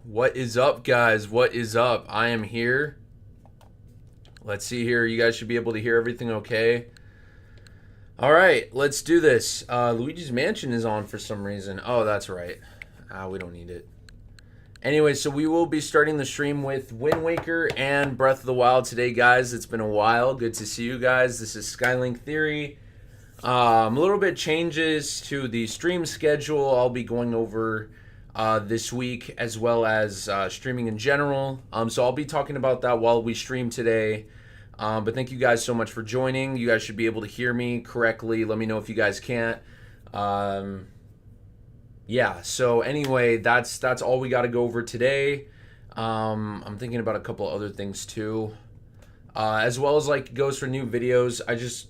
What is up, guys? What is up? I am here. Let's see here. You guys should be able to hear everything okay. All right, let's do this. Luigi's Mansion is on for some reason. Oh, that's right. We don't need it. Anyway, so we will be starting the stream with Wind Waker and Breath of the Wild today, guys. It's been a while. Good to see you guys. This is Skylink Theory. A little bit changes to the stream schedule. I'll be going over this week, as well as streaming in general. So I'll be talking about that while we stream today. But thank you guys so much for joining. You guys should be able to hear me correctly. Let me know if you guys can't. Yeah, so anyway, that's all we got to go over today. I'm thinking about a couple other things too. As well as like goes for new videos. I just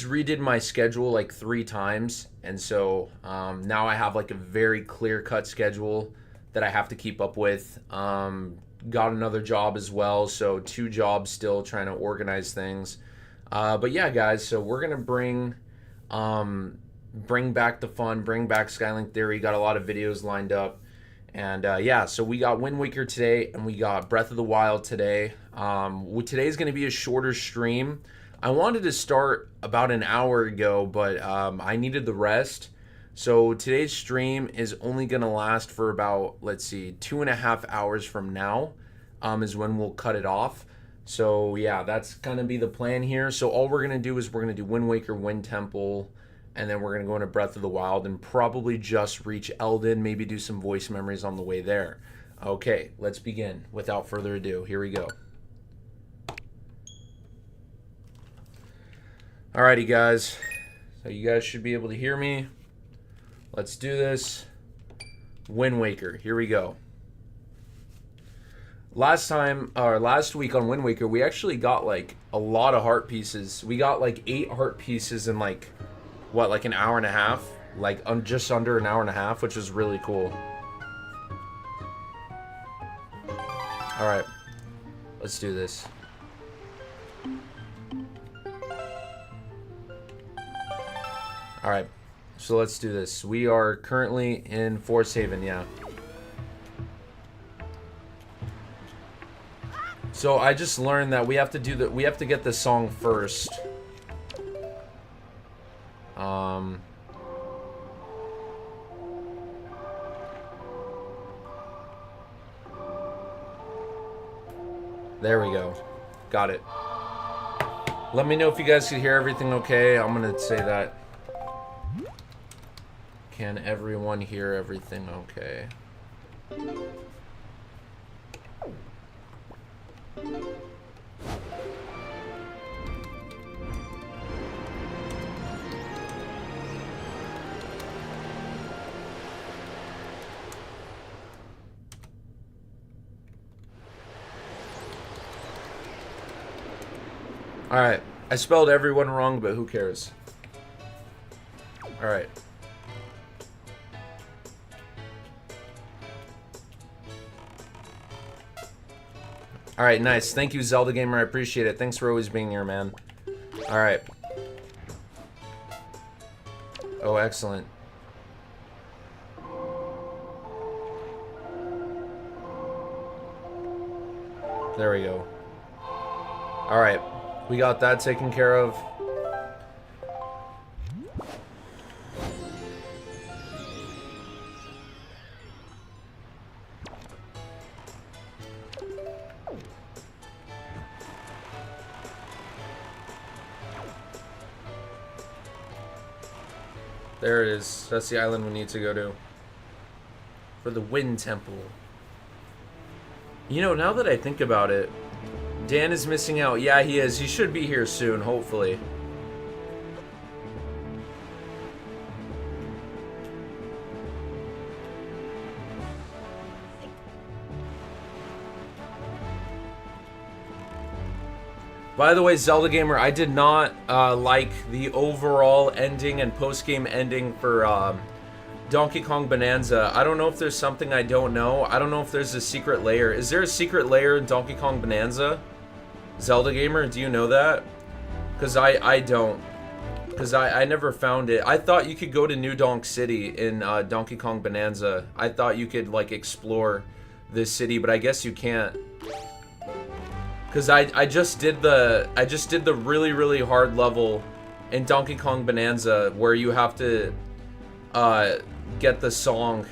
redid my schedule like 3 times, and so now I have like a very clear-cut schedule that I have to keep up with. Got another job as well, so 2 jobs still, trying to organize things. But yeah, guys, so we're gonna bring back the fun, bring back Skylink Theory. Got a lot of videos lined up, and yeah, so we got Wind Waker today, and we got Breath of the Wild today. Today's gonna be a shorter stream. I wanted to start about an hour ago, but I needed the rest. So today's stream is only going to last for about, let's see, 2.5 hours from now is when we'll cut it off. So yeah, that's going to be the plan here. So all we're going to do is we're going to do Wind Waker, Wind Temple, and then we're going to go into Breath of the Wild and probably just reach Elden, maybe do some voice memories on the way there. Okay, let's begin. Without further ado, here we go. Alrighty, guys. So you guys should be able to hear me. Let's do this. Wind Waker. Here we go. Last week on Wind Waker, we actually got like a lot of heart pieces. We got like 8 heart pieces in like what, like an hour and a half, like just under an hour and a half, which was really cool. All right, let's do this. All right, so let's do this. We are currently in Forest Haven, yeah. So I just learned that we have to get the song first. There we go. Got it. Let me know if you guys can hear everything okay. I'm gonna say that. Can everyone hear everything okay? Alright, I spelled everyone wrong, but who cares? Alright. Alright, nice. Thank you, Zelda Gamer. I appreciate it. Thanks for always being here, man. Alright. Oh, excellent. There we go. Alright. We got that taken care of. There it is. That's the island we need to go to. For the Wind Temple. You know, now that I think about it, Dan is missing out. Yeah, he is. He should be here soon, hopefully. By the way, Zelda Gamer, I did not like the overall ending and post-game ending for Donkey Kong Bonanza. I don't know if there's something I don't know. I don't know if there's a secret layer. Is there a secret layer in Donkey Kong Bonanza? Zelda Gamer, do you know that? Because I don't. Because I never found it. I thought you could go to New Donk City in Donkey Kong Bonanza. I thought you could, like, explore this city, but I guess you can't. Cause I just did the really hard level in Donkey Kong Bonanza where you have to get the song.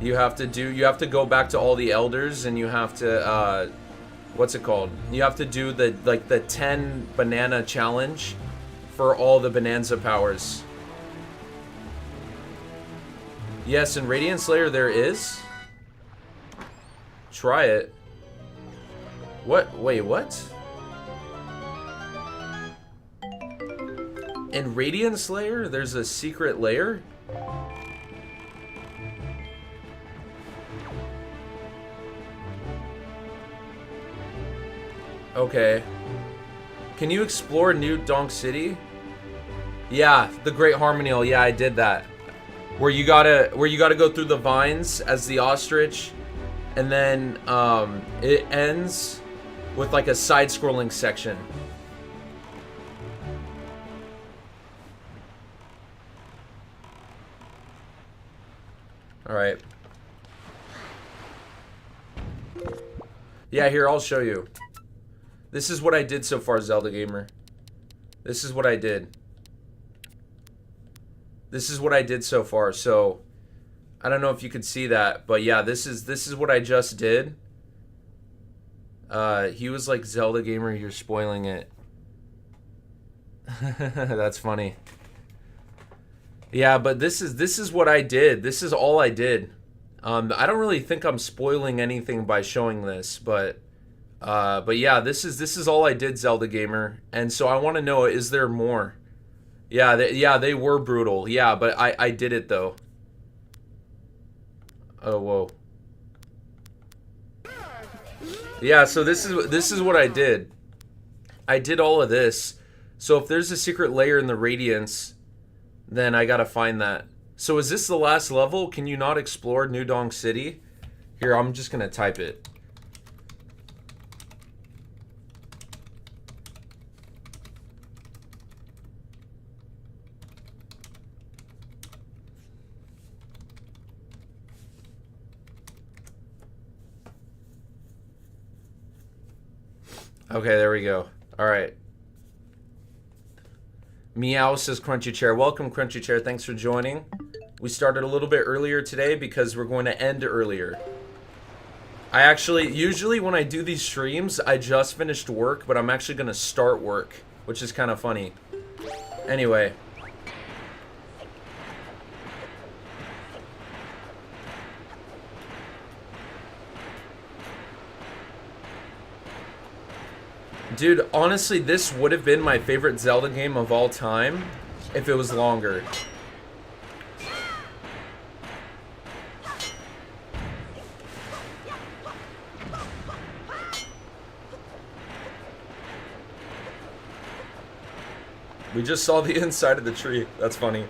You have to go back to all the elders and you have to what's it called? You have to do the 10 banana challenge for all the Bonanza powers. Yes, in Radiant Slayer there is. Try it. What? Wait, what? In Radiant Slayer, there's a secret layer? Okay. Can you explore New Donk City? Yeah, the Great Harmonial. Yeah, I did that. Where you gotta go through the vines as the ostrich, and then it ends with like a side-scrolling section. All right. Yeah, here, I'll show you. This is what I did so far, Zelda Gamer. This is what I did. This is what I did so far. So, I don't know if you could see that, but yeah, this is what I just did. He was like, Zelda Gamer, you're spoiling it. That's funny. Yeah, but this is what I did. This is all I did. I don't really think I'm spoiling anything by showing this, but yeah, this is all I did, Zelda Gamer. And so I want to know, is there more? Yeah, they were brutal. Yeah, but I did it though. Oh, whoa. Yeah, so this is what I did. I did all of this. So if there's a secret layer in the Radiance, then I gotta find that. So is this the last level? Can you not explore New Donk City? Here, I'm just gonna type it. Okay, there we go. All right. Meow says Crunchy Chair. Welcome, Crunchy Chair. Thanks for joining. We started a little bit earlier today because we're going to end earlier. I actually, usually when I do these streams, I just finished work, but I'm actually going to start work, which is kind of funny. Anyway. Dude, honestly, this would have been my favorite Zelda game of all time if it was longer. We just saw the inside of the tree. That's funny.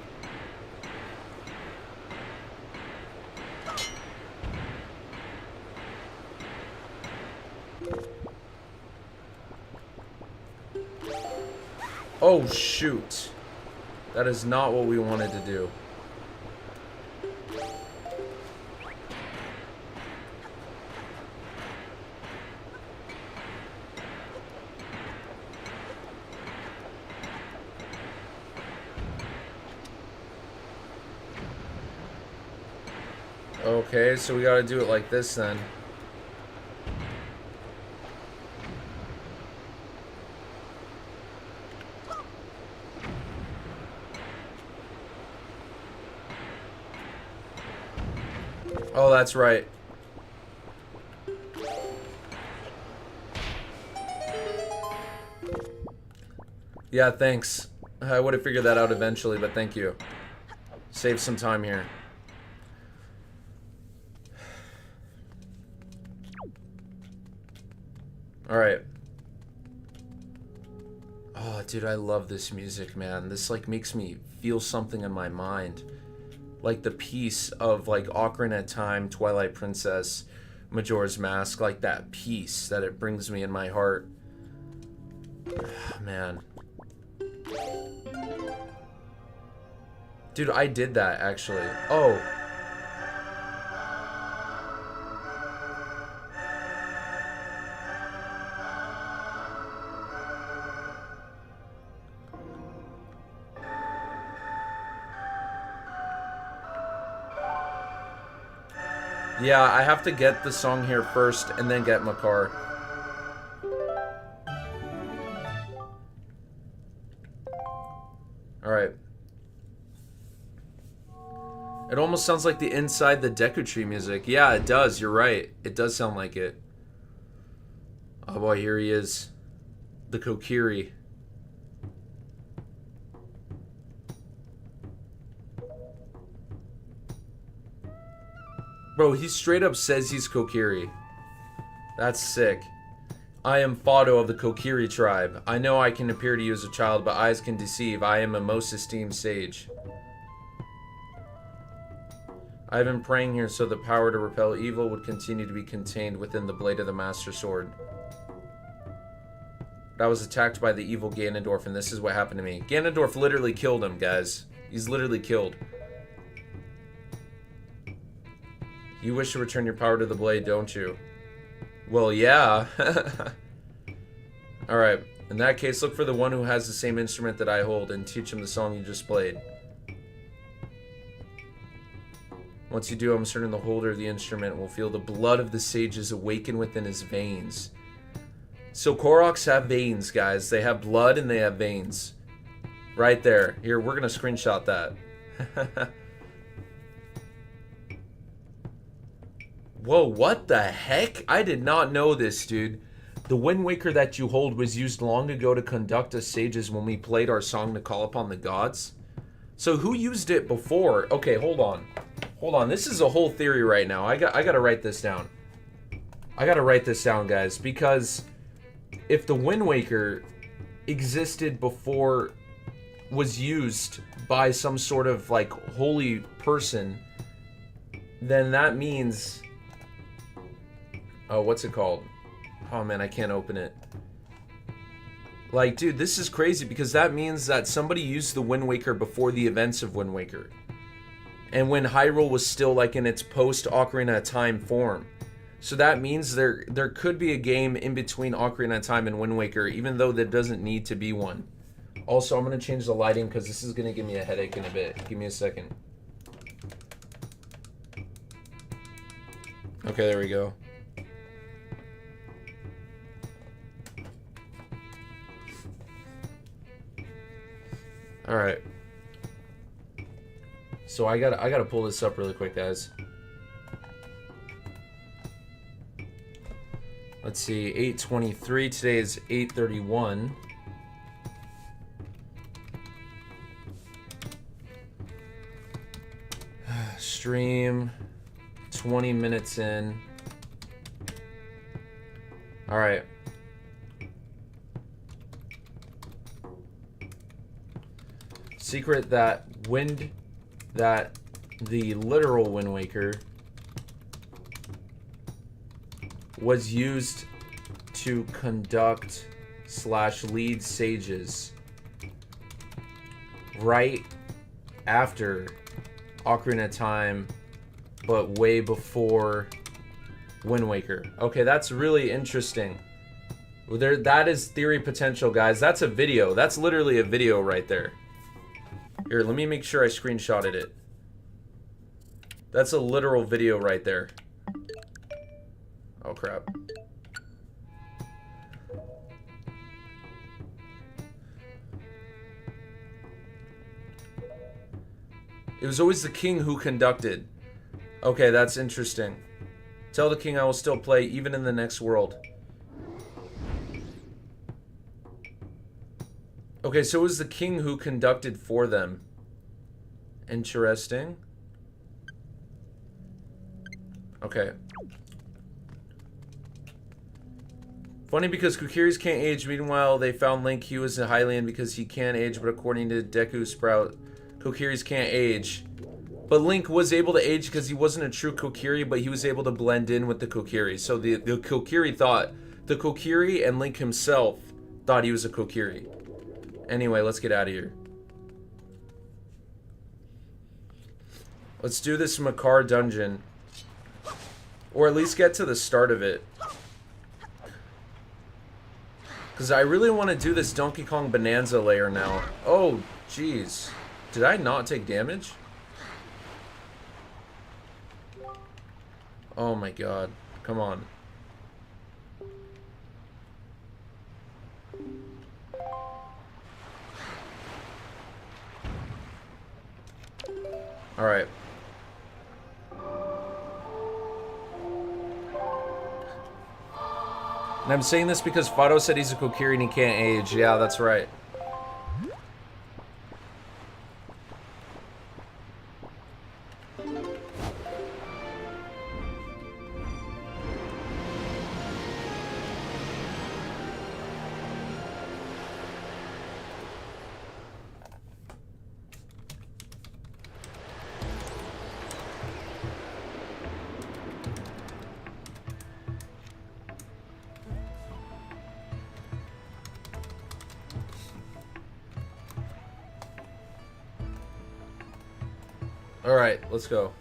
Oh, shoot. That is not what we wanted to do. Okay, so we gotta do it like this then. Oh, that's right. Yeah, thanks. I would have figured that out eventually, but thank you. Save some time here. Alright. Oh, dude, I love this music, man. This, like, makes me feel something in my mind. Like the peace of like Ocarina of Time, Twilight Princess, Majora's Mask, like that peace that it brings me in my heart. Oh, man. Dude, I did that actually. Oh. Yeah, I have to get the song here first and then get Makar. Alright. It almost sounds like the inside the Deku Tree music. Yeah, it does. You're right. It does sound like it. Oh boy, here he is. The Kokiri. Bro, he straight up says he's Kokiri. That's sick. I am Fado of the Kokiri tribe. I know I can appear to you as a child, but eyes can deceive. I am a most esteemed sage. I have been praying here so the power to repel evil would continue to be contained within the blade of the Master Sword. But I was attacked by the evil Ganondorf, and this is what happened to me. Ganondorf literally killed him, guys. He's literally killed. You wish to return your power to the blade, don't you? Well, yeah. Alright. In that case, look for the one who has the same instrument that I hold and teach him the song you just played. Once you do, I'm certain the holder of the instrument will feel the blood of the sages awaken within his veins. So Koroks have veins, guys. They have blood and they have veins. Right there. Here, we're going to screenshot that. Whoa, what the heck? I did not know this, dude. The Wind Waker that you hold was used long ago to conduct us sages when we played our song to call upon the gods. So who used it before? Okay, hold on. Hold on. This is a whole theory right now. I got to write this down. I got to write this down, guys, because if the Wind Waker existed before was used by some sort of like holy person, then that means what's it called? Oh man, I can't open it. Like, dude, this is crazy because that means that somebody used the Wind Waker before the events of Wind Waker. And when Hyrule was still like in its post-Ocarina of Time form. So that means there could be a game in between Ocarina of Time and Wind Waker, even though there doesn't need to be one. Also, I'm going to change the lighting because this is going to give me a headache in a bit. Give me a second. Okay, there we go. All right. So I gotta pull this up really quick, guys. Let's see, 8:23. Today is 8:31. Stream 20 minutes in. All right. Secret that the literal Wind Waker was used to conduct / lead sages right after Ocarina of Time, but way before Wind Waker. Okay, that's really interesting. That is theory potential, guys. That's a video. That's literally a video right there. Here, let me make sure I screenshotted it. That's a literal video right there. Oh, crap. It was always the king who conducted. Okay, that's interesting. Tell the king I will still play even in the next world. Okay, so it was the king who conducted for them. Interesting. Okay. Funny because Kokiris can't age. Meanwhile, they found Link. He was a Hylian because he can age, but according to Deku Sprout, Kokiris can't age. But Link was able to age because he wasn't a true Kokiri, but he was able to blend in with the Kokiri. So the Kokiri thought, the Kokiri and Link himself thought he was a Kokiri. Anyway, let's get out of here. Let's do this Makar dungeon. Or at least get to the start of it. Because I really want to do this Donkey Kong Bonanza layer now. Oh, jeez. Did I not take damage? Oh my god. Come on. Alright. And I'm saying this because Fado said he's a Kokiri and he can't age. Yeah, that's right. Alright, let's go.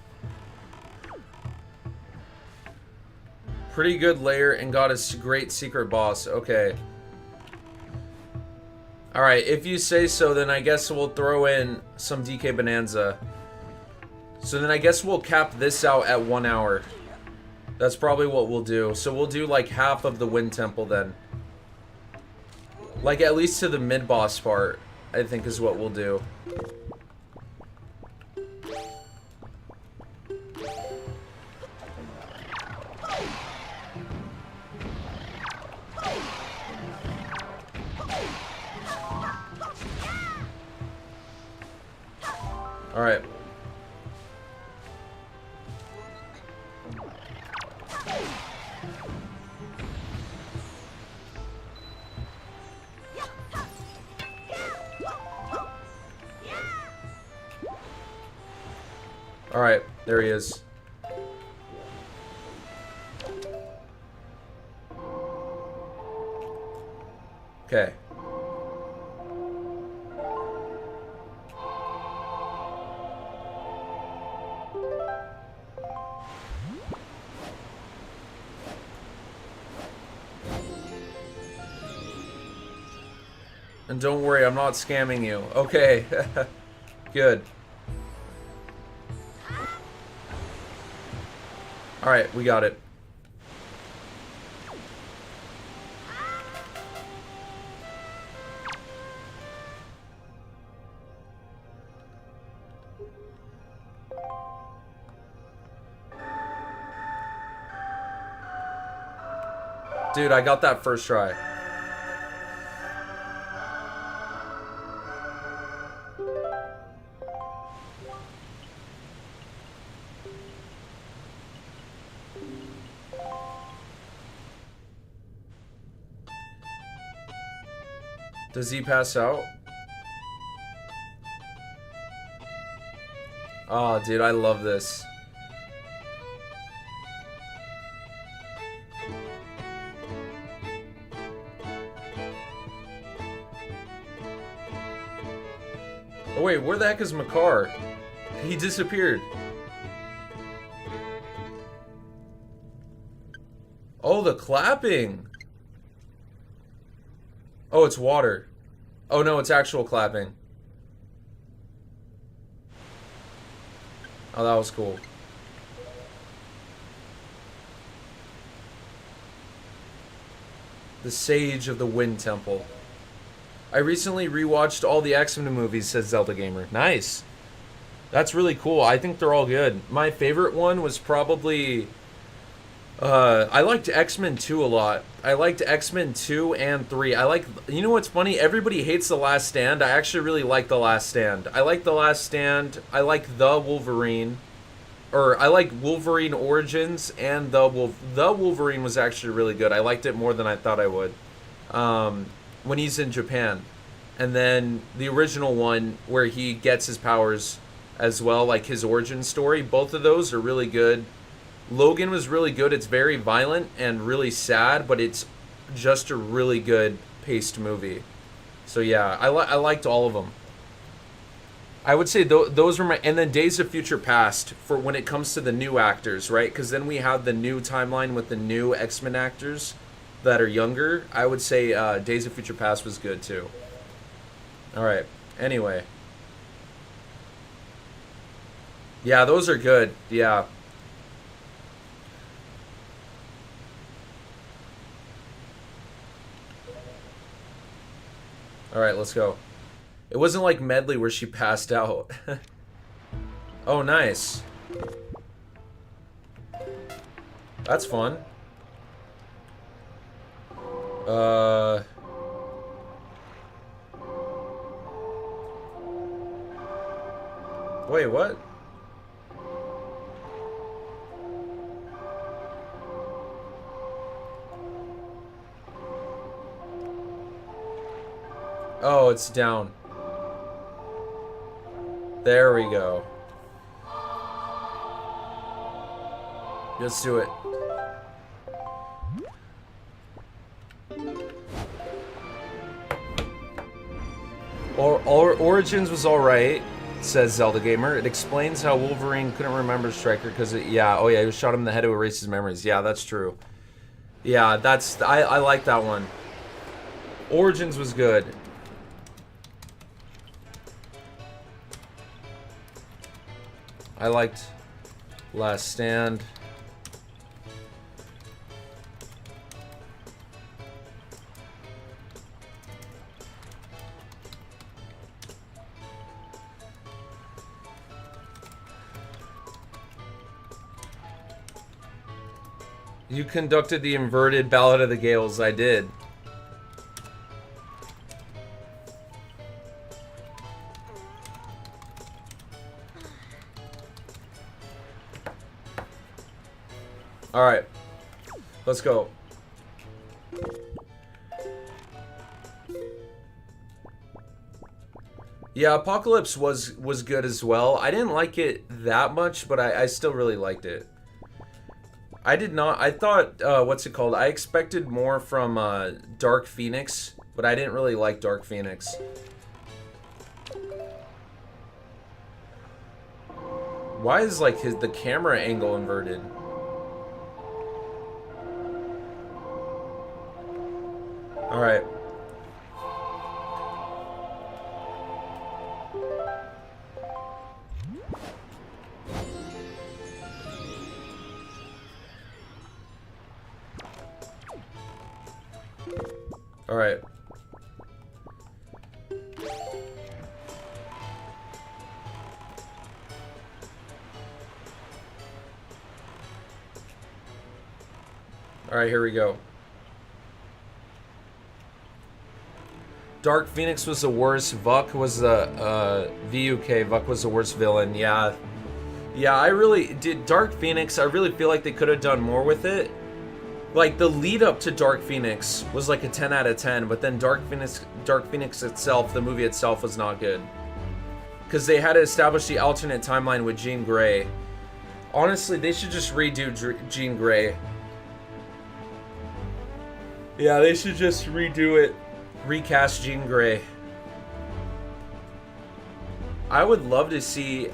Pretty good layer and got a great secret boss. Okay. Alright, if you say so, then I guess we'll throw in some DK Bonanza. So then I guess we'll cap this out at 1 hour. That's probably what we'll do. So we'll do like half of the Wind Temple then. Like at least to the mid-boss part, I think is what we'll do. Alright. Alright, there he is. Okay. And don't worry, I'm not scamming you. Okay. Good. Alright, we got it. Dude, I got that first try. Does he pass out? Oh, dude, I love this. Oh, wait, where the heck is Makar? He disappeared. Oh, the clapping. Oh, it's water. Oh, no, it's actual clapping. Oh, that was cool. The Sage of the Wind Temple. I recently rewatched all the X-Men movies, says Zelda Gamer. Nice. That's really cool. I think they're all good. My favorite one was probably... I liked X-Men 2 a lot. I liked X-Men 2 and 3. You know what's funny? Everybody hates The Last Stand. I actually really like The Last Stand. I like The Last Stand. I like The Wolverine. Or, I like Wolverine Origins and The Wolverine was actually really good. I liked it more than I thought I would. When he's in Japan. And then the original one where he gets his powers as well, like his origin story. Both of those are really good. Logan was really good. It's very violent and really sad, but it's just a really good paced movie. So yeah, I liked all of them. I would say those were my... And then Days of Future Past, for when it comes to the new actors, right? Because then we have the new timeline with the new X-Men actors that are younger. I would say Days of Future Past was good too. Alright, anyway. Yeah, those are good. Yeah. Alright, let's go. It wasn't like Medley where she passed out. Oh, nice. That's fun. Wait, what? Oh, it's down. There we go. Let's do it. Origins was alright, says Zelda Gamer. It explains how Wolverine couldn't remember Stryker because yeah, oh yeah, he shot him in the head to erase his memories. Yeah, that's true. Yeah, that's I like that one. Origins was good. I liked Last Stand. You conducted the inverted Ballad of the Gales. I did. Alright. Let's go. Yeah, Apocalypse was good as well. I didn't like it that much, but I still really liked it. I did not. I thought, what's it called? I expected more from Dark Phoenix, but I didn't really like Dark Phoenix. Why is like the camera angle inverted? All right. All right. All right, here we go. Dark Phoenix was the worst. Vuk was the VUK. Vuk was the worst villain. Yeah. Yeah, I really did. Dark Phoenix, I really feel like they could have done more with it. Like, the lead up to Dark Phoenix was like a 10 out of 10, but then Dark Phoenix itself, the movie itself, was not good. Because they had to establish the alternate timeline with Jean Grey. Honestly, they should just redo Jean Grey. Yeah, they should just redo it. Recast Jean Grey. I would love to see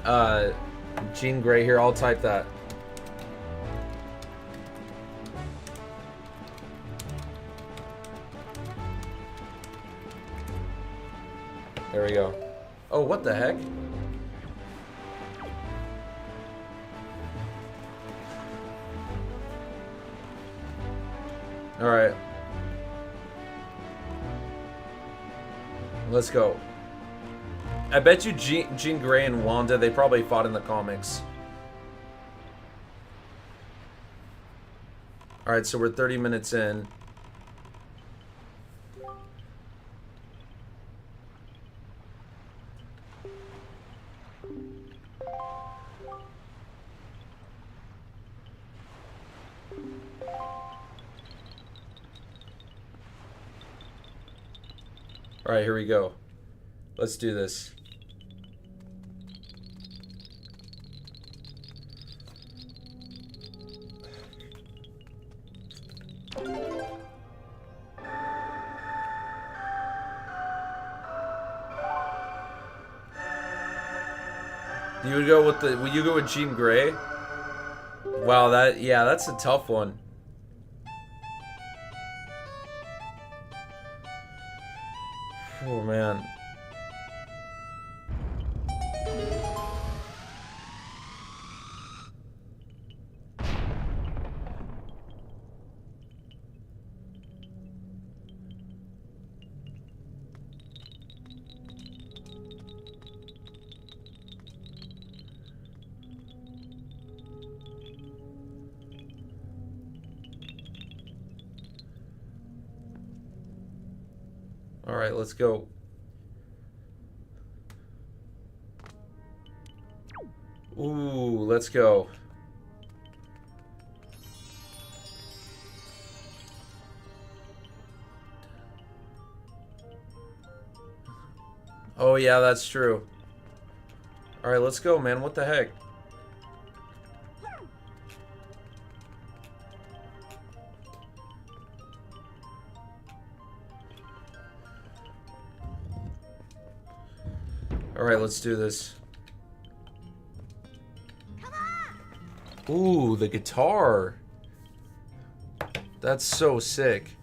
Jean Grey here. I'll type that. There we go. Oh, what the heck? All right. Let's go. I bet you Jean Grey and Wanda, they probably fought in the comics. Alright, so we're 30 minutes in. Alright, here we go. Let's do this. You would go with the. Will you go with Jean Grey? Wow, that's a tough one. Oh man. All right, let's go. Ooh, let's go. Oh, yeah, that's true. All right, let's go, man. What the heck? All right, let's do this. Ooh, the guitar. That's so sick.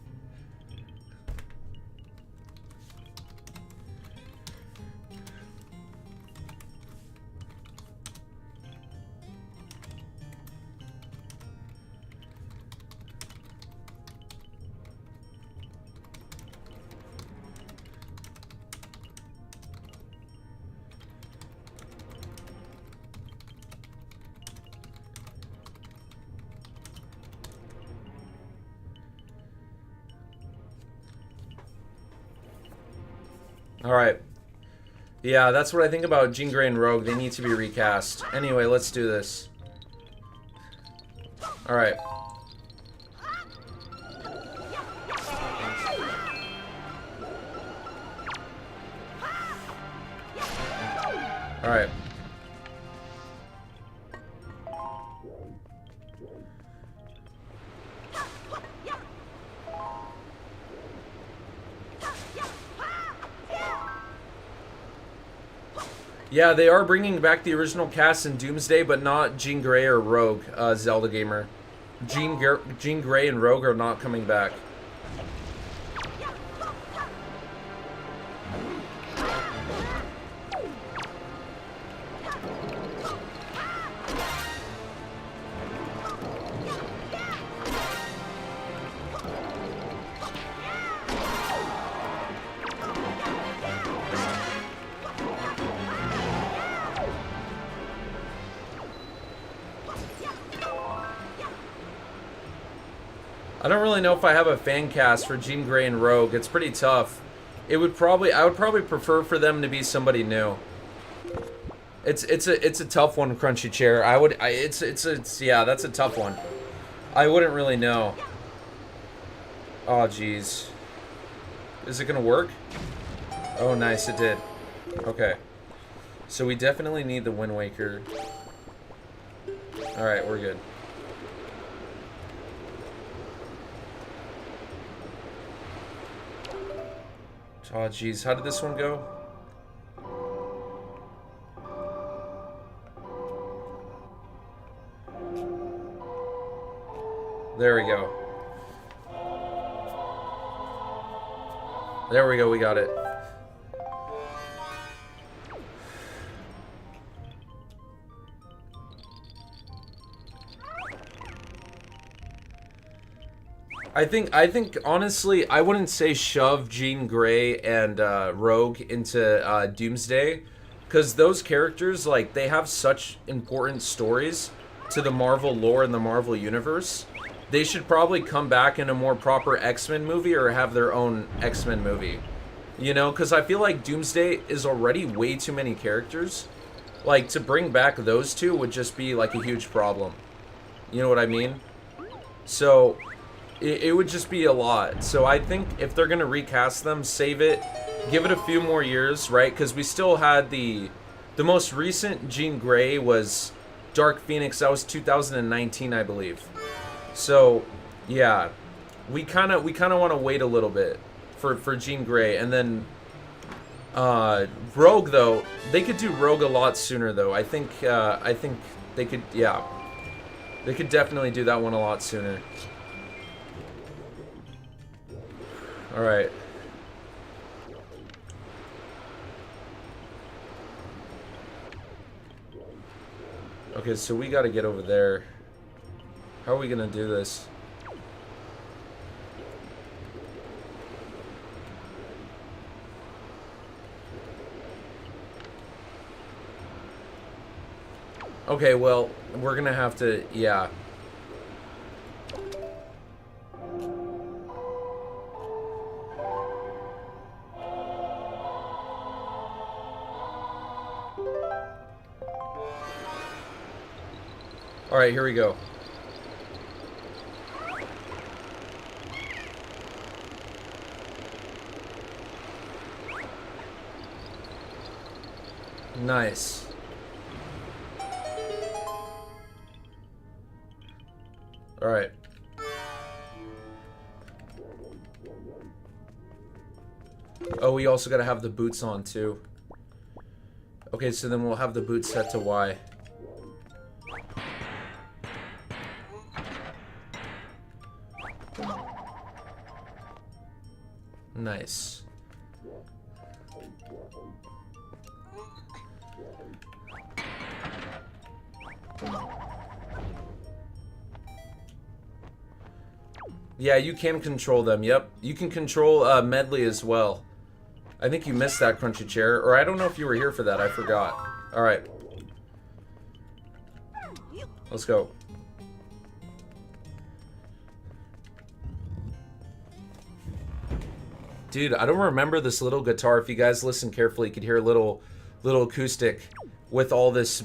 Alright. Yeah, that's what I think about Jean Grey and Rogue. They need to be recast. Anyway, let's do this. Alright. Alright. Yeah, they are bringing back the original cast in Doomsday, but not Jean Grey or Rogue, Zelda gamer. Jean Grey and Rogue are not coming back. I don't really know if I have a fan cast for Jean Grey and Rogue. It's pretty tough. I would probably prefer for them to be somebody new. It's a tough one, Crunchy Chair. Yeah, that's a tough one. I wouldn't really know. Oh jeez. Is it gonna work? Oh nice, it did. Okay. So we definitely need the Wind Waker. Alright, we're good. Oh jeez, how did this one go? There we go. There we go, we got it. I think honestly, I wouldn't say shove Jean Grey and Rogue into Doomsday, because those characters, like, they have such important stories to the Marvel lore and the Marvel universe. They should probably come back in a more proper X-Men movie or have their own X-Men movie. You know, because I feel like Doomsday is already way too many characters. Like, to bring back those two would just be, like, a huge problem. You know what I mean? So it would just be a lot. So I think if they're gonna recast them, save it, give it a few more years, right? Because we still had the most recent Jean Grey was Dark Phoenix. That was 2019, I believe. So yeah, we kind of want to wait a little bit for Jean Grey, and then Rogue though, they could do Rogue a lot sooner though. I think they could, yeah, they could definitely do that one a lot sooner. All right. Okay, so we got to get over there. How are we gonna do this? Okay, well, we're gonna have to, yeah. Alright, here we go. Nice. Alright. Oh, we also gotta have the boots on too. Okay, so then we'll have the boots set to Y. Nice. Yeah, you can control them. Yep. You can control medley as well. I think you missed that, Crunchy Chair. Or I don't know if you were here for that. I forgot. Alright. Let's go. Dude, I don't remember this little guitar. If you guys listen carefully, you could hear a little acoustic with all this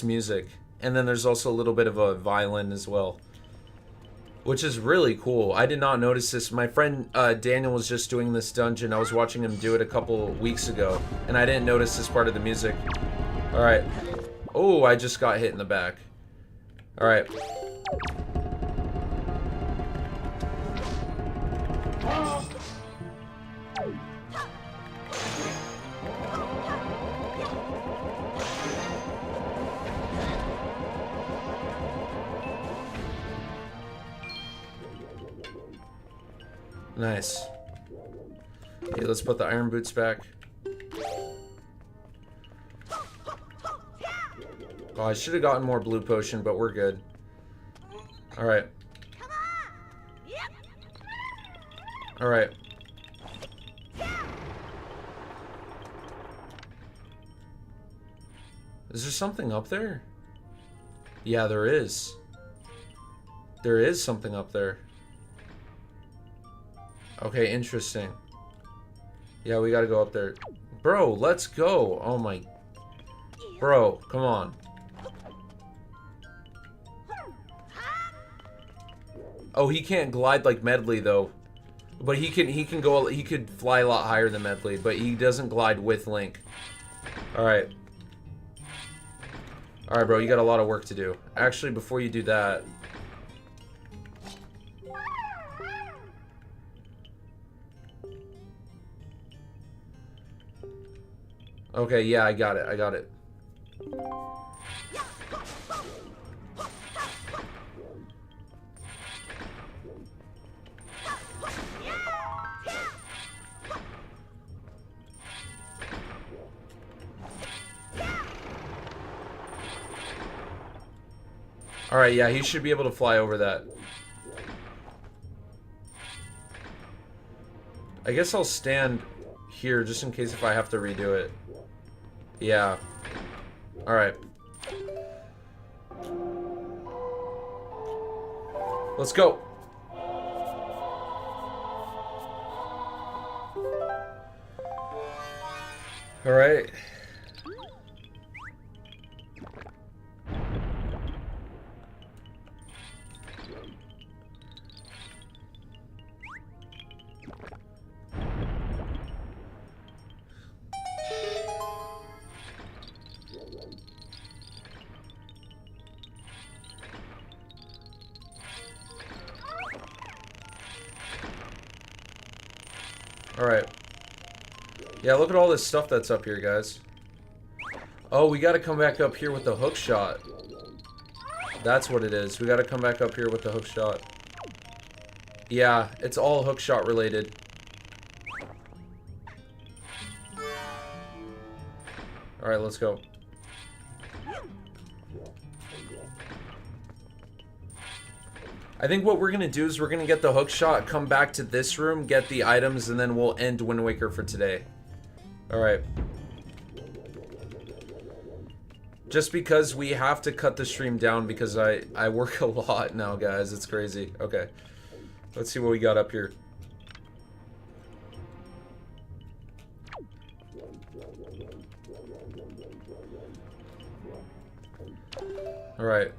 music. And then there's also a little bit of a violin as well, which is really cool. I did not notice this. My friend Daniel was just doing this dungeon. I was watching him do it a couple weeks ago, and I didn't notice this part of the music. All right. Oh, I just got hit in the back. All right. Nice. Okay, let's put the iron boots back. Oh, I should have gotten more blue potion, but we're good. Alright. Alright. Is there something up there? Yeah, there is. There is something up there. Okay, interesting. Yeah, we gotta go up there. Bro, let's go. Oh my... Bro, come on. Oh, he can't glide like Medley, though. But he can go... He could fly a lot higher than Medley, but he doesn't glide with Link. Alright. Alright, bro, you got a lot of work to do. Actually, before you do that... Okay, yeah, I got it. I got it. Alright, yeah, he should be able to fly over that. I guess I'll stand here just in case if I have to redo it. Yeah. Alright. Let's go. Alright. Alright. Yeah, look at all this stuff that's up here, guys. Oh, we gotta come back up here with the hook shot. That's what it is. We gotta come back up here with the hook shot. Yeah, it's all hook shot related. Alright, let's go. I think what we're going to do is we're going to get the hook shot, come back to this room, get the items, and then we'll end Wind Waker for today. Alright. Just because we have to cut the stream down because I work a lot now, guys. It's crazy. Okay. Let's see what we got up here. Alright.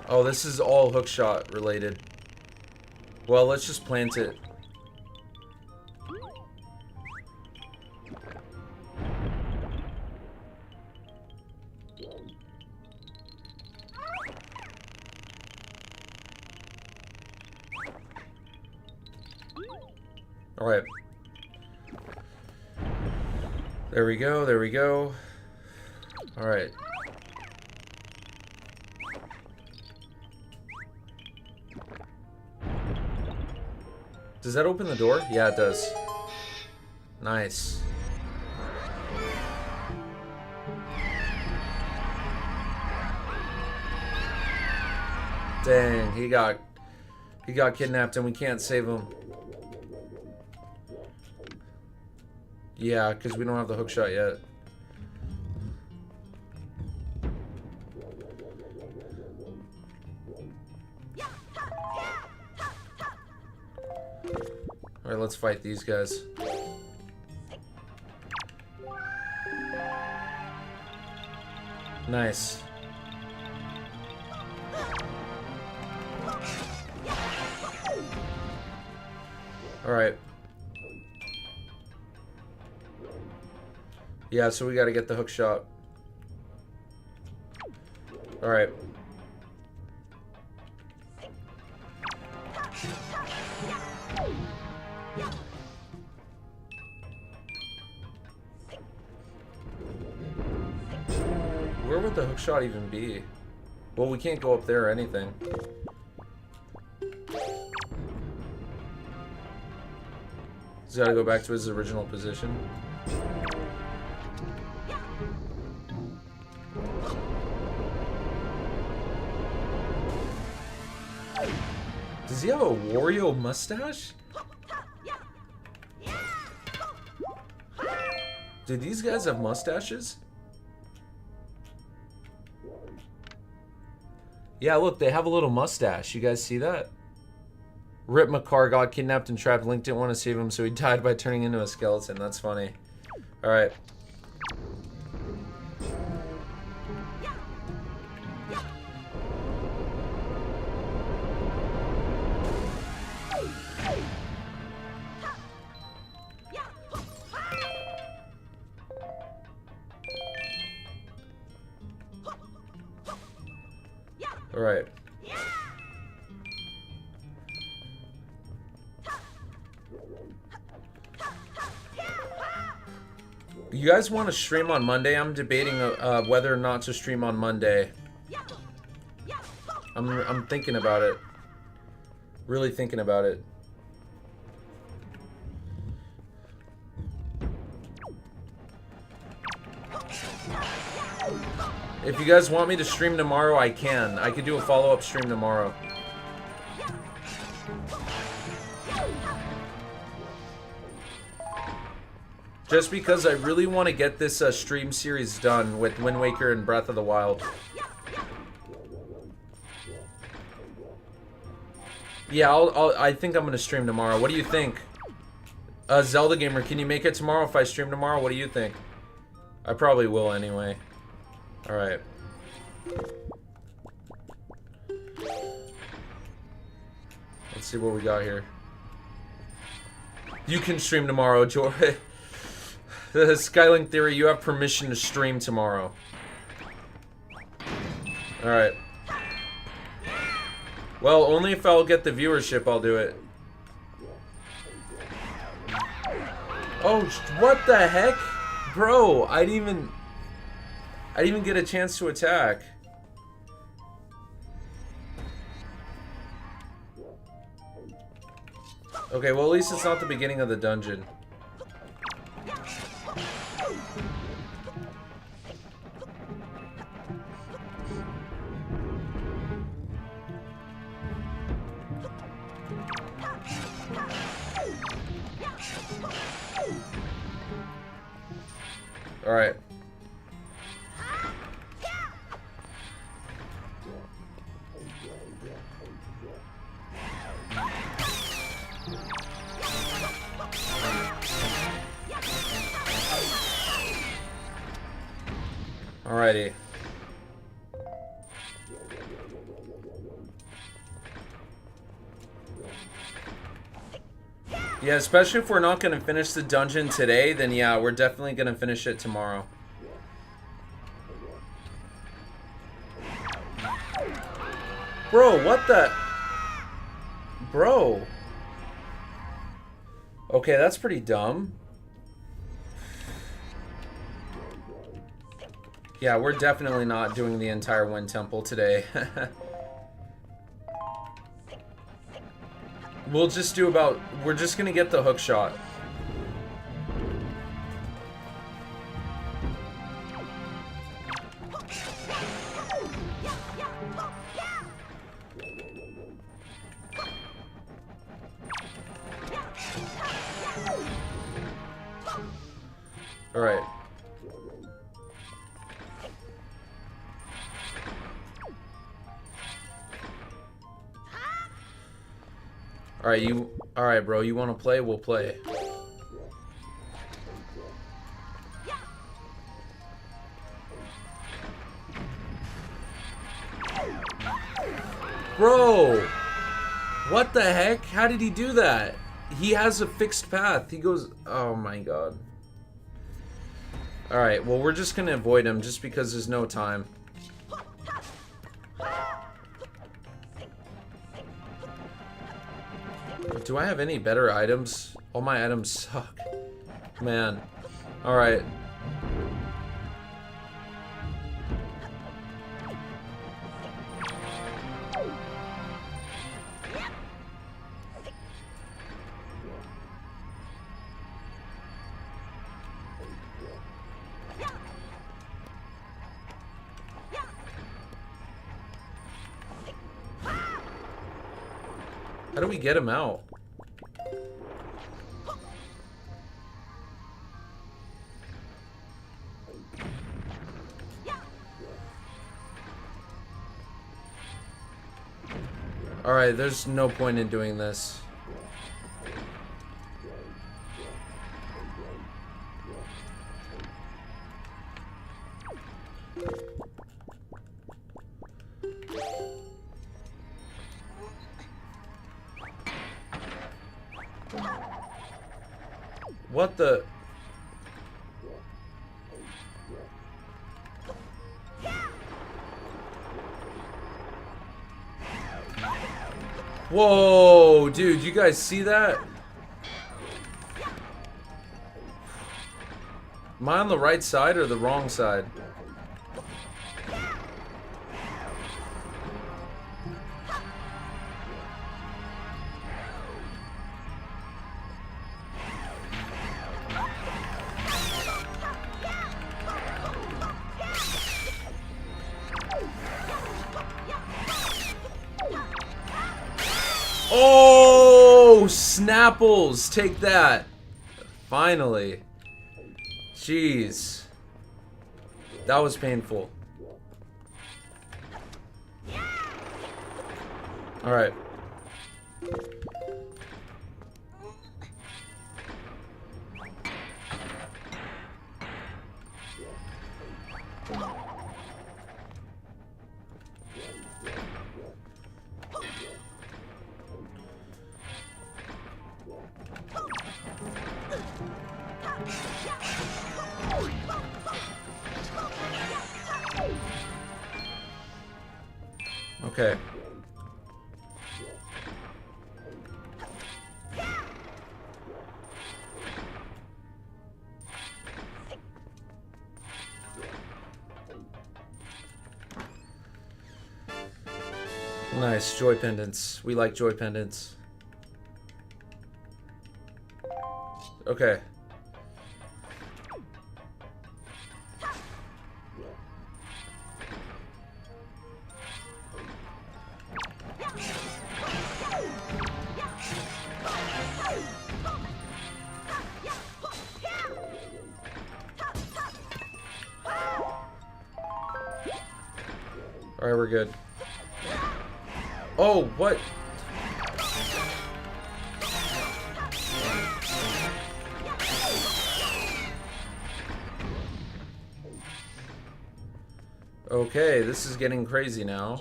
Oh, this is all hookshot related. Well, let's just plant it. All right. There we go. There we go. All right. Does that open the door? Yeah, it does. Nice. Dang, he got kidnapped and we can't save him. Yeah, because we don't have the hookshot yet. Alright, let's fight these guys. Nice. Alright. Yeah, so we gotta get the hook shot. Alright. Where would the hook shot even be? Well, we can't go up there or anything. He's gotta go back to his original position. Does he have a Wario mustache? Do these guys have mustaches? Yeah, look, they have a little mustache. You guys see that? Rip McCar got kidnapped and trapped. Link didn't want to save him, so he died by turning into a skeleton. That's funny. Alright. Alright. You guys want to stream on Monday? I'm debating whether or not to stream on Monday. I'm thinking about it. Really thinking about it. If you guys want me to stream tomorrow, I can. I could do a follow-up stream tomorrow. Just because I really want to get this stream series done with Wind Waker and Breath of the Wild. Yeah, I think I'm going to stream tomorrow. What do you think? Zelda Gamer, can you make it tomorrow if I stream tomorrow? What do you think? I probably will anyway. Alright. Let's see what we got here. You can stream tomorrow, Joy. The Skylink Theory, you have permission to stream tomorrow. Alright. Well, only if I'll get the viewership, I'll do it. Oh, what the heck? Bro, I didn't even get a chance to attack. Okay, well at least it's not the beginning of the dungeon. Alright. Alrighty. Yeah, especially if we're not going to finish the dungeon today, then yeah, we're definitely going to finish it tomorrow. Bro, what the... Bro. Okay, that's pretty dumb. Yeah, we're definitely not doing the entire Wind Temple today. We'll just do about... We're just going to get the hook shot. Alright. Alright, bro, you want to play? We'll play. Bro! What the heck? How did he do that? He has a fixed path. He goes... Oh my god. Alright, well, we're just gonna avoid him just because there's no time. Do I have any better items? All my items suck. Man. Alright. How do we get him out? Alright, there's no point in doing this. What the... Whoa, dude, you guys see that? Am I on the right side or the wrong side? Oh, Snapples, take that. Finally. Jeez. That was painful. All right. Okay. Nice, joy pendants. We like joy pendants. Okay. Alright, we're good. Oh, what? Okay, this is getting crazy now.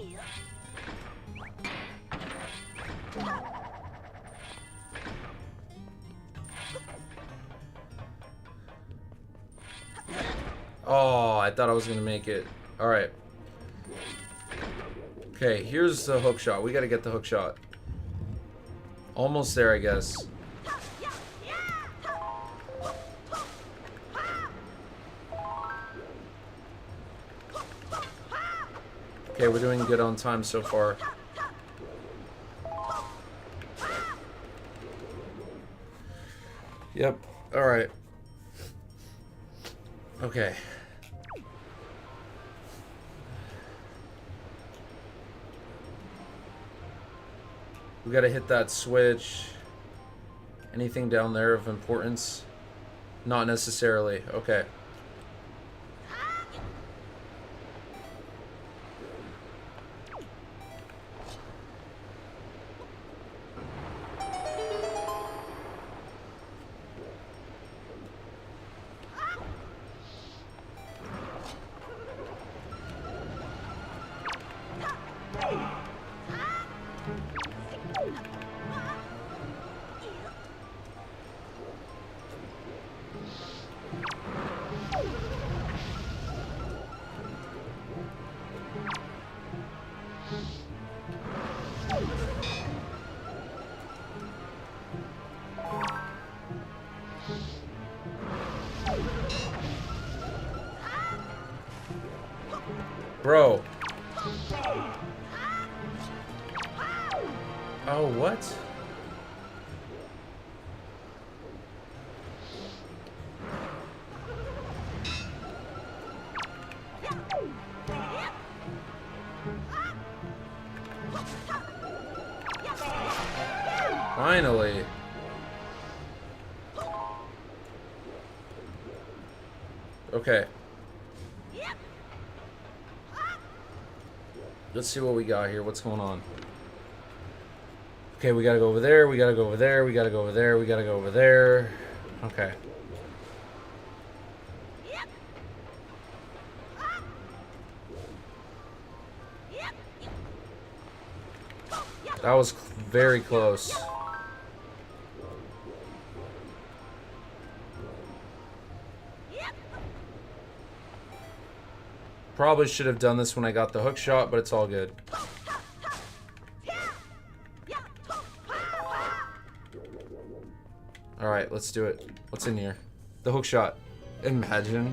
Oh, I thought I was gonna make it. All right. Okay, here's the hook shot. We gotta get the hook shot. Almost there, I guess. Okay, we're doing good on time so far. Yep. All right. Okay. We gotta hit that switch. Anything down there of importance? Not necessarily. Okay. Bro. Oh, what? Finally. Okay. Let's see what we got here. What's going on? Okay, we gotta go over there. We gotta go over there. We gotta go over there. We gotta go over there. Okay. That was very close. Probably should have done this when I got the hook shot, but it's all good. Alright, let's do it. What's in here? The hook shot. Imagine.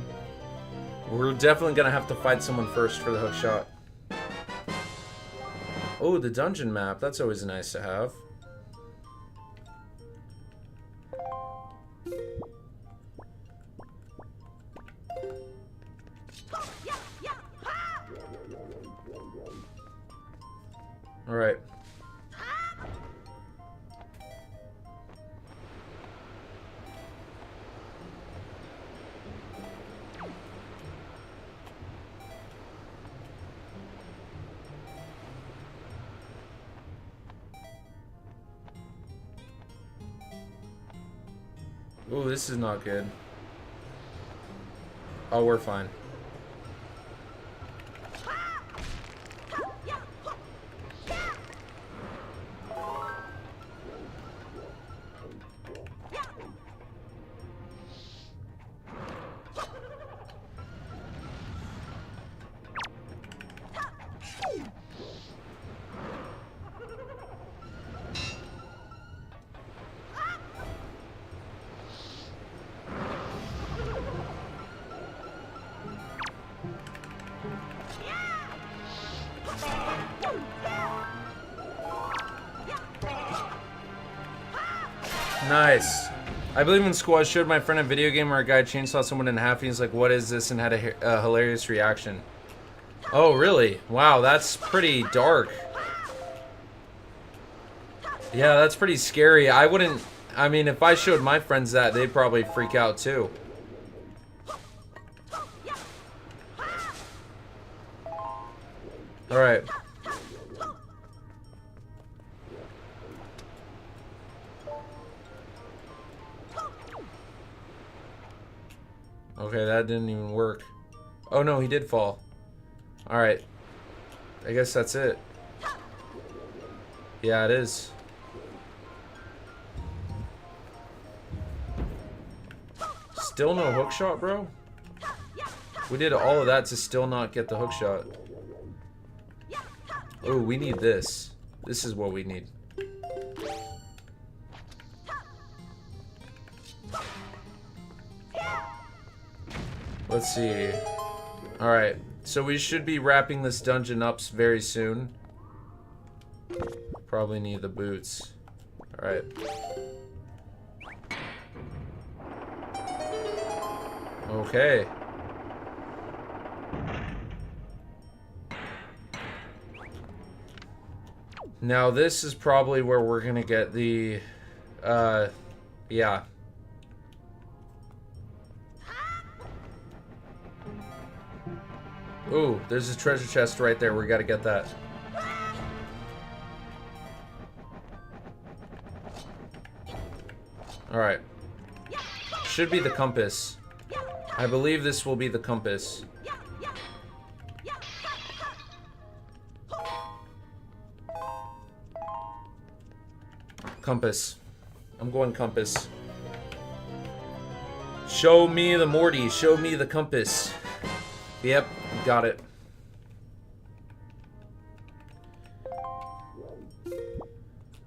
We're definitely gonna have to fight someone first for the hook shot. Oh, the dungeon map. That's always nice to have. Alright. Ooh, this is not good. Oh, we're fine. Nice. I believe in school I showed my friend a video game where a guy chainsaw someone in half and he's like, what is this? And had a hilarious reaction. Oh, really? Wow, that's pretty dark. Yeah, that's pretty scary. I wouldn't... I mean, if I showed my friends that, they'd probably freak out too. Alright. Okay, that didn't even work. Oh no, he did fall. Alright. I guess that's it. Yeah, it is. Still no hook shot, bro? We did all of that to still not get the hook shot. Oh, we need this. This is what we need. Let's see. Alright, so we should be wrapping this dungeon up very soon. Probably need the boots. Alright. Okay. Now this is probably where we're gonna get the, yeah. Ooh, there's a treasure chest right there. We gotta get that. Alright. Should be the compass. I believe this will be the compass. Compass. I'm going compass. Show me the Morty. Show me the compass. Yep, got it.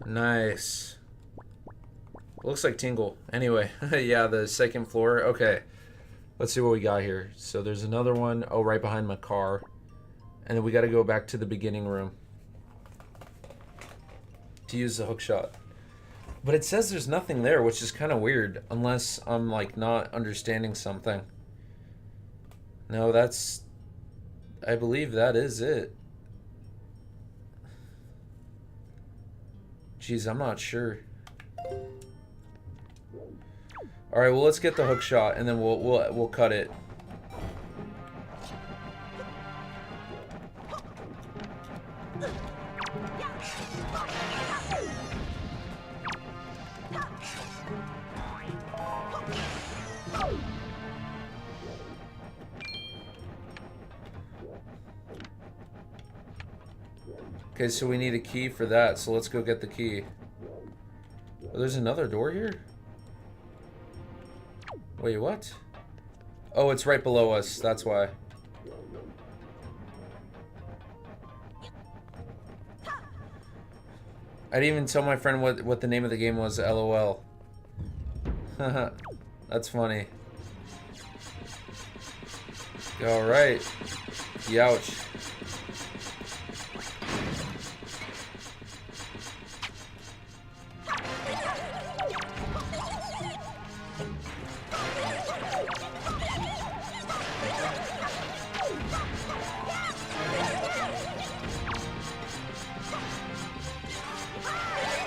Nice. Looks like Tingle. Anyway, yeah, the second floor. Okay. Let's see what we got here. So there's another one. Oh, right behind my car. And then we got to go back to the beginning room to use the hook shot. But it says there's nothing there, which is kind of weird. Unless I'm, like, not understanding something. No, that's... I believe that is it. Jeez, I'm not sure. Alright, well, let's get the hook shot, and then we'll cut it. Okay, so we need a key for that, so let's go get the key. Oh, there's another door here? Wait, what? Oh, it's right below us, that's why. I didn't even tell my friend what the name of the game was, LOL. Haha, that's funny. Alright. Youch.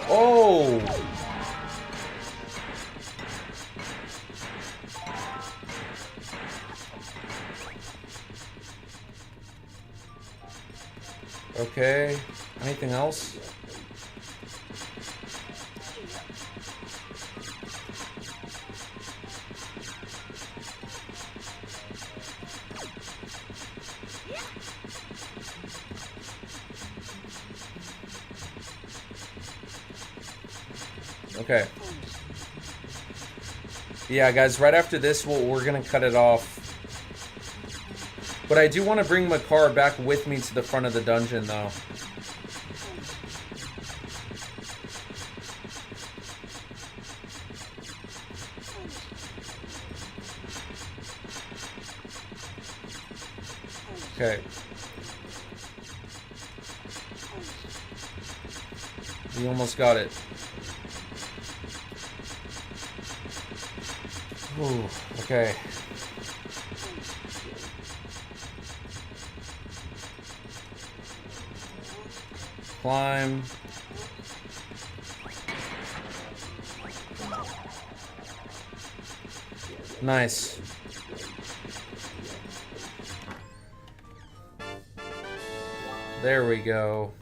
Oh! Okay. Anything else? Okay. Yeah, guys, right after this, we're gonna cut it off. But I do want to bring my car back with me to the front of the dungeon, though. Okay. We almost got it. Ooh, okay. Climb. Nice. There we go.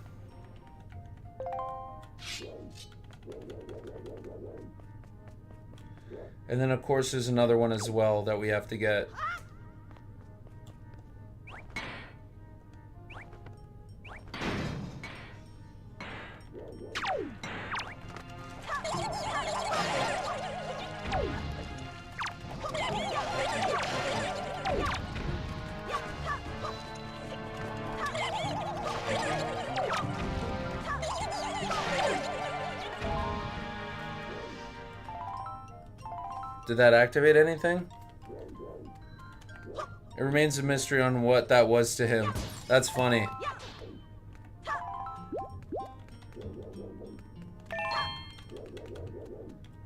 And then, of course, there's another one as well that we have to get. Did that activate anything? It remains a mystery on what that was to him. That's funny.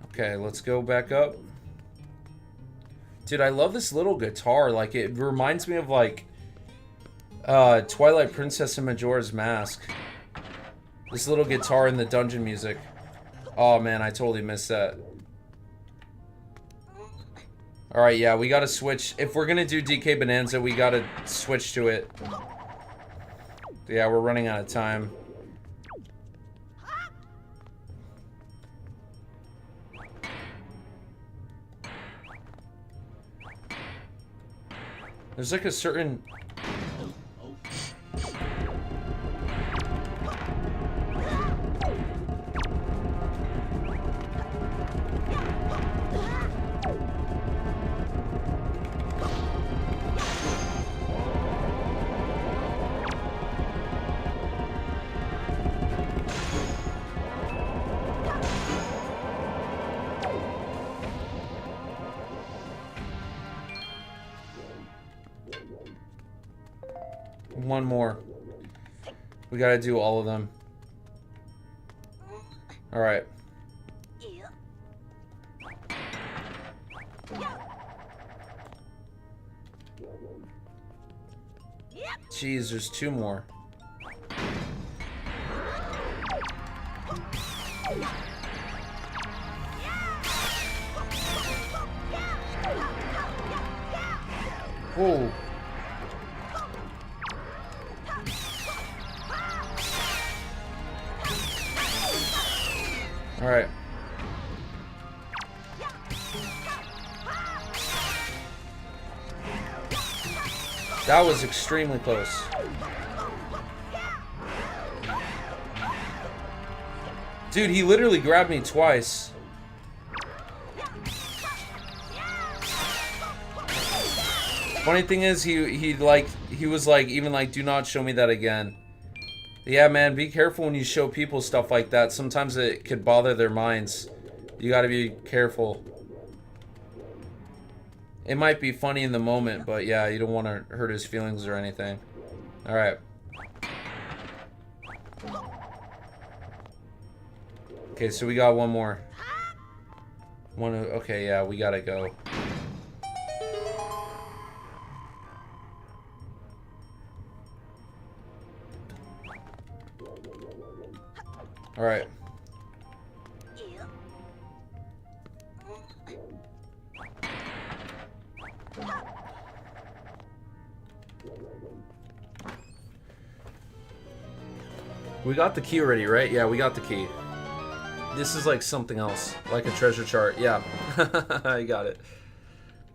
Okay, let's go back up. Dude, I love this little guitar. Like, it reminds me of, like, Twilight Princess and Majora's Mask. This little guitar in the dungeon music. Oh, man, I totally missed that. Alright, yeah, we gotta switch. If we're gonna do DK Bonanza, we gotta switch to it. Yeah, we're running out of time. There's like a certain... One more. We gotta do all of them. Alright. Jeez, there's two more. Whoa. All right. That was extremely close. Dude, he literally grabbed me twice. Funny thing is, he was like, even like, do not show me that again. Yeah, man, be careful when you show people stuff like that. Sometimes it could bother their minds. You gotta be careful. It might be funny in the moment, but yeah, you don't want to hurt his feelings or anything. Alright. Okay, so we got one more. Okay, yeah, we gotta go. All right. We got the key already, right? Yeah, we got the key. This is like something else, like a treasure chart. Yeah, I got it.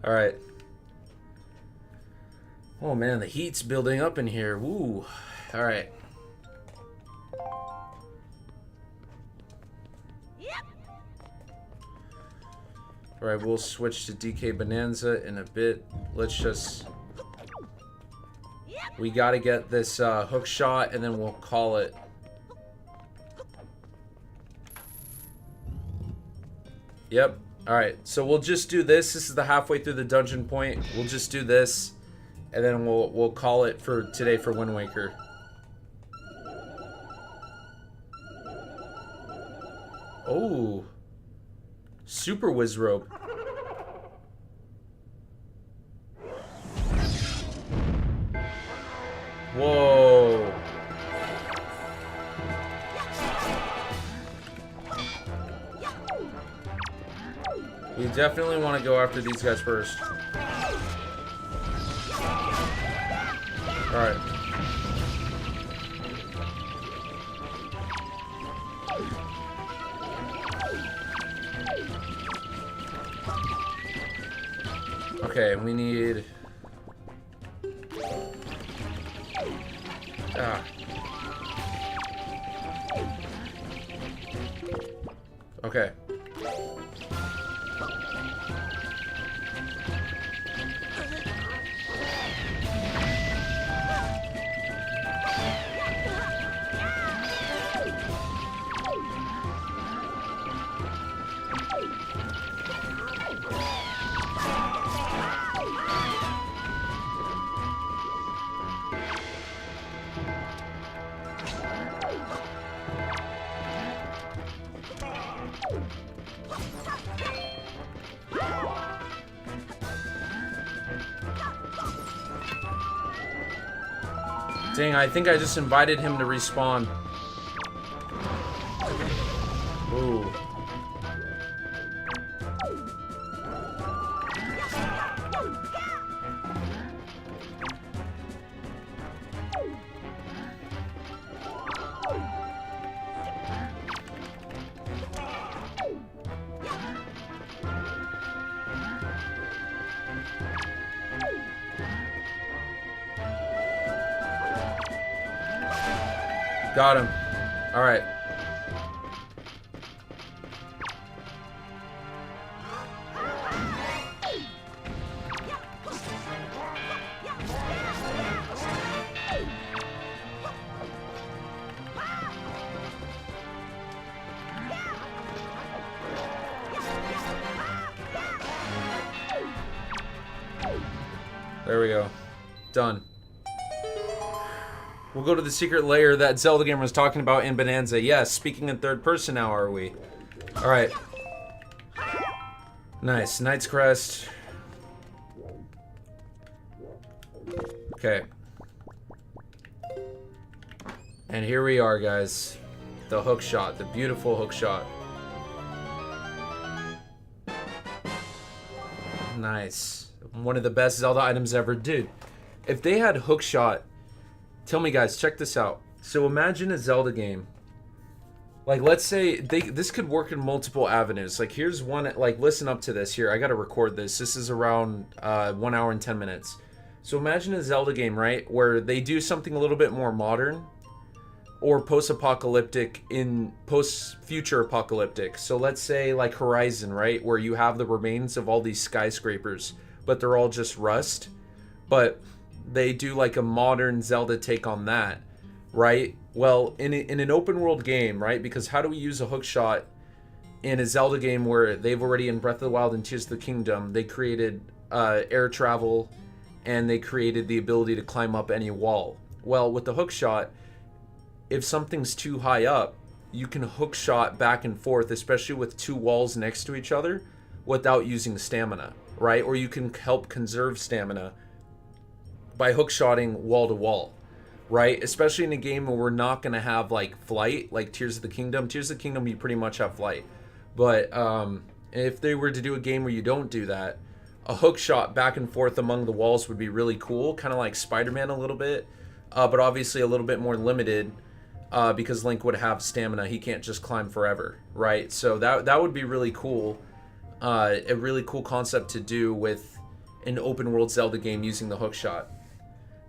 All right. Oh man, the heat's building up in here. Woo. All right. Alright, we'll switch to DK Bonanza in a bit. Let's just... We gotta get this hook shot and then we'll call it. Yep. Alright, so we'll just do this. This is the halfway through the dungeon point. We'll just do this. And then we'll call it for today for Wind Waker. Oh. Super Whiz Rope. Whoa. We definitely want to go after these guys first. Alright. Okay, we need... Okay. Dang, I think I just invited him to respawn. Ooh. Got him. All right. There we go. Done. We'll go to the secret layer that Zelda Gamer was talking about in Bonanza. Yes, speaking in third person now, are we? Alright. Nice. Knight's Crest. Okay. And here we are, guys. The hook shot. The beautiful hook shot. Nice. One of the best Zelda items ever. Dude, if they had hook shot... Tell me, guys, check this out. So imagine a Zelda game. Like, let's say this could work in multiple avenues. Like, here's one. Like, listen up to this. Here, I gotta record this. This is around 1 hour and 10 minutes. So imagine a Zelda game, right, where they do something a little bit more modern or post-apocalyptic in post-future apocalyptic. So let's say like Horizon, right, where you have the remains of all these skyscrapers, but they're all just rust. But they do like a modern Zelda take on that, right? Well, in an open world game, right? Because how do we use a hook shot in a Zelda game where they've already, in Breath of the Wild and Tears of the Kingdom, they created air travel and they created the ability to climb up any wall. Well, with the hook shot, if something's too high up, you can hook shot back and forth, especially with two walls next to each other, without using stamina, right? Or you can help conserve stamina by hookshotting wall to wall, right? Especially in a game where we're not going to have like flight, like Tears of the Kingdom. Tears of the Kingdom, you pretty much have flight. But if they were to do a game where you don't do that, a hook shot back and forth among the walls would be really cool, kind of like Spider-Man a little bit, but obviously a little bit more limited because Link would have stamina. He can't just climb forever, right? So that would be really cool, a really cool concept to do with an open world Zelda game using the hook shot.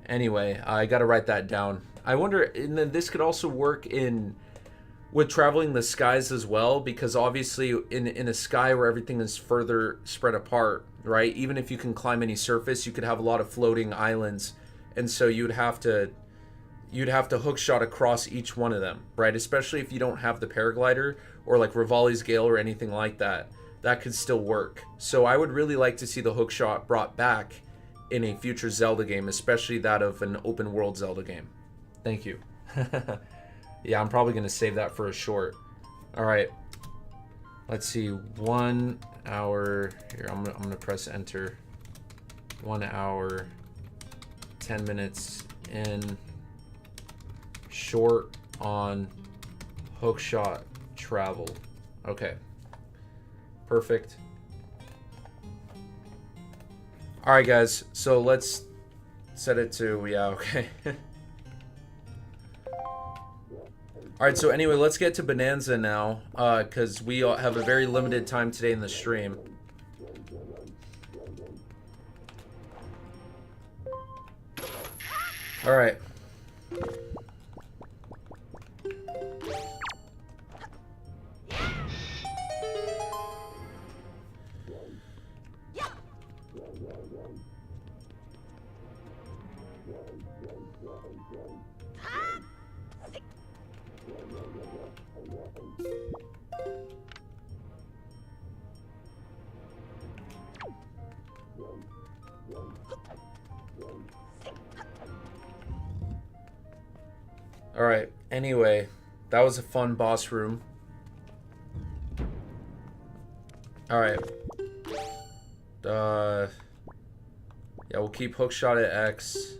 Anyway, I gotta write that down. I wonder, and then this could also work with traveling the skies as well, because obviously in a sky where everything is further spread apart, right? Even if you can climb any surface, you could have a lot of floating islands, and so you'd have to hook shot across each one of them, right? Especially if you don't have the paraglider or like Rivali's Gale or anything like that. That could still work. So I would really like to see the hook shot brought back in a future Zelda game, especially that of an open world Zelda game. Thank you. Yeah, I'm probably gonna save that for a short. All right, let's see. 1 hour here. I'm gonna press enter. 1 hour 10 minutes in. Short on hookshot travel. Okay, perfect. All right, guys, so let's set it to, yeah, okay. All right, so anyway, let's get to Bonanza now, because we have a very limited time today in the stream. All right. Alright, anyway, that was a fun boss room. Alright. Yeah, we'll keep hookshot at X.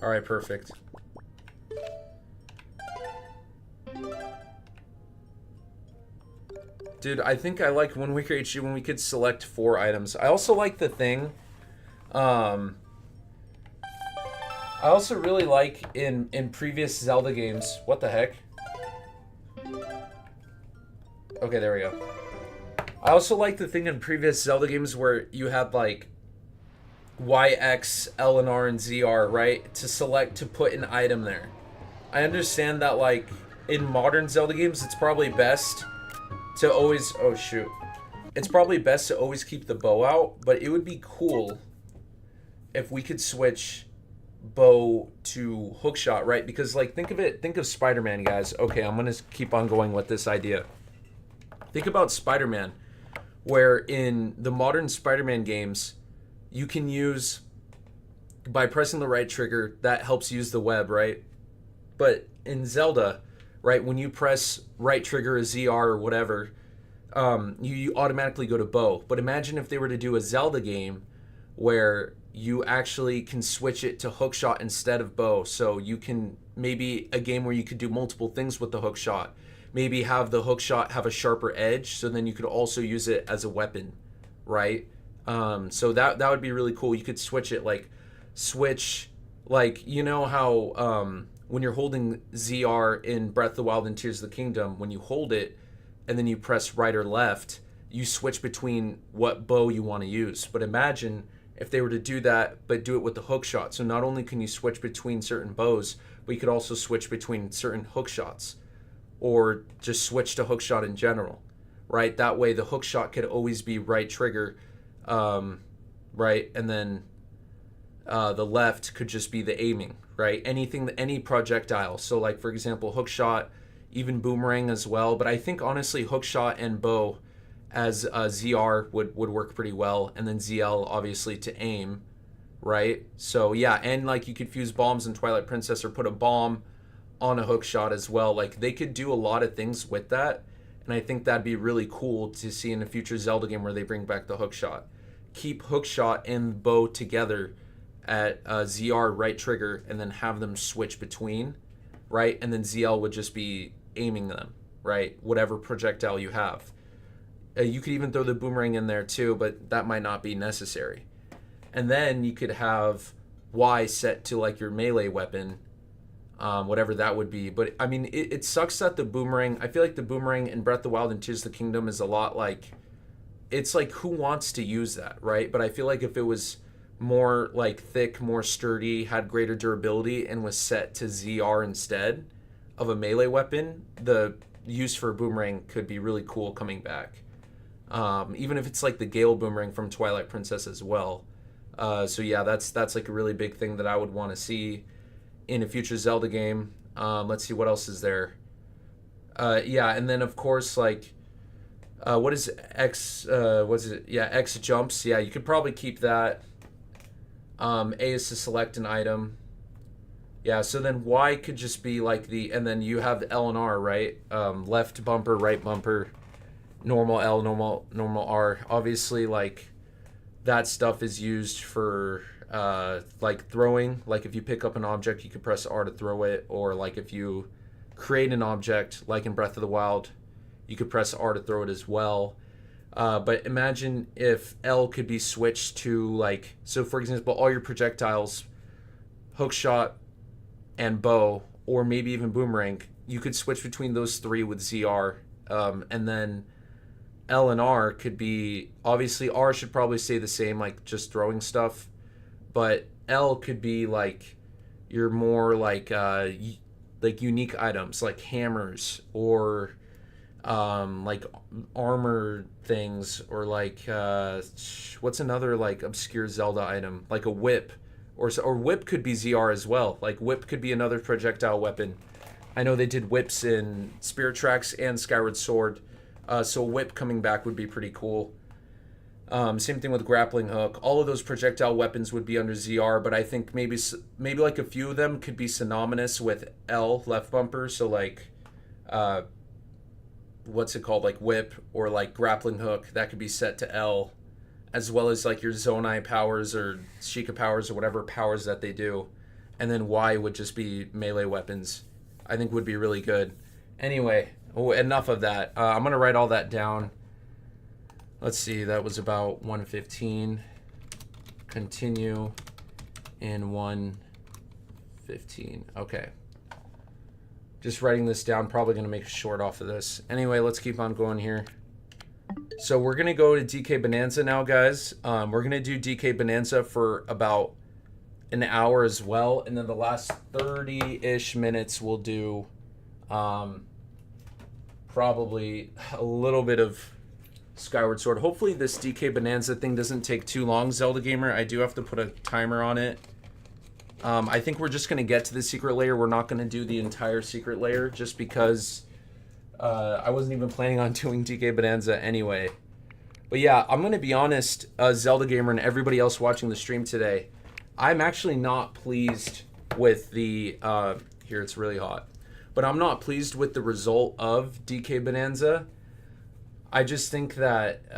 All right, perfect. Dude, I think I like Wind Waker HD when we could select 4 items. I also like the thing. Um, I also really like in previous Zelda games. What the heck? Okay, there we go. I also like the thing in previous Zelda games where you had like Y, X, L, and R, and ZR, right? To select to put an item there. I understand that like in modern Zelda games, it's probably best to always, oh shoot, it's probably best to always keep the bow out, but it would be cool if we could switch bow to hookshot, right? Because like think of Spider-Man, guys. Okay, I'm gonna keep on going with this idea. Think about Spider-Man, where in the modern Spider-Man games, you can use, by pressing the right trigger, that helps use the web, right? But in Zelda, right, when you press right trigger or ZR or whatever, you automatically go to bow. But imagine if they were to do a Zelda game where you actually can switch it to hookshot instead of bow. So you can, maybe a game where you could do multiple things with the hookshot. Maybe have the hookshot have a sharper edge, so then you could also use it as a weapon, right? So that would be really cool. You could switch it, like switch, like you know how when you're holding ZR in Breath of the Wild and Tears of the Kingdom, when you hold it and then you press right or left, you switch between what bow you want to use. But imagine if they were to do that, but do it with the hook shot. So not only can you switch between certain bows, but you could also switch between certain hook shots, or just switch to hook shot in general, right? That way the hook shot could always be right trigger, right? And then the left could just be the aiming, right? Any projectile. So like, for example, hook shot, even boomerang as well. But I think honestly, hook shot and bow as ZR would work pretty well. And then ZL obviously to aim, right? So yeah, and like you could fuse bombs in Twilight Princess or put a bomb on a hook shot as well. Like they could do a lot of things with that. And I think that'd be really cool to see in a future Zelda game where they bring back the hook shot. Keep hook shot and bow together at ZR right trigger and then have them switch between, right? And then ZL would just be aiming them, right? Whatever projectile you have. You could even throw the boomerang in there too, but that might not be necessary. And then you could have Y set to like your melee weapon, whatever that would be. But I mean, it sucks that the boomerang, I feel like the boomerang in Breath of the Wild and Tears of the Kingdom is a lot like, it's like who wants to use that, right? But I feel like if it was more like thick, more sturdy, had greater durability, and was set to ZR instead of a melee weapon, the use for a boomerang could be really cool coming back. Even if it's like the Gale boomerang from Twilight Princess as well. So yeah, that's like a really big thing that I would want to see in a future Zelda game. Let's see what else is there. Yeah, and then of course like what is X? What's it? Yeah, X jumps. Yeah, you could probably keep that. A is to select an item. Yeah, so then Y could just be like and then you have the L and R, right? Left bumper, right bumper, normal L, normal R. Obviously, like that stuff is used for like throwing. Like if you pick up an object, you could press R to throw it, or like if you create an object, like in Breath of the Wild, you could press R to throw it as well. But imagine if L could be switched to like, so for example, all your projectiles, hook shot and bow, or maybe even boomerang, you could switch between those three with ZR. And then L and R could be, obviously R should probably stay the same, like just throwing stuff. But L could be like your more like unique items like hammers, or like armor things, or like what's another like obscure Zelda item, like a whip, or whip could be ZR as well. Like whip could be another projectile weapon. I know they did whips in Spirit Tracks and Skyward Sword, so whip coming back would be pretty cool. Same thing with grappling hook. All of those projectile weapons would be under ZR, but I think maybe like a few of them could be synonymous with L, left bumper. So like what's it called, like whip, or like grappling hook, that could be set to L, as well as like your Zonai powers or Sheikah powers or whatever powers that they do. and then Y would just be melee weapons. I think would be really good. Anyway, enough of that. I'm going to write all that down. Let's see, that was about 115. Continue in 115. Okay. Just writing this down, probably going to make a short off of this. Anyway, let's keep on going here. So we're going to go to DK Bonanza now, guys. We're going to do DK Bonanza for about an hour as well. And then the last 30-ish minutes we'll do probably a little bit of Skyward Sword. Hopefully this DK Bonanza thing doesn't take too long, Zelda Gamer. I do have to put a timer on it. I think we're just going to get to the secret layer. We're not going to do the entire secret layer just because I wasn't even planning on doing DK Bonanza anyway. But yeah, I'm going to be honest, Zelda Gamer and everybody else watching the stream today. I'm actually not pleased with the... here, it's really hot. But I'm not pleased with the result of DK Bonanza. I just think that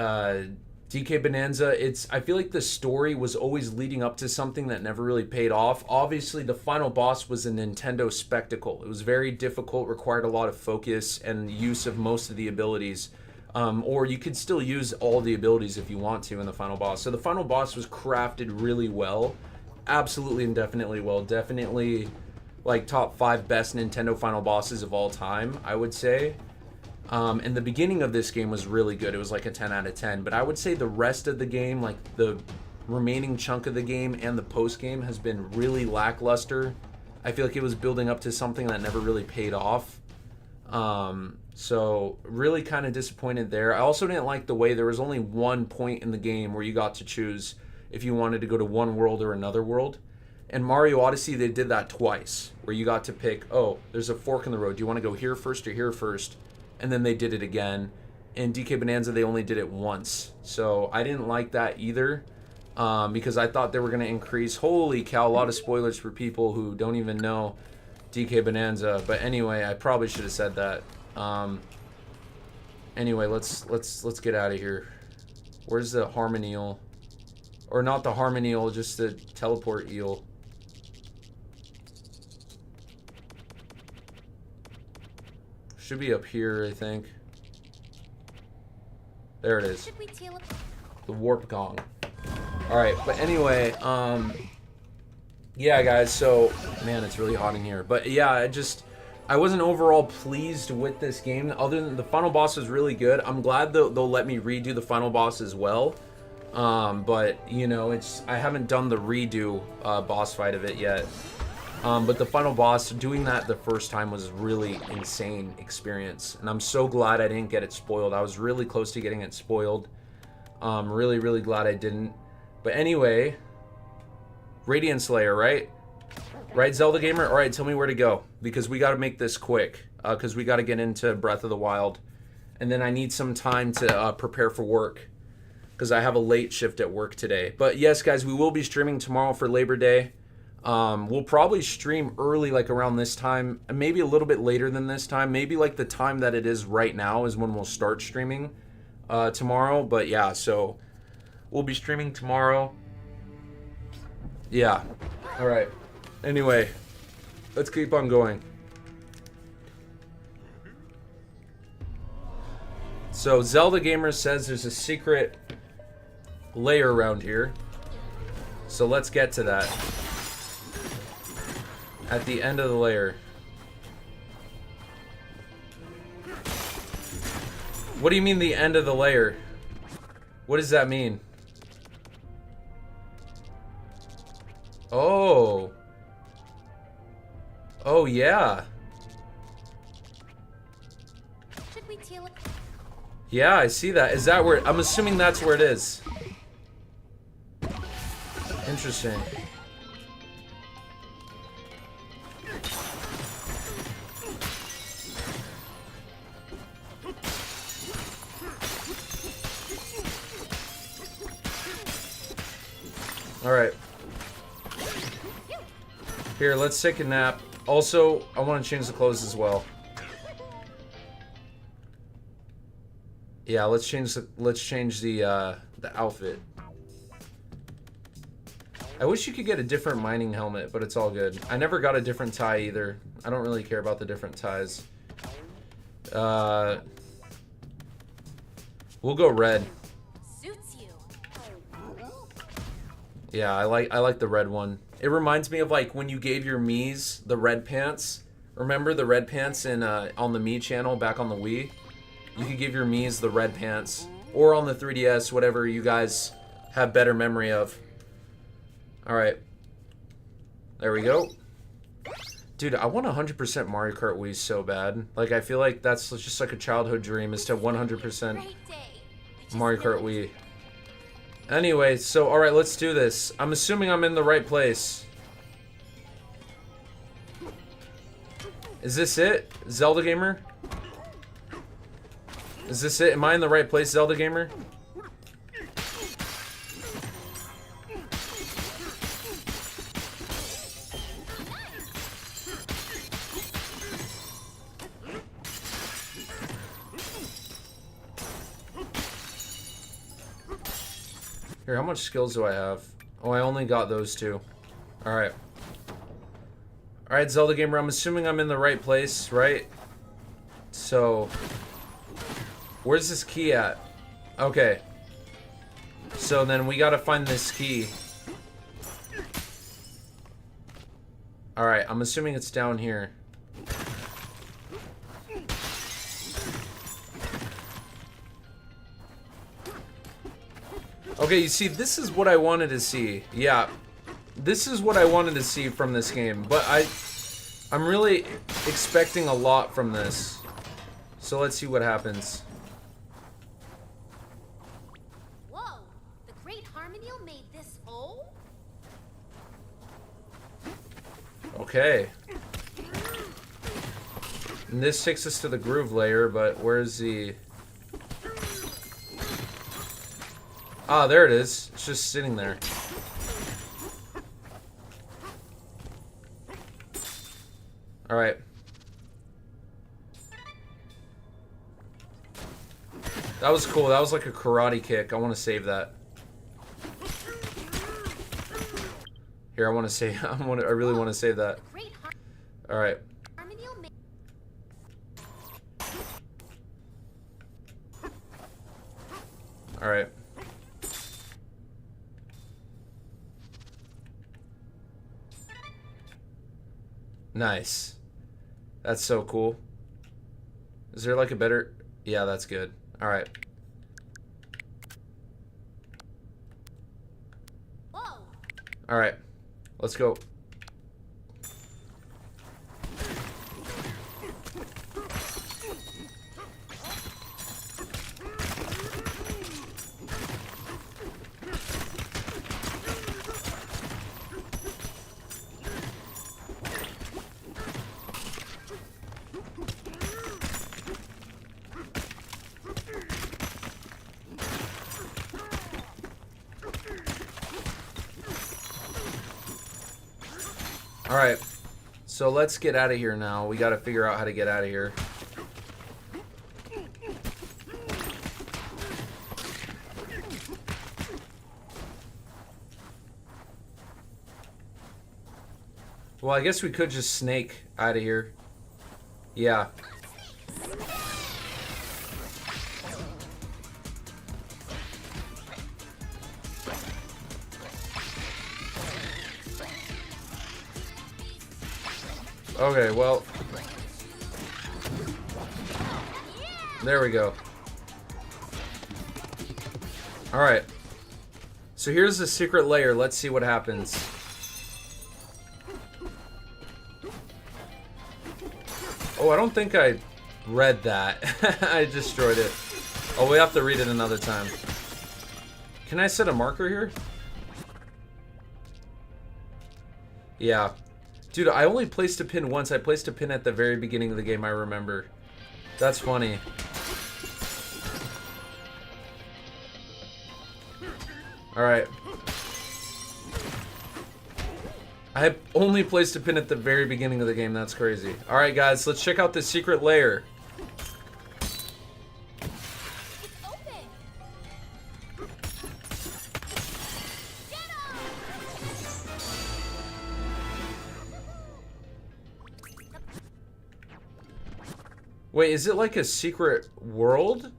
DK Bonanza, I feel like the story was always leading up to something that never really paid off. Obviously, the final boss was a Nintendo spectacle. It was very difficult, required a lot of focus and use of most of the abilities. Or you could still use all the abilities if you want to in the final boss. So the final boss was crafted really well. Absolutely and definitely well. Definitely like top 5 best Nintendo final bosses of all time, I would say. And the beginning of this game was really good. It was like a 10 out of 10. But I would say the rest of the game, like the remaining chunk of the game and the post game, has been really lackluster. I feel like it was building up to something that never really paid off. So really kind of disappointed there. I also didn't like the way there was only one point in the game where you got to choose if you wanted to go to one world or another world. In Mario Odyssey, they did that twice, where you got to pick, oh, there's a fork in the road. Do you want to go here first or here first? And then they did it again. In DK Bonanza, they only did it once. So I didn't like that either, because I thought they were going to increase. Holy cow, a lot of spoilers for people who don't even know DK Bonanza. But anyway, I probably should have said that. Anyway, let's get out of here. Where's the Harmon Eel? Or not the Harmon Eel, just the teleport eel. Should be up here, I think. There it is. The warp gong. Alright, but anyway, yeah, guys, so, man, it's really hot in here. But yeah, I wasn't overall pleased with this game. Other than the final boss was really good. I'm glad they'll let me redo the final boss as well. But, you know, I haven't done the redo boss fight of it yet. But the final boss, doing that the first time was really insane experience. And I'm so glad I didn't get it spoiled. I was really close to getting it spoiled. Really, really glad I didn't. But anyway, Radiant Slayer, right? Right, Zelda Gamer? Alright, tell me where to go. Because we gotta make this quick. Because we gotta get into Breath of the Wild. And then I need some time to prepare for work. Because I have a late shift at work today. But yes, guys, we will be streaming tomorrow for Labor Day. We'll probably stream early, like around this time. Maybe a little bit later than this time. Maybe like the time that it is right now is when we'll start streaming tomorrow. But yeah, so we'll be streaming tomorrow. Yeah. Alright. Anyway, let's keep on going. So Zelda Gamer says there's a secret layer around here. So let's get to that. At the end of the layer. What do you mean the end of the layer? What does that mean? Oh. Oh, yeah. Yeah, I see that. Is that where... I'm assuming that's where it is. Interesting. Alright. Here, let's take a nap. Also, I want to change the clothes as well. Yeah, let's change the outfit. I wish you could get a different mining helmet, but it's all good. I never got a different tie either. I don't really care about the different ties. We'll go red. Suits you. Yeah, I like the red one. It reminds me of like when you gave your Miis the red pants. Remember the red pants in on the Mii channel back on the Wii? You could give your Miis the red pants, or on the 3DS, whatever you guys have better memory of. All right, there we go. Dude, I want 100% Mario Kart Wii so bad. Like, I feel like that's just like a childhood dream, is to 100% Mario Kart Wii. Anyway, so, alright, let's do this. I'm assuming I'm in the right place. Is this it? Zelda Gamer? Is this it? Am I in the right place, Zelda Gamer? Here, how much skills do I have? Oh, I only got those two. Alright. Alright, Zelda Gamer, I'm assuming I'm in the right place, right? So, where's this key at? Okay. So then we gotta find this key. Alright, I'm assuming it's down here. Okay, you see, this is what I wanted to see. Yeah, this is what I wanted to see from this game. But I'm really expecting a lot from this. So let's see what happens. Whoa! The Great Harmonial made this hole? Okay. And this takes us to the groove layer, but where's the... Ah, there it is. It's just sitting there. Alright. That was cool. That was like a karate kick. I want to save that. Here, I want to save... I really want to save that. Alright. Alright. Nice. That's so cool. Is there like a better... Yeah, that's good. Alright. Alright. Let's go. Alright, so let's get out of here now. We gotta figure out how to get out of here. Well, I guess we could just snake out of here. Yeah. Okay, well, there we go. Alright. So here's the secret layer. Let's see what happens. Oh, I don't think I read that. I destroyed it. Oh, we have to read it another time. Can I set a marker here? Yeah. Dude, I only placed a pin once. I placed a pin at the very beginning of the game, I remember. That's funny. Alright. I only placed a pin at the very beginning of the game. That's crazy. Alright, guys, let's check out this secret layer. Wait, is it like a secret world?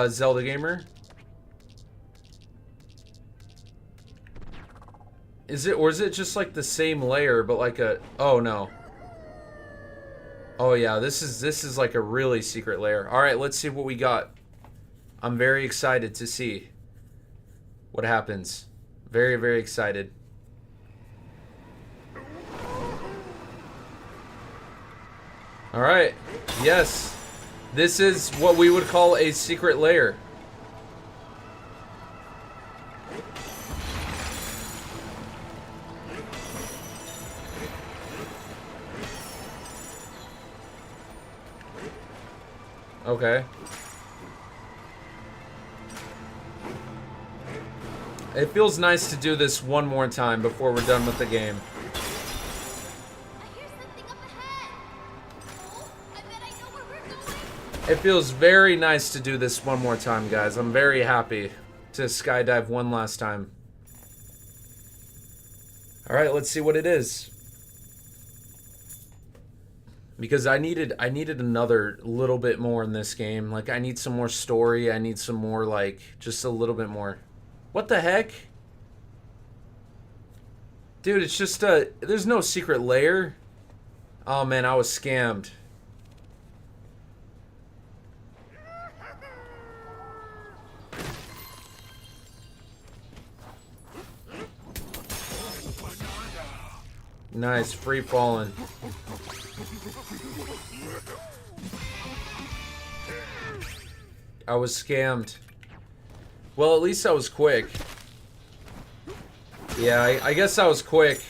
Zelda gamer? Is it, or is it just like the same layer, but like a, oh no. Oh yeah, this is like a really secret layer. Alright, let's see what we got. I'm very excited to see what happens. Very, very excited. Alright, yes. This is what we would call a secret layer. Okay. It feels nice to do this one more time before we're done with the game. I hear something up ahead. Oh, I bet I know where we're going. It feels very nice to do this one more time, guys. I'm very happy to skydive one last time. Alright, let's see what it is. Because I needed another little bit more in this game. Like, I need some more story. I need some more, like, just a little bit more. What the heck? Dude, it's just there's no secret layer. Oh man, I was scammed. Nice, free falling. I was scammed. Well, at least I was quick. Yeah, I guess I was quick.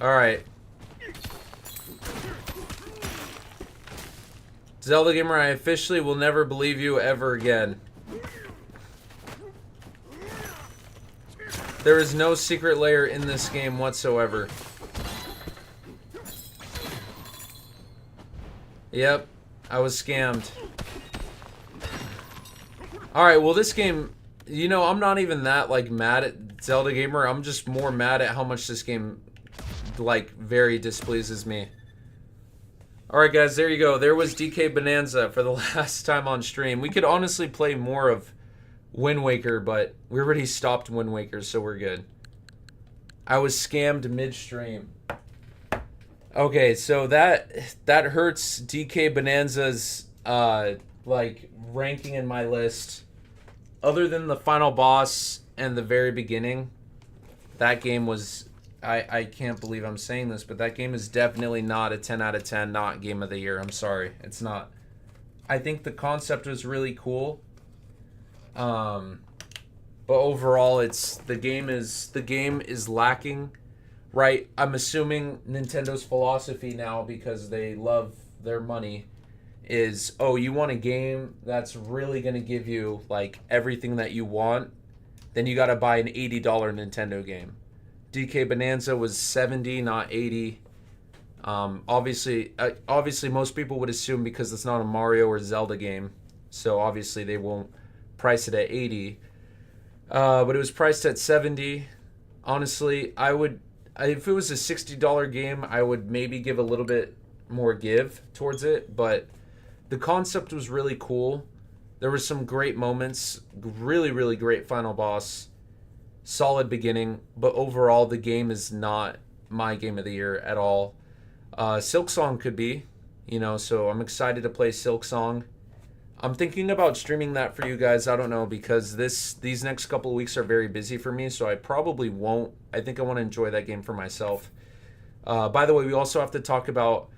Alright. Zelda Gamer, I officially will never believe you ever again. There is no secret layer in this game whatsoever. Yep, I was scammed. Alright, well this game, you know, I'm not even that, like, mad at Zelda Gamer. I'm just more mad at how much this game, like, very displeases me. Alright guys, there you go. There was DK Bonanza for the last time on stream. We could honestly play more of Wind Waker, but we already stopped Wind Waker, so we're good. I was scammed midstream. Okay, so that hurts DK Bonanza's, like, ranking in my list. Other than the final boss and the very beginning, that game was... I can't believe I'm saying this, but that game is definitely not a 10 out of 10, not Game of the Year. I'm sorry. It's not. I think the concept was really cool. But overall, the game is lacking, right? I'm assuming Nintendo's philosophy now, because they love their money, is, oh, you want a game that's really going to give you, like, everything that you want, then you got to buy an $80 Nintendo game. DK Bonanza was 70, not 80. Obviously, most people would assume because it's not a Mario or Zelda game, so obviously they won't price it at 80. But it was priced at 70. Honestly, if it was a $60 game, I would maybe give a little bit more give towards it, but the concept was really cool. There were some great moments, really, really great final boss, solid beginning, but overall the game is not my Game of the Year at all. Silksong could be, you know, so I'm excited to play Silksong. I'm thinking about streaming that for you guys. I don't know, because these next couple of weeks are very busy for me, so I probably won't. I think I want to enjoy that game for myself. By the way, we also have to talk about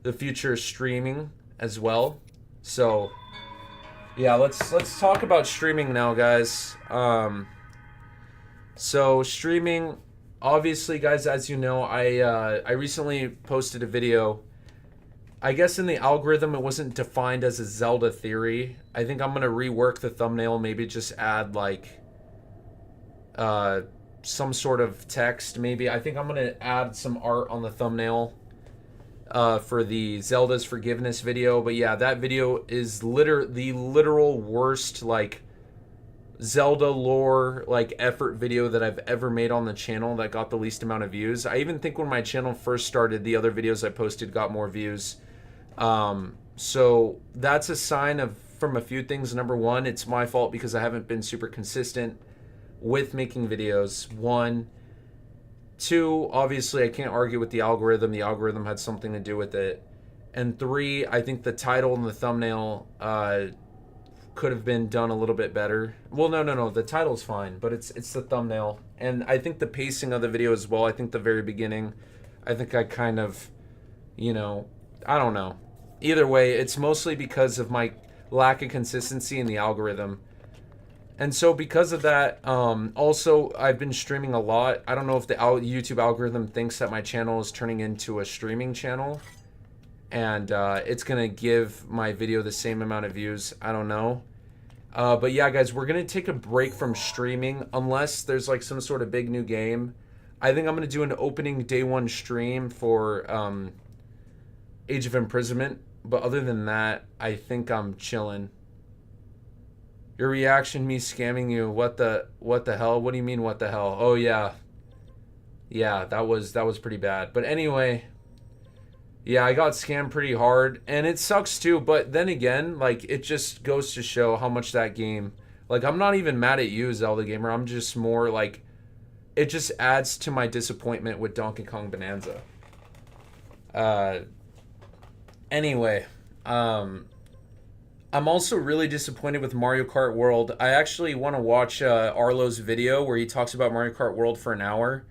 the future streaming as well. So, yeah, let's talk about streaming now, guys. So streaming, obviously, guys, as you know, I recently posted a video. I guess in the algorithm it wasn't defined as a Zelda theory. I think I'm gonna rework the thumbnail, maybe just add like some sort of text. Maybe I think I'm gonna add some art on the thumbnail for the Zelda's Forgiveness video. But yeah, that video is the literal worst, like, Zelda lore, like, effort video that I've ever made on the channel, that got the least amount of views. I even think when my channel first started, the other videos I posted got more views. So that's a sign of from a few things. Number one, it's my fault because I haven't been super consistent with making videos. One, two, obviously I can't argue with the algorithm. The algorithm had something to do with it. And three, I think the title and the thumbnail could have been done a little bit better. Well, no. The title's fine, but it's the thumbnail, and I think the pacing of the video as well. I think the very beginning, I think I kind of, you know, I don't know. Either way, it's mostly because of my lack of consistency in the algorithm. And so because of that, also I've been streaming a lot. I don't know if the YouTube algorithm thinks that my channel is turning into a streaming channel, and it's gonna give my video the same amount of views. I don't know. But yeah, guys, we're gonna take a break from streaming unless there's like some sort of big new game. I think I'm gonna do an opening day one stream for Age of Imprisonment. But other than that, I think I'm chilling. Your reaction, me scamming you. What the hell? What do you mean what the hell? Oh yeah. Yeah, that was pretty bad. But anyway, yeah, I got scammed pretty hard and it sucks too, but then again, like it just goes to show how much that game, like I'm not even mad at you, Zelda Gamer. I'm just more like it just adds to my disappointment with Donkey Kong Bonanza. Uh anyway, I'm also really disappointed with Mario Kart World. I actually want to watch Arlo's video where he talks about Mario Kart World for an hour.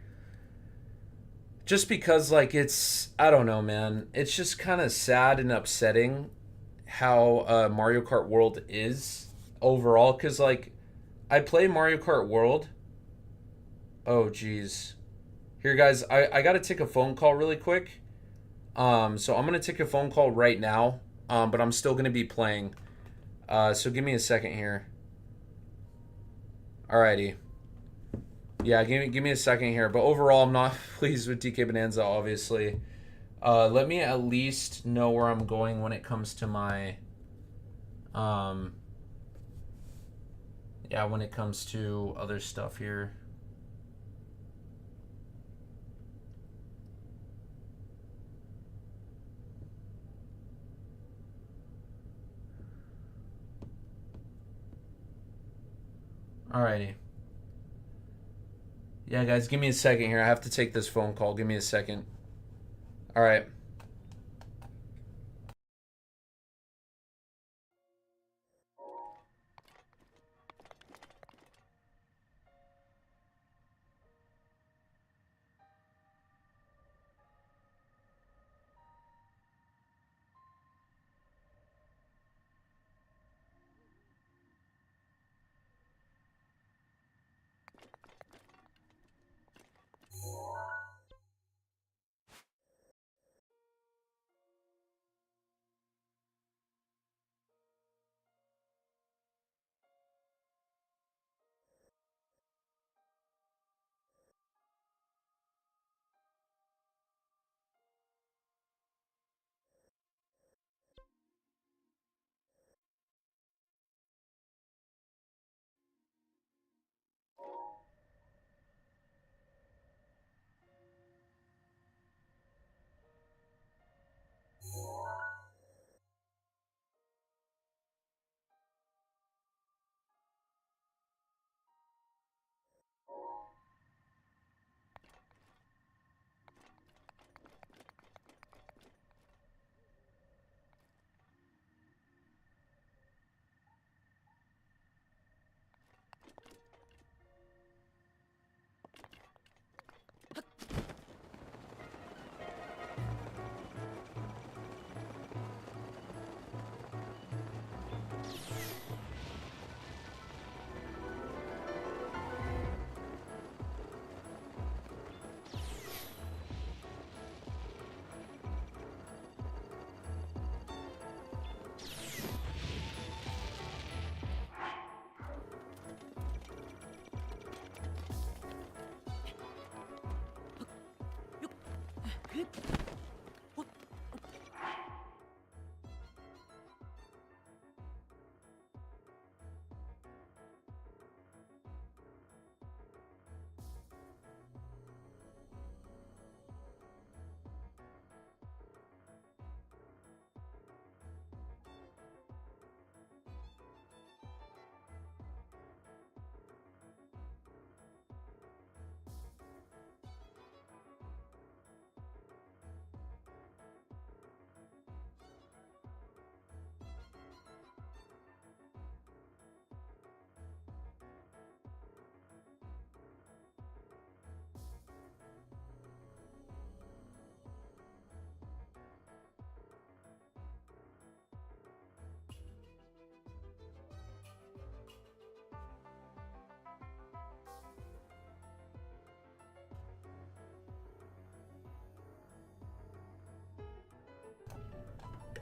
Just because, like, it's, I don't know, man. It's just kind of sad and upsetting how Mario Kart World is overall. Because, like, I play Mario Kart World. Oh, jeez. Here, guys, I got to take a phone call really quick. So I'm going to take a phone call right now. But I'm still going to be playing. So give me a second here. Alrighty. Yeah, give me a second here. But overall, I'm not pleased with DK Bonanza, obviously. Let me at least know where I'm going when it comes to my... yeah, when it comes to other stuff here. Alrighty. Yeah, guys, give me a second here. I have to take this phone call. Give me a second. Alright.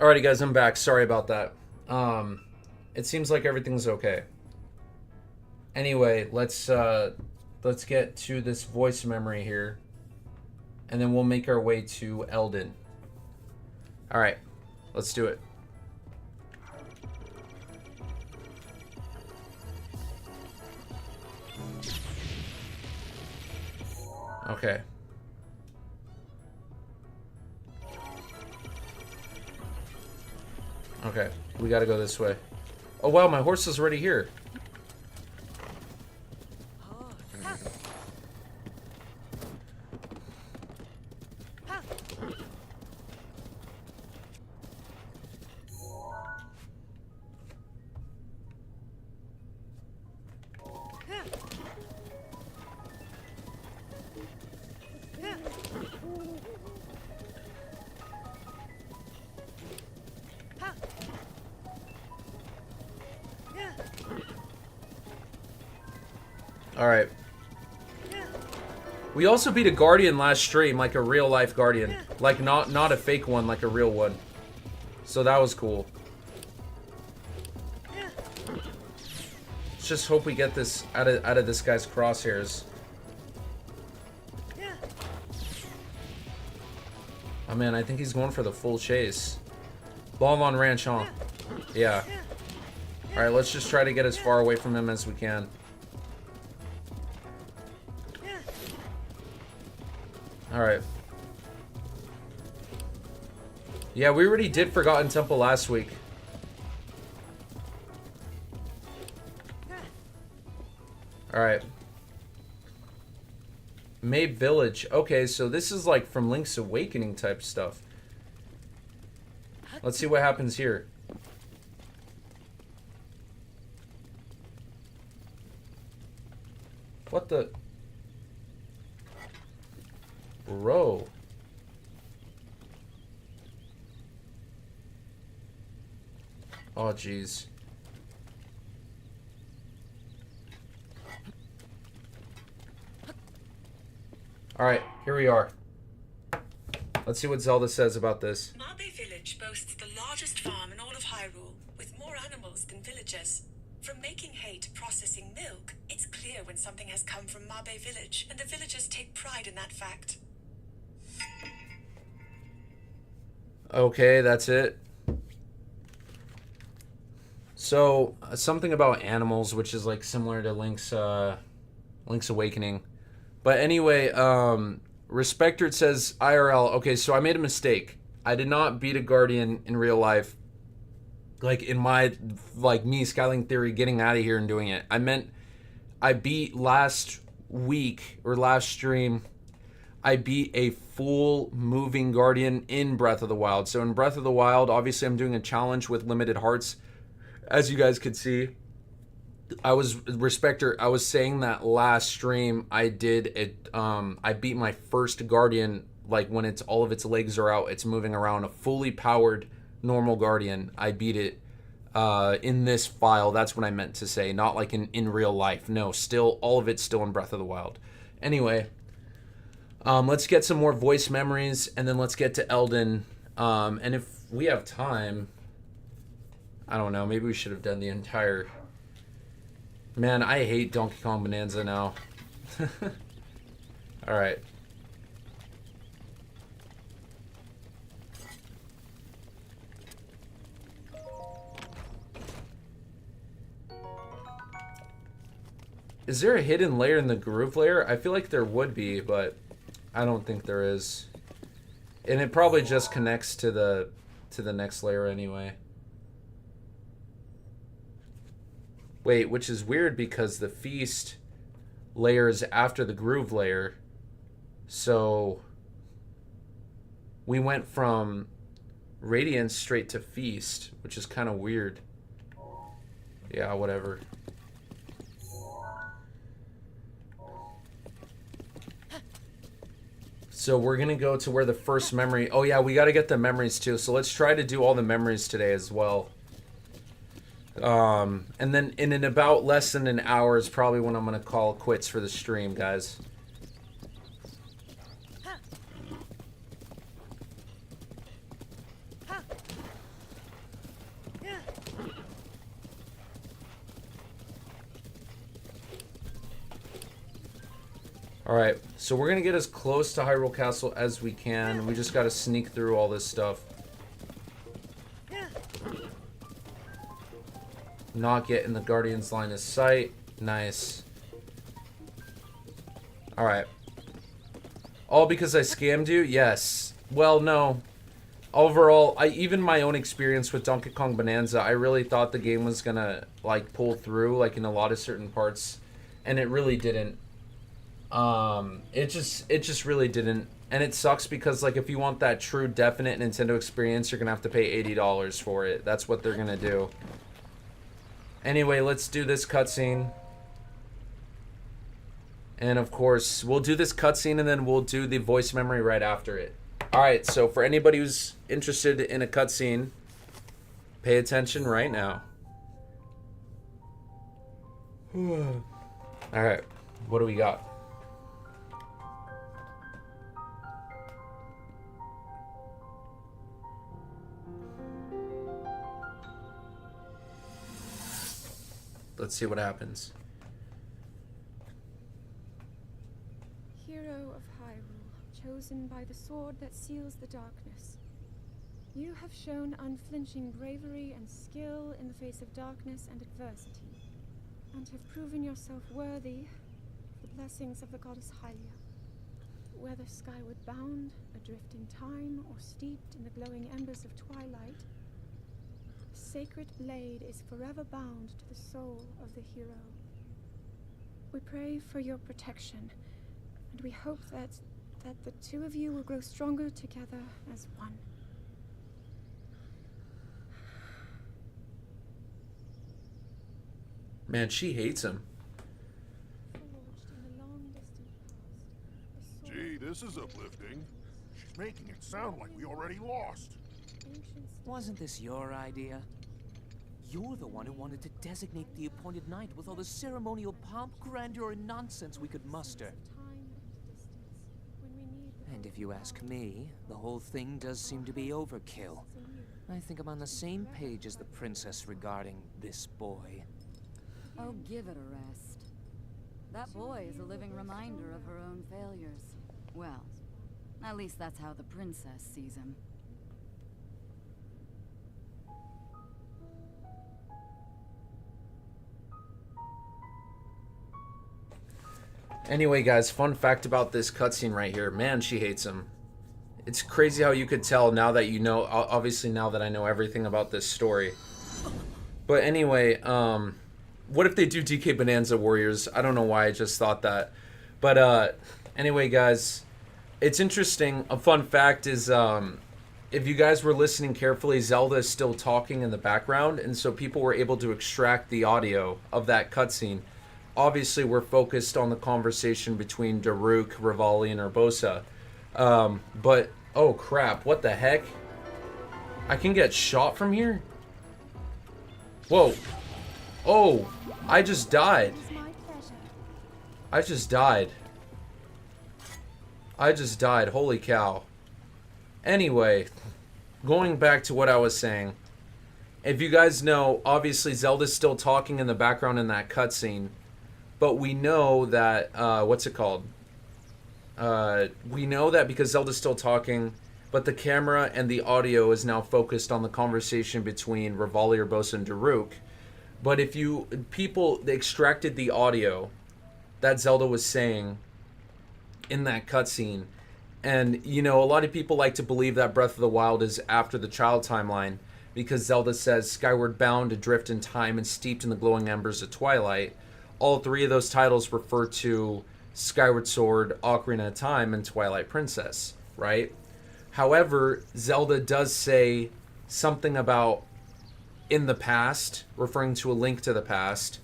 Alrighty, guys, I'm back. Sorry about that. It seems like everything's okay. Anyway, let's get to this voice memory here, and then we'll make our way to Eldon. All right, let's do it. Okay. Okay, we gotta go this way. Oh wow, my horse is already here. Alright. We also beat a guardian last stream, like a real life guardian. Like not a fake one, like a real one. So that was cool. Let's just hope we get this out of this guy's crosshairs. Oh man, I think he's going for the full chase. Bonbon Ranch, huh? Yeah. Alright, let's just try to get as far away from him as we can. Alright. Yeah, we already did Forgotten Temple last week. Alright. Mabe Village. Okay, so this is like from Link's Awakening type stuff. Let's see what happens here. What the... Bro. Oh, jeez. Alright, here we are. Let's see what Zelda says about this. Mabe Village boasts the largest farm in all of Hyrule, with more animals than villagers. From making hay to processing milk, it's clear when something has come from Mabe Village, and the villagers take pride in that fact. Okay, that's it. So, something about animals, which is like similar to Link's Awakening. But anyway, Respected says IRL. Okay, so I made a mistake. I did not beat a guardian in real life. Like in my, like me, Skyling Theory, getting out of here and doing it. I meant I beat last week or last stream. I beat a full moving guardian in Breath of the Wild. So in Breath of the Wild, obviously I'm doing a challenge with limited hearts. As you guys could see, I was saying that last stream I did it. I beat my first guardian, like when it's all of its legs are out, it's moving around, a fully powered normal guardian. I beat it in this file. That's what I meant to say, not like in real life. No, still all of it's still in Breath of the Wild. Anyway, let's get some more voice memories, and then let's get to Eldon. And if we have time, I don't know, maybe we should have done the entire... Man, I hate Donkey Kong Bonanza now. Alright. Is there a hidden layer in the groove layer? I feel like there would be, but I don't think there is. And it probably just connects to the next layer anyway. Wait, which is weird because the feast layer is after the groove layer. So we went from Radiance straight to feast, which is kind of weird. Yeah, whatever. So we're going to go to where the first memory... Oh yeah, we got to get the memories too. So let's try to do all the memories today as well. And then in about less than an hour is probably when I'm going to call quits for the stream, guys. Alright, so we're gonna get as close to Hyrule Castle as we can. We just gotta sneak through all this stuff. Not get in the Guardian's line of sight. Nice. Alright. All because I scammed you? Yes. Well, no. Overall, even my own experience with Donkey Kong Bonanza, I really thought the game was gonna, like, pull through, like, in a lot of certain parts. And it really didn't. It just really didn't. And it sucks because, like, if you want that true, definite Nintendo experience, you're gonna have to pay $80 for it. That's what they're gonna do. Anyway, let's do this cutscene. And, of course, we'll do this cutscene and then we'll do the voice memory right after it. Alright, so for anybody who's interested in a cutscene, pay attention right now. Alright, what do we got? Let's see what happens. Hero of Hyrule, chosen by the sword that seals the darkness. You have shown unflinching bravery and skill in the face of darkness and adversity, and have proven yourself worthy of the blessings of the goddess Hylia. Whether skyward bound, adrift in time, or steeped in the glowing embers of twilight, the sacred blade is forever bound to the soul of the hero. We pray for your protection, and we hope that the two of you will grow stronger together as one. Man, she hates him. Forged in the long distant past, the sword Gee, this is uplifting. She's making it sound like we already lost. ancient Wasn't this your idea? You're the one who wanted to designate the appointed night with all the ceremonial pomp, grandeur, and nonsense we could muster. time and distance, when we need the And if you ask me, the whole thing does seem to be overkill. I think I'm on the same page as the princess regarding this boy. Oh, give it a rest. That boy is a living reminder of her own failures. Well, at least that's how the princess sees him. Anyway, guys, fun fact about this cutscene right here. Man, she hates him. It's crazy how you could tell now that you know, obviously now that I know everything about this story. But anyway, what if they do DK Bonanza Warriors? I don't know why I just thought that. But anyway, guys, it's interesting. A fun fact is, if you guys were listening carefully, Zelda is still talking in the background, and so people were able to extract the audio of that cutscene. Obviously, we're focused on the conversation between Daruk, Rivali, and Urbosa. But, oh crap, what the heck? I can get shot from here? Whoa. Oh, I just died. It is my pleasure. I just died. I just died. Holy cow. Anyway, going back to what I was saying. If you guys know, obviously Zelda's still talking in the background in that cutscene. But we know that, what's it called? We know that because Zelda's still talking, but the camera and the audio is now focused on the conversation between Rivali, Urbosa, and Daruk. But if they extracted the audio that Zelda was saying in that cutscene, and, you know, a lot of people like to believe that Breath of the Wild is after the child timeline, because Zelda says, skyward bound, adrift in time, and steeped in the glowing embers of twilight. All three of those titles refer to Skyward Sword, Ocarina of Time, and Twilight Princess, right? However, Zelda does say something about in the past, referring to a link to the past,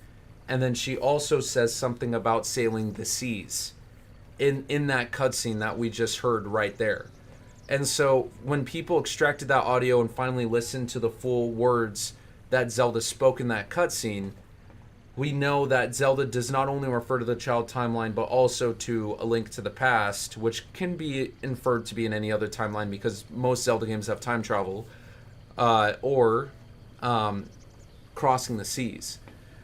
and then she also says something about sailing the seas in that cutscene that we just heard right there. And so when people extracted that audio and finally listened to the full words that Zelda spoke in that cutscene, we know that Zelda does not only refer to the child timeline, but also to a link to the past, which can be inferred to be in any other timeline because most Zelda games have time travel, or crossing the seas.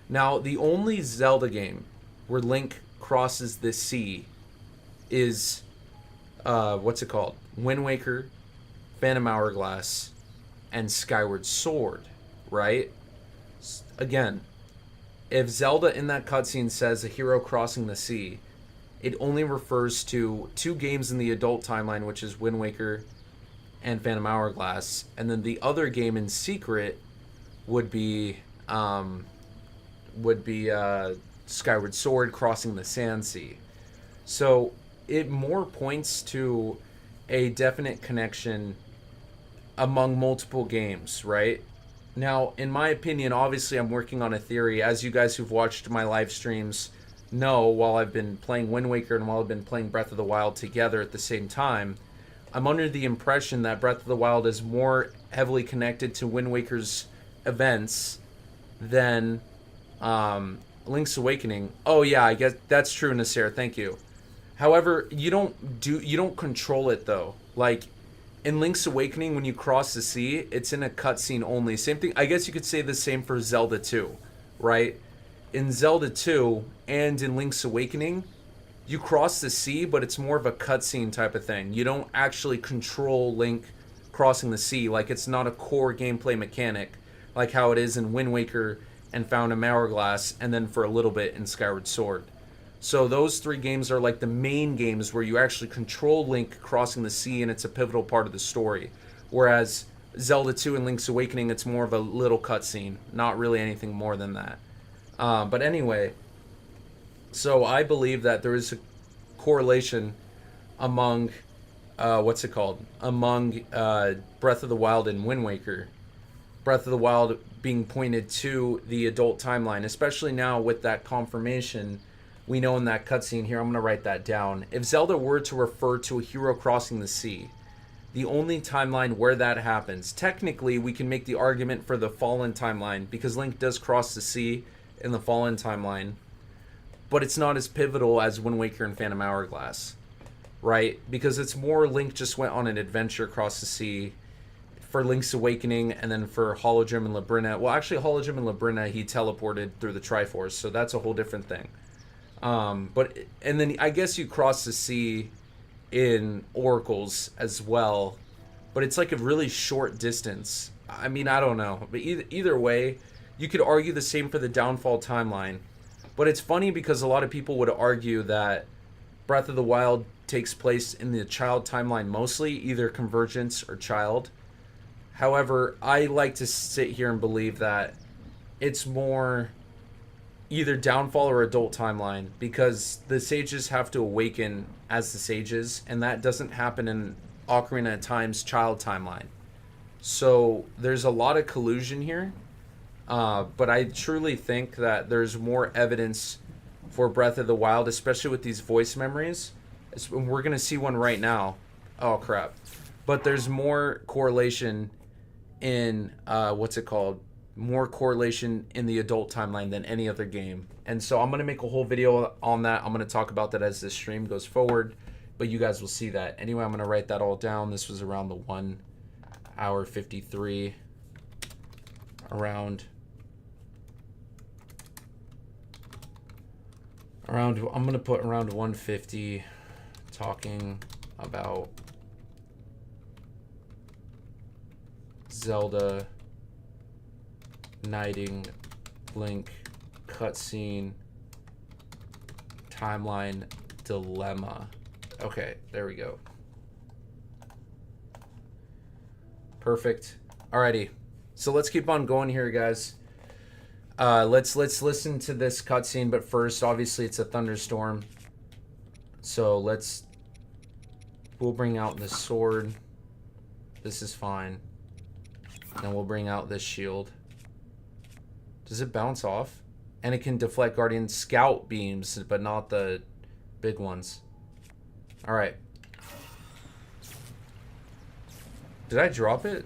Now, the only Zelda game where Link crosses the sea is, what's it called? Wind Waker, Phantom Hourglass, and Skyward Sword, right? Again, if Zelda in that cutscene says a hero crossing the sea, it only refers to 2 games in the adult timeline, which is Wind Waker and Phantom Hourglass, and then the other game in secret would be Skyward Sword crossing the Sand Sea. So it more points to a definite connection among multiple games, right? Now, in my opinion, obviously I'm working on a theory. As you guys who've watched my live streams know, while I've been playing Wind Waker and while I've been playing Breath of the Wild together at the same time, I'm under the impression that Breath of the Wild is more heavily connected to Wind Waker's events than Link's Awakening. Oh yeah, I guess that's true, Nasir. Thank you. However, you don't control it though. Like in Link's Awakening, when you cross the sea, it's in a cutscene only. Same thing. I guess you could say the same for Zelda 2, right? In Zelda 2 and in Link's Awakening, you cross the sea, but it's more of a cutscene type of thing. You don't actually control Link crossing the sea. Like, it's not a core gameplay mechanic like how it is in Wind Waker and Phantom Hourglass, and then for a little bit in Skyward Sword. So those 3 games are like the main games where you actually control Link crossing the sea, and it's a pivotal part of the story. Whereas Zelda 2 and Link's Awakening, it's more of a little cutscene, not really anything more than that. But anyway, so I believe that there is a correlation among, among Breath of the Wild and Wind Waker. Breath of the Wild being pointed to the adult timeline, especially now with that confirmation we know in that cutscene here. I'm going to write that down. If Zelda were to refer to a hero crossing the sea, the only timeline where that happens, technically we can make the argument for the Fallen timeline, because Link does cross the sea in the Fallen timeline, but it's not as pivotal as Wind Waker and Phantom Hourglass, right? Because it's more Link just went on an adventure across the sea for Link's Awakening, and then for Holodrum and Labrynna. Well, actually, Holodrum and Labrynna, he teleported through the Triforce, so that's a whole different thing. And then I guess you cross the sea in Oracles as well, but it's like a really short distance. I mean, I don't know, but either way, you could argue the same for the Downfall timeline. But it's funny because a lot of people would argue that Breath of the Wild takes place in the Child timeline mostly, either Convergence or Child. However, I like to sit here and believe that it's more either Downfall or Adult timeline, because the sages have to awaken as the sages, and that doesn't happen in Ocarina of Time's Child timeline. So there's a lot of collusion here, but I truly think that there's more evidence for Breath of the Wild, especially with these voice memories. We're going to see one right now. Oh, crap. But there's more correlation in, more correlation in the adult timeline than any other game. And so I'm going to make a whole video on that. I'm going to talk about that as this stream goes forward, but you guys will see that. Anyway, I'm going to write that all down. This was around the 1 hour 53. I'm going to put around 150 talking about Zelda knighting Link cutscene timeline dilemma. Okay, there we go. Perfect. Alrighty, so let's keep on going here, guys. Let's listen to this cutscene, but first, obviously, it's a thunderstorm. So we'll bring out the sword. This is fine. Then we'll bring out this shield. Does it bounce off? And it can deflect Guardian Scout beams, but not the big ones. Alright. Did I drop it?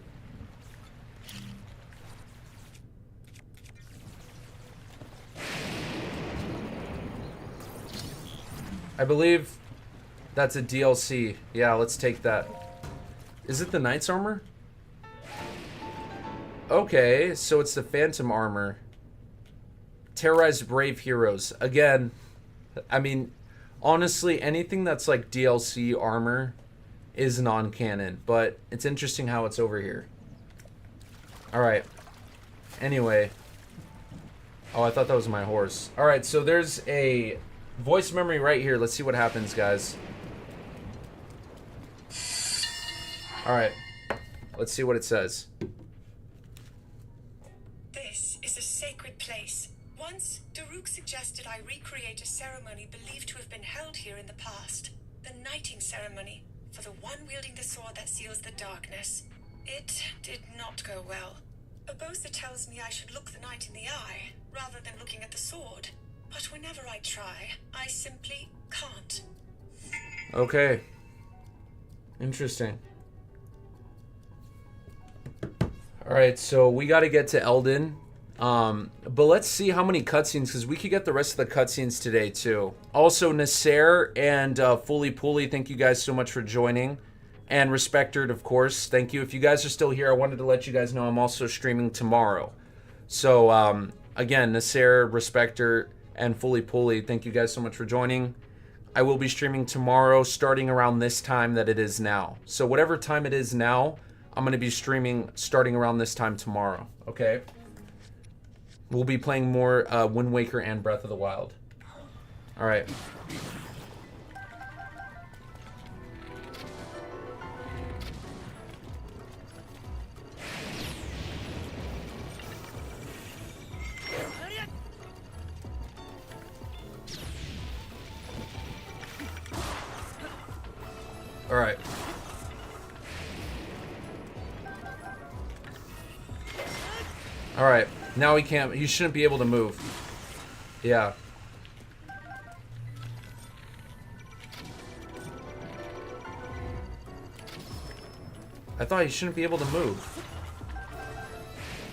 I believe that's a DLC. Yeah, let's take that. Is it the Knight's Armor? Okay, so it's the Phantom Armor. Terrorize brave heroes. Again, I mean, Honestly, anything that's like DLC armor is non-canon, but it's interesting how it's over here. Alright. Anyway. Oh, I thought that was my horse. Alright, so there's a voice memory right here. Let's see what happens, guys. Alright. Let's see what it says. This is a sacred place. Once, Daruk suggested I recreate a ceremony believed to have been held here in the past. The knighting ceremony, for the one wielding the sword that seals the darkness. It did not go well. Abosa tells me I should look the knight in the eye, rather than looking at the sword. But whenever I try, I simply can't. Okay. Interesting. Alright, so we got to get to Eldon. But let's see how many cutscenes, because we could get the rest of the cutscenes today, too. Also, Nasser and Fully Pulley, thank you guys so much for joining. And Respected, of course, thank you. If you guys are still here, I wanted to let you guys know I'm also streaming tomorrow. So, again, Nasser, Respecter, and Fully Pulley, thank you guys so much for joining. I will be streaming tomorrow, starting around this time that it is now. So whatever time it is now, I'm going to be streaming starting around this time tomorrow, okay? We'll be playing more Wind Waker and Breath of the Wild. Alright. Alright. Alright. Now he can't. He shouldn't be able to move. Yeah. I thought he shouldn't be able to move.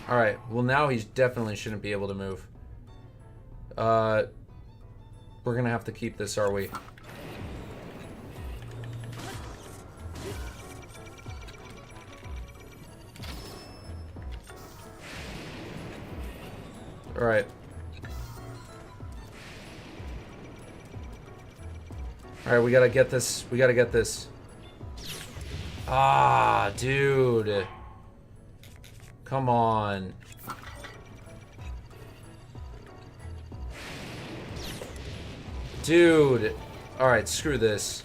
Alright. Well, now he definitely shouldn't be able to move. We're gonna have to keep this, are we? Alright. Alright, we gotta get this. We gotta get this. Ah, dude. Come on. Dude. Alright, screw this.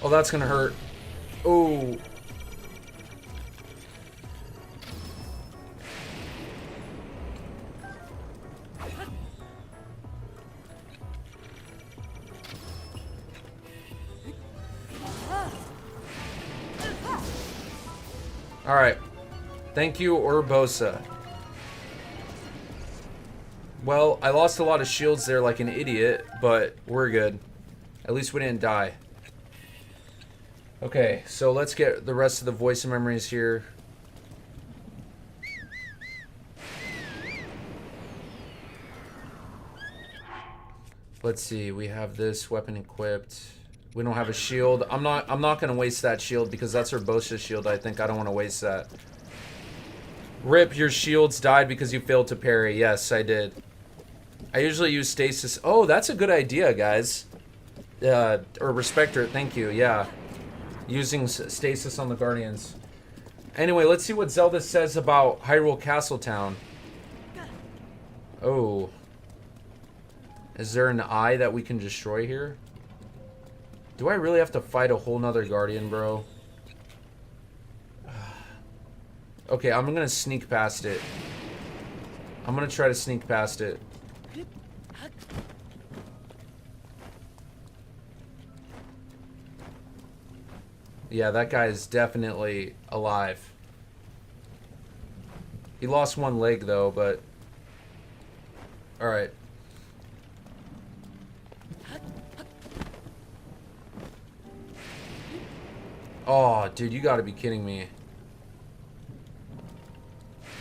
Oh, that's gonna hurt. Oh. Alright. Thank you, Urbosa. Well, I lost a lot of shields there like an idiot, but we're good. At least we didn't die. Okay, so let's get the rest of the voice memories here. Let's see, we have this weapon equipped. We don't have a shield. I'm not gonna waste that shield because that's Urbosa's shield, I think. I don't want to waste that. Rip, your shields died because you failed to parry. Yes, I did. I usually use stasis. Oh, that's a good idea, guys. Or Respecter, thank you, yeah. Using stasis on the Guardians. Anyway, let's see what Zelda says about Hyrule Castletown. Oh. Is there an eye that we can destroy here? Do I really have to fight a whole nother Guardian, bro? Okay, I'm gonna sneak past it. I'm gonna try to sneak past it. Yeah, that guy is definitely alive. He lost one leg, though, but... Alright. Oh, dude, you gotta be kidding me.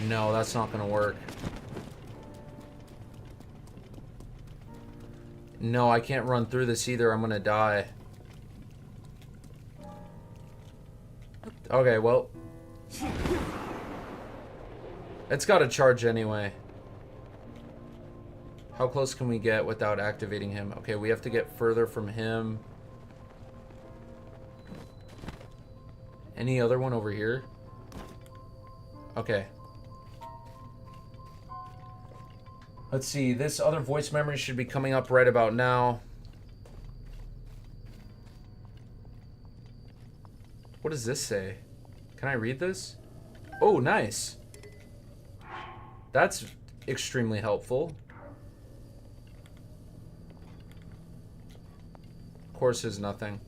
No, that's not gonna work. No, I can't run through this either. I'm gonna die. Okay, well. It's got to charge anyway. How close can we get without activating him? Okay, we have to get further from him. Any other one over here? Okay. Let's see. This other voice memory should be coming up right about now. What does this say? Can I read this? Oh, nice. That's extremely helpful. Of course, there's nothing.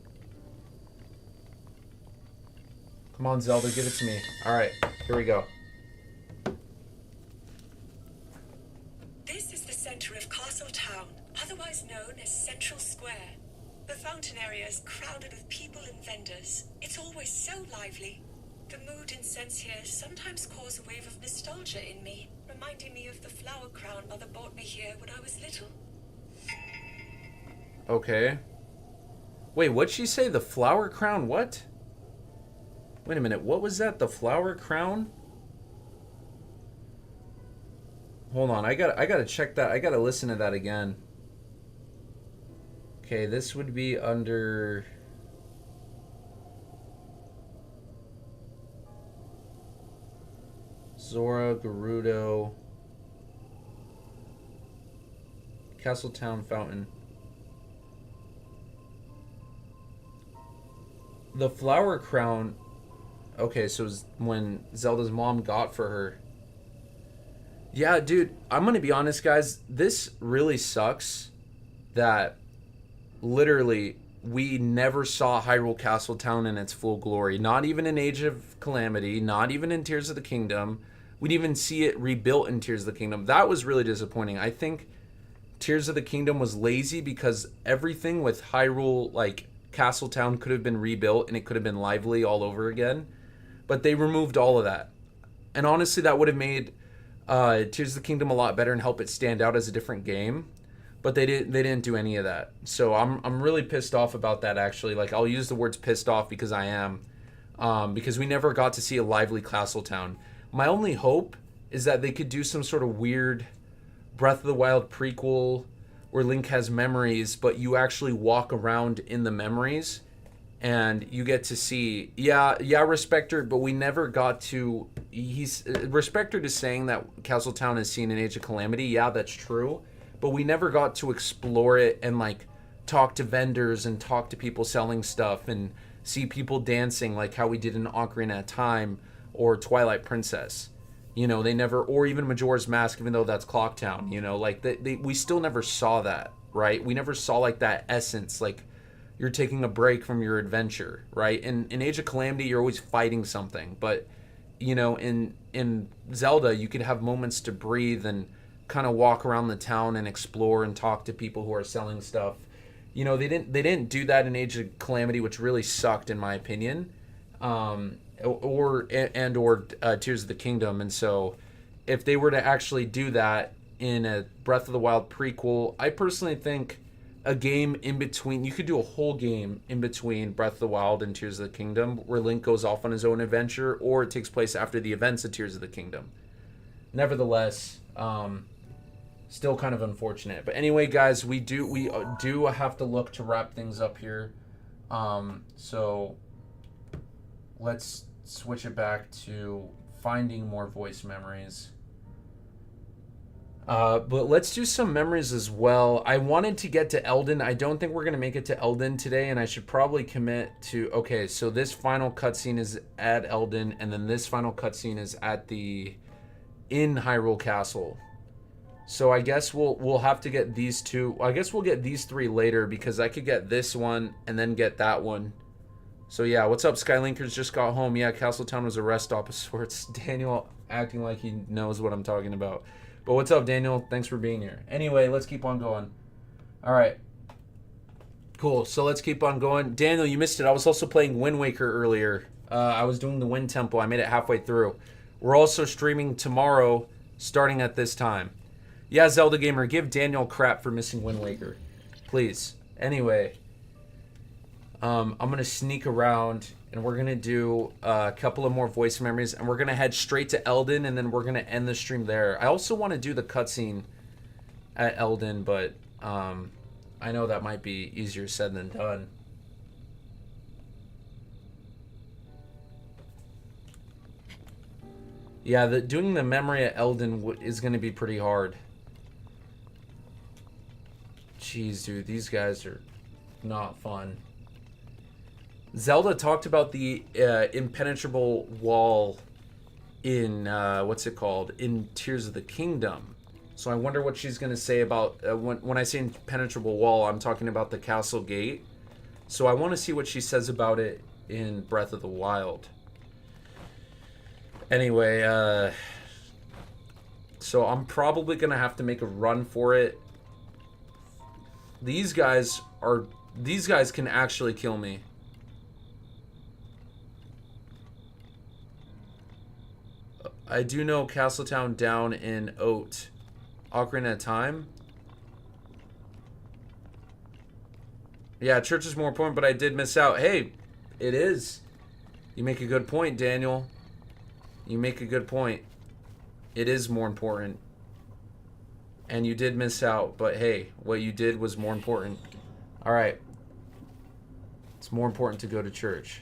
Come on, Zelda, give it to me. Alright, here we go. This is the center of Castle Town, otherwise known as Central Square. The fountain area is crowded with people and vendors. It's always so lively. The mood and scents here sometimes cause a wave of nostalgia in me, reminding me of the flower crown Mother bought me here when I was little. Okay. Wait, what'd she say? The flower crown? What? Wait a minute. What was that? The flower crown? Hold on. I gotta check that. I gotta listen to that again. Okay, this would be under... Zora, Gerudo, Castletown Fountain. The flower crown. Okay, so it's when Zelda's mom got for her. Yeah, dude, I'm gonna be honest, guys. This really sucks that literally we never saw Hyrule Castletown in its full glory. Not even in Age of Calamity, not even in Tears of the Kingdom. We'd even see it rebuilt in Tears of the Kingdom. That was really disappointing. I think Tears of the Kingdom was lazy because everything with Hyrule, like Castletown, could have been rebuilt and it could have been lively all over again. But they removed all of that. And honestly, that would have made Tears of the Kingdom a lot better and help it stand out as a different game. But they didn't do any of that. So I'm really pissed off about that, actually. Like, I'll use the words pissed off because I am. Because we never got to see a lively Castletown. My only hope is that they could do some sort of weird Breath of the Wild prequel where Link has memories, but you actually walk around in the memories and you get to see, yeah, Respector, but we never got to, Respector is saying that Castletown is seen in Age of Calamity. Yeah, that's true. But we never got to explore it and, like, talk to vendors and talk to people selling stuff and see people dancing like how we did in Ocarina of Time or Twilight Princess. You know, they never, or even Majora's Mask, even though that's Clocktown, you know, like, we still never saw that, right? We never saw, like, that essence, like, you're taking a break from your adventure, right? In Age of Calamity, you're always fighting something. But, you know, in Zelda, you could have moments to breathe and kind of walk around the town and explore and talk to people who are selling stuff. You know, they didn't do that in Age of Calamity, which really sucked in my opinion, or Tears of the Kingdom. And so if they were to actually do that in a Breath of the Wild prequel, I personally think a game in between, you could do a whole game in between Breath of the Wild and Tears of the Kingdom where Link goes off on his own adventure, or it takes place after the events of Tears of the Kingdom. Nevertheless, still kind of unfortunate. But anyway, guys, we do have to look to wrap things up here. So let's switch it back to finding more voice memories. But let's do some memories as well. I wanted to get to Eldin. I don't think we're going to make it to Eldin today, and I should probably commit to... Okay, so this final cutscene is at Eldin, and then this final cutscene is at in Hyrule Castle. So I guess we'll have to get these two. I guess we'll get these three later because I could get this one and then get that one. So yeah, what's up, Skylinkers? Just got home. Yeah, Castletown was a rest stop of sorts. Daniel acting like he knows what I'm talking about. But what's up, Daniel? Thanks for being here. Anyway, let's keep on going. All right. Cool. So let's keep on going. Daniel, you missed it. I was also playing Wind Waker earlier. I was doing the Wind Temple. I made it halfway through. We're also streaming tomorrow, starting at this time. Yeah, Zelda Gamer, give Daniel crap for missing Wind Waker. Please. Anyway, I'm going to sneak around And we're going to do a couple of more voice memories. And we're going to head straight to Eldin. And then we're going to end the stream there. I also want to do the cutscene at Eldin. But I know that might be easier said than done. Yeah, doing the memory at Eldin is going to be pretty hard. Jeez, dude, these guys are not fun. Zelda talked about the impenetrable wall in, what's it called? In Tears of the Kingdom. So I wonder what she's going to say about, when I say impenetrable wall, I'm talking about the castle gate. So I want to see what she says about it in Breath of the Wild. Anyway, so I'm probably going to have to make a run for it. These guys can actually kill me. I do know Castletown down in Oat. Ocarina of Time? Yeah, church is more important, but I did miss out. Hey, it is. You make a good point, Daniel. You make a good point. It is more important. And you did miss out, but hey, what you did was more important. All right. It's more important to go to church.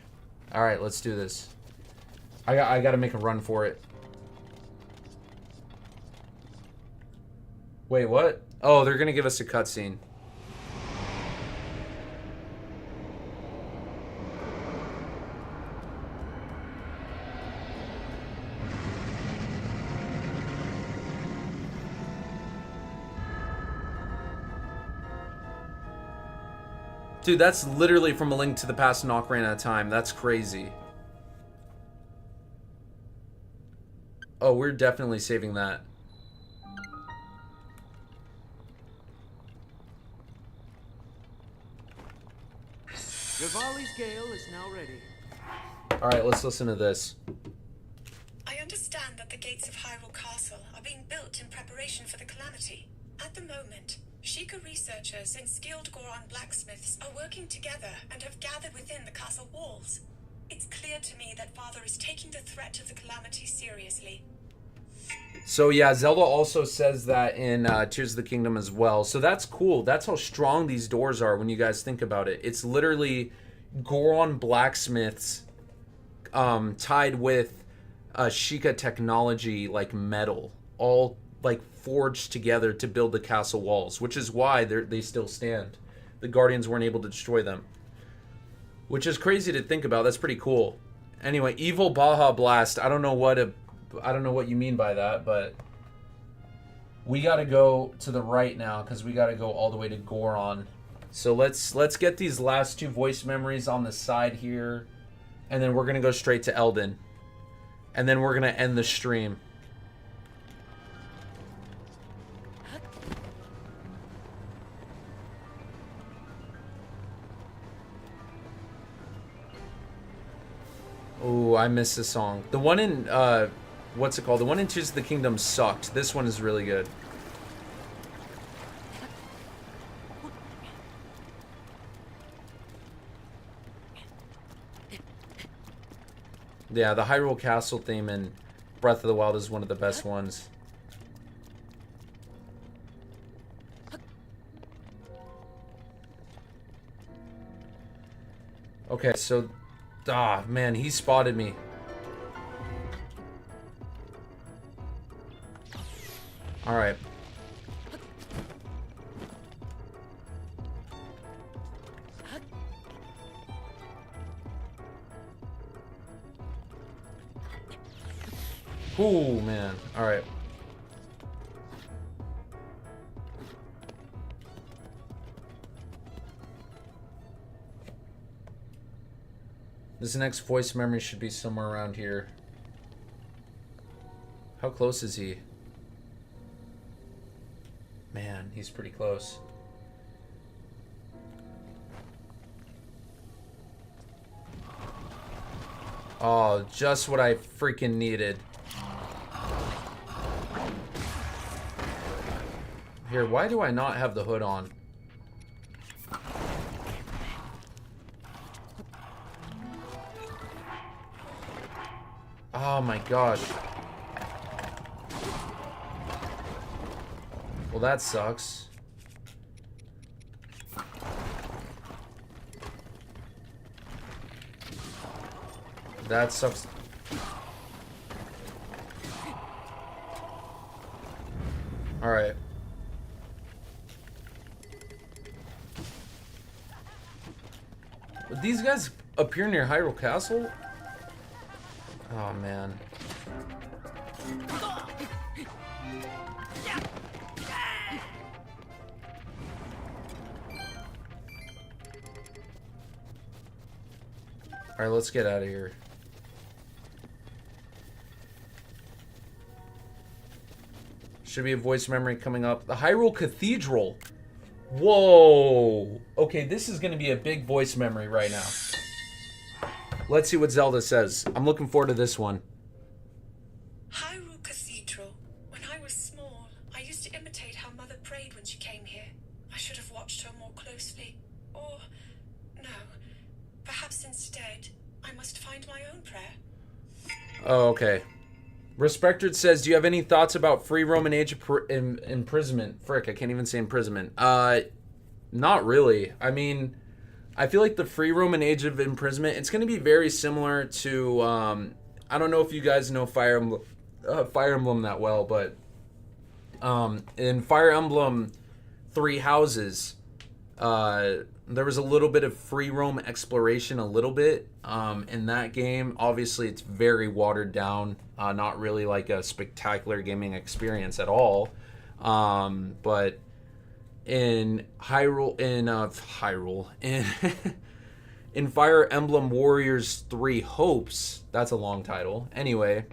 All right, let's do this. I got to make a run for it. Wait, what? Oh, they're going to give us a cutscene. Dude, that's literally from A Link to the Past and Ocarina of Time. That's crazy. Oh, we're definitely saving that. Rivali's Gale is now ready. Alright, let's listen to this. I understand that the gates of Hyrule Castle are being built in preparation for the calamity. At the moment, Sheikah researchers and skilled Goron blacksmiths are working together and have gathered within the castle walls. It's clear to me that Father is taking the threat of the calamity seriously. So yeah, Zelda also says that in Tears of the Kingdom as well. So that's cool. That's how strong these doors are when you guys think about it. It's literally Goron blacksmiths tied with Sheikah technology, like metal, all like forged together to build the castle walls, which is why they still stand. The Guardians weren't able to destroy them, which is crazy to think about. That's pretty cool. Anyway, Evil Baja Blast. I don't know what you mean by that, but we got to go to the right now because we got to go all the way to Goron. So let's get these last two voice memories on the side here, and then we're gonna go straight to Eldin, and then we're gonna end the stream. Oh, I missed this song. The one in what's it called? The one in Tears of the Kingdom sucked. This one is really good. Yeah, the Hyrule Castle theme in Breath of the Wild is one of the best ones. Okay, so... Ah, man, he spotted me. Alright. Ooh, man. Alright. This next voice memory should be somewhere around here. How close is he? Man, he's pretty close. Oh, just what I freaking needed. Here, why do I not have the hood on? Oh my gosh. Well, that sucks. That sucks. Alright. Would these guys appear near Hyrule Castle? Oh, man. Alright, let's get out of here. Should be a voice memory coming up. The Hyrule Cathedral. Whoa. Okay, this is going to be a big voice memory right now. Let's see what Zelda says. I'm looking forward to this one. Hyrule Cathedral. When I was small, I used to imitate how Mother prayed when she came here. I should have watched her more closely. Or, no. Perhaps instead, I must find my own prayer. Oh, okay. Respected says, do you have any thoughts about free roam and age of imprisonment? Frick, I can't even say imprisonment. Not really. I mean, I feel like the free roam and age of imprisonment, it's going to be very similar to, I don't know if you guys know Fire Emblem that well, but in Fire Emblem Three Houses, there was a little bit of free roam exploration, a little bit. In that game, obviously, it's very watered down. Not really like a spectacular gaming experience at all. But in in Fire Emblem Warriors 3 Hopes, that's a long title. Anyway,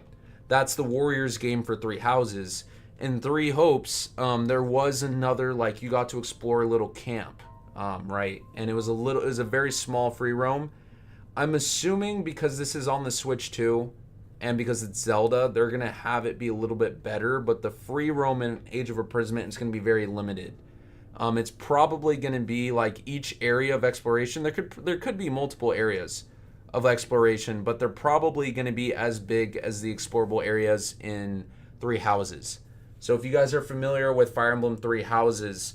that's the Warriors game for Three Houses. In Three Hopes, there was another, like, you got to explore a little camp. Right, and it was a very small free roam. I'm assuming because this is on the Switch too, and because it's Zelda, they're gonna have it be a little bit better. But the free roam in Age of Imprisonment is gonna be very limited. It's probably gonna be like each area of exploration. There could be multiple areas of exploration, but they're probably gonna be as big as the explorable areas in Three Houses. So if you guys are familiar with Fire Emblem Three Houses,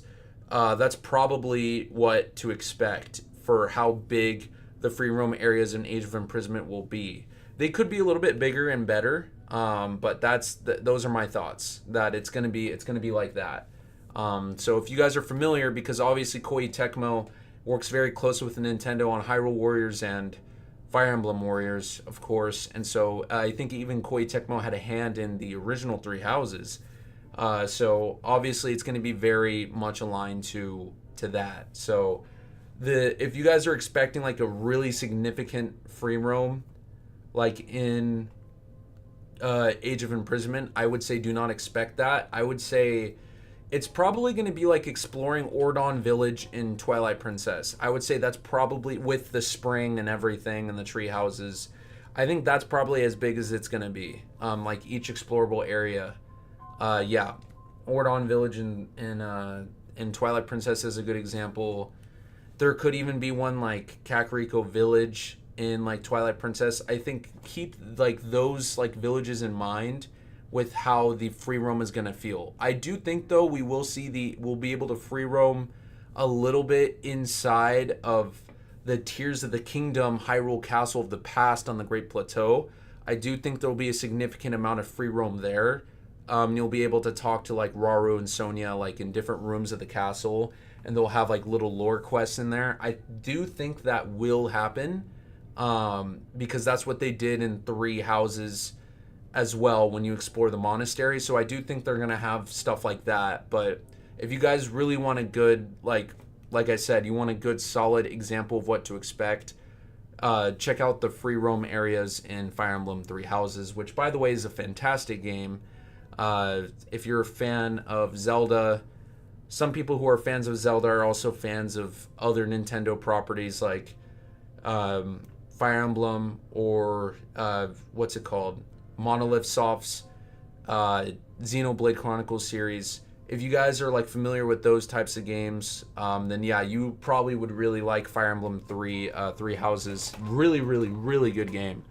that's probably what to expect for how big the free roam areas in Age of Imprisonment will be. They could be a little bit bigger and better, but those are my thoughts. That it's gonna be like that. So if you guys are familiar, because obviously Koei Tecmo works very close with Nintendo on Hyrule Warriors and Fire Emblem Warriors, of course, and so I think even Koei Tecmo had a hand in the original Three Houses. So obviously it's going to be very much aligned to that. So if you guys are expecting like a really significant free roam, like in Age of Imprisonment, I would say do not expect that. I would say it's probably going to be like exploring Ordon Village in Twilight Princess. I would say that's probably, with the spring and everything and the tree houses, I think that's probably as big as it's going to be. Like each explorable area. Yeah, Ordon Village in Twilight Princess is a good example. There could even be one like Kakariko Village in like Twilight Princess. I think keep like those like villages in mind with how the free roam is gonna feel. I do think though we'll be able to free roam a little bit inside of the Tears of the Kingdom Hyrule Castle of the Past on the Great Plateau. I do think there'll be a significant amount of free roam there. You'll be able to talk to like Rauru and Sonia like in different rooms of the castle, and they'll have like little lore quests in there. I do think that will happen, because that's what they did in Three Houses as well when you explore the monastery. So I do think they're gonna have stuff like that. But if you guys really want a good, like I said, you want a good solid example of what to expect, check out the free roam areas in Fire Emblem Three Houses, which by the way is a fantastic game. If you're a fan of Zelda, some people who are fans of Zelda are also fans of other Nintendo properties like Fire Emblem or what's it called? Monolith Soft's Xenoblade Chronicles series. If you guys are like familiar with those types of games, then yeah, you probably would really like Fire Emblem Three Houses. Really, really, really good game.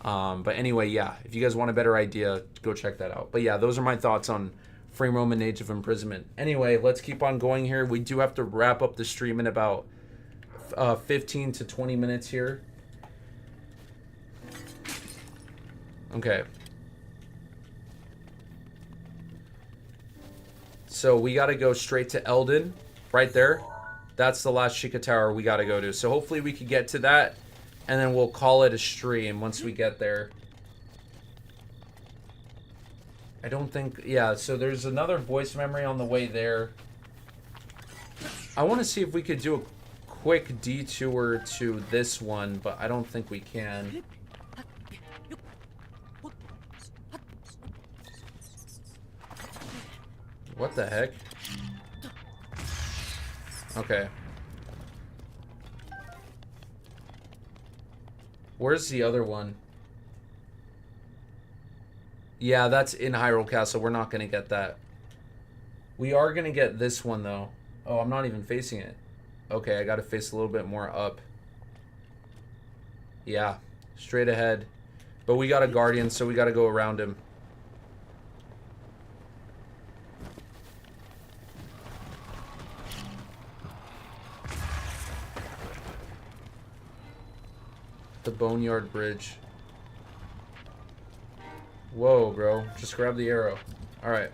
But anyway, yeah, if you guys want a better idea, go check that out. But yeah, those are my thoughts on Frame Roman Age of Imprisonment. Anyway, let's keep on going here. We do have to wrap up the stream in about 15 to 20 minutes here. Okay. So we got to go straight to Eldon, right there. That's the last Sheikah Tower we got to go to. So hopefully we can get to that, and then we'll call it a stream once we get there. I don't think... Yeah, so there's another voice memory on the way there. I want to see if we could do a quick detour to this one, but I don't think we can. What the heck? Okay. Where's the other one? Yeah, that's in Hyrule Castle. We're not going to get that. We are going to get this one, though. Oh, I'm not even facing it. Okay, I got to face a little bit more up. Yeah, straight ahead. But we got a Guardian, so we got to go around him. The Boneyard Bridge. Whoa, bro. Just grab the arrow. Alright.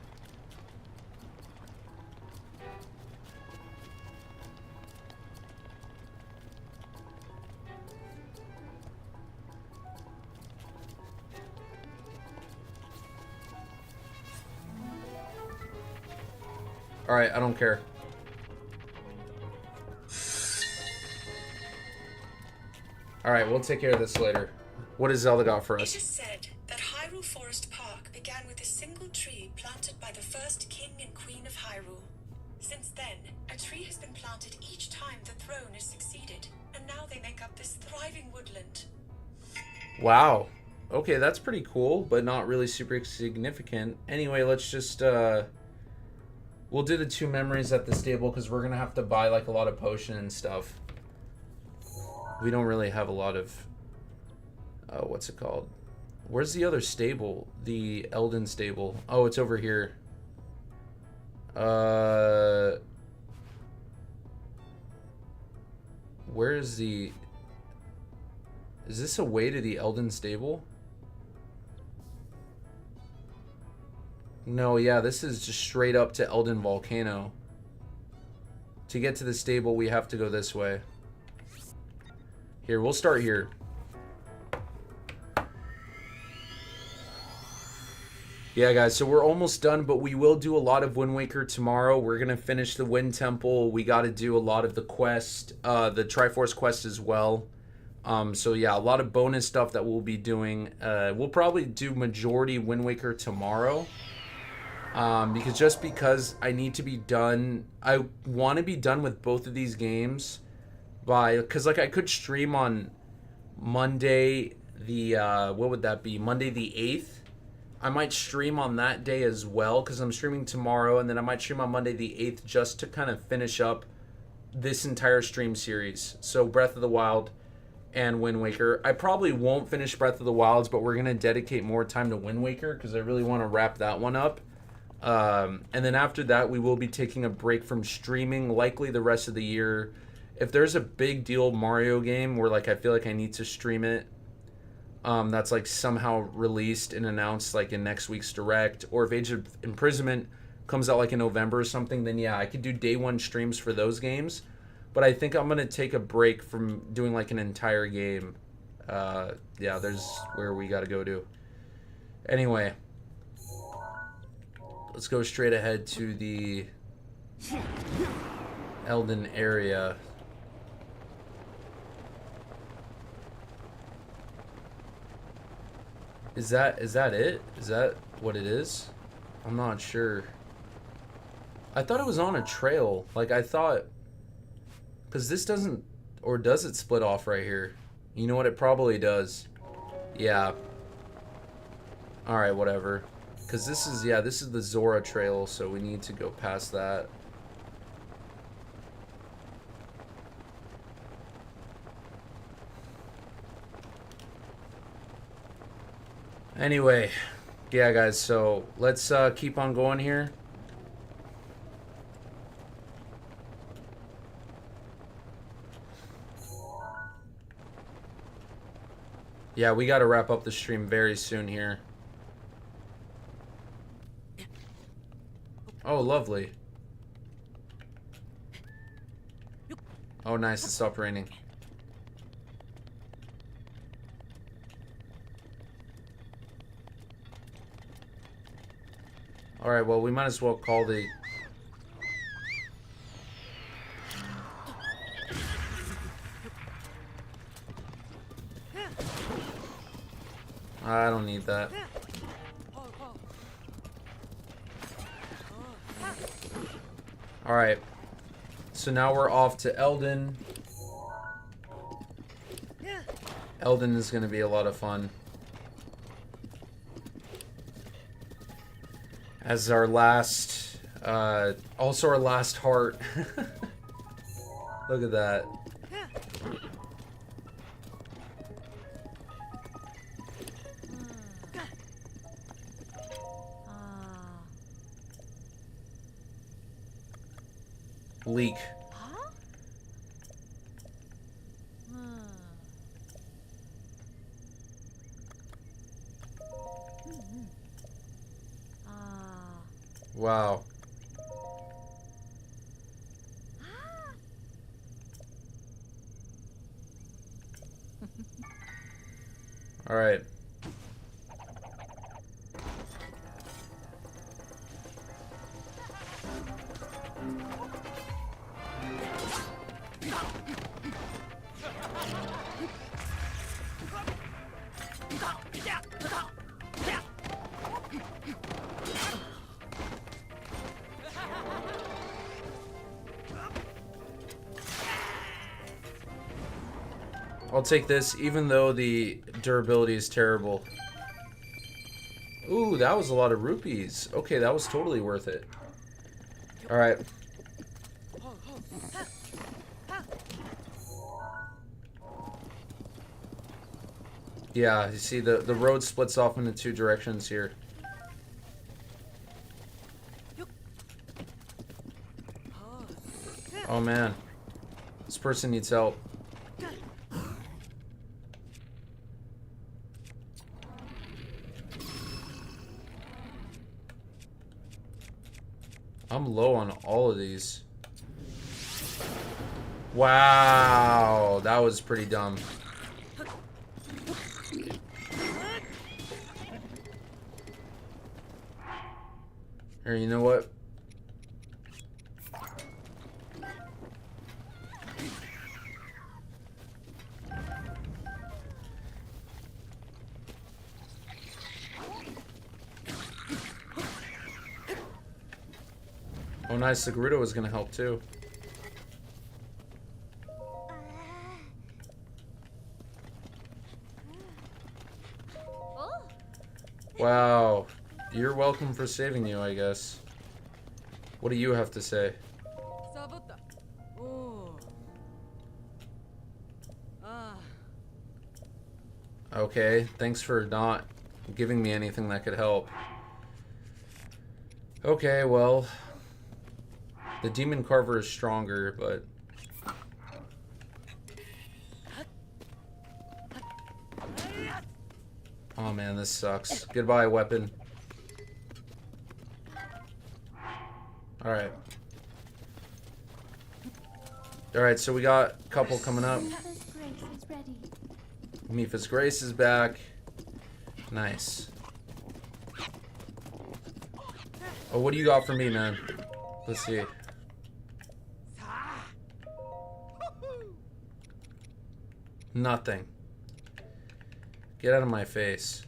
Alright, I don't care. Alright, we'll take care of this later. What has Zelda got for It us? is said that Hyrule Forest Park began with a single tree planted by the first king and queen of Hyrule. Since then, a tree has been planted each time the throne has succeeded, and now they make up this thriving woodland. Wow. Okay, that's pretty cool, but not really super significant. Anyway, let's just, we'll do the 2 memories at the stable, because we're going to have to buy, like, a lot of potion and stuff. We don't really have a lot of, what's it called? Where's the other stable? The Eldon stable. Oh, it's over here. Where is the... Is this a way to the Eldon stable? No, yeah, this is just straight up to Eldon Volcano. To get to the stable, we have to go this way. Here, we'll start here. Yeah, guys, so we're almost done, but we will do a lot of Wind Waker tomorrow. We're going to finish the Wind Temple. We got to do a lot of the quest, the Triforce quest as well. So, yeah, a lot of bonus stuff that we'll be doing. We'll probably do majority Wind Waker tomorrow. Because I need to be done. I want to be done with both of these games by... Because, like, I could stream on Monday the... what would that be? Monday the 8th. I might stream on that day as well, because I'm streaming tomorrow, and then I might stream on Monday the 8th just to kind of finish up this entire stream series. So Breath of the Wild and Wind Waker. I probably won't finish Breath of the Wilds, but we're going to dedicate more time to Wind Waker, because I really want to wrap that one up. And then after that, we will be taking a break from streaming, likely the rest of the year. If there's a big deal Mario game where, like, I feel like I need to stream it, that's like somehow released and announced like in next week's direct, or if Age of Imprisonment comes out like in November or something, then yeah, I could do day 1 streams for those games. But I think I'm gonna take a break from doing like an entire game. Yeah, there's where we gotta go to. Anyway, let's go straight ahead to the Eldon area. Is that it? Is that what it is? I'm not sure. I thought it was on a trail. Like, I thought... Because this doesn't... Or does it split off right here? You know what? It probably does. Yeah. Alright, whatever. Because this is... Yeah, this is the Zora Trail, so we need to go past that. Anyway, yeah, guys, so let's keep on going here. Yeah, we got to wrap up the stream very soon here. Oh, lovely. Oh, nice. It stopped raining. Alright, well, we might as well call the... I don't need that. Alright. So now we're off to Eldon. Eldon is going to be a lot of fun. As our last... also our last heart. Look at that. Leak. Wow. All right. I'll take this, even though the durability is terrible. Ooh, that was a lot of rupees. Okay, that was totally worth it. Alright. Yeah, you see, the road splits off into two directions here. Oh man. This person needs help. I'm low on all of these. Wow, that was pretty dumb. Here, you know what? Oh, nice. The Gerudo was going to help, too. Wow. You're welcome for saving you, I guess. What do you have to say? Okay, thanks for not giving me anything that could help. Okay, well... The Demon Carver is stronger, but... Oh man, this sucks. Goodbye, weapon. Alright. Alright, so we got a couple coming up. Mipha's Grace is back. Nice. Oh, what do you got for me, man? Let's see. Nothing. Get out of my face.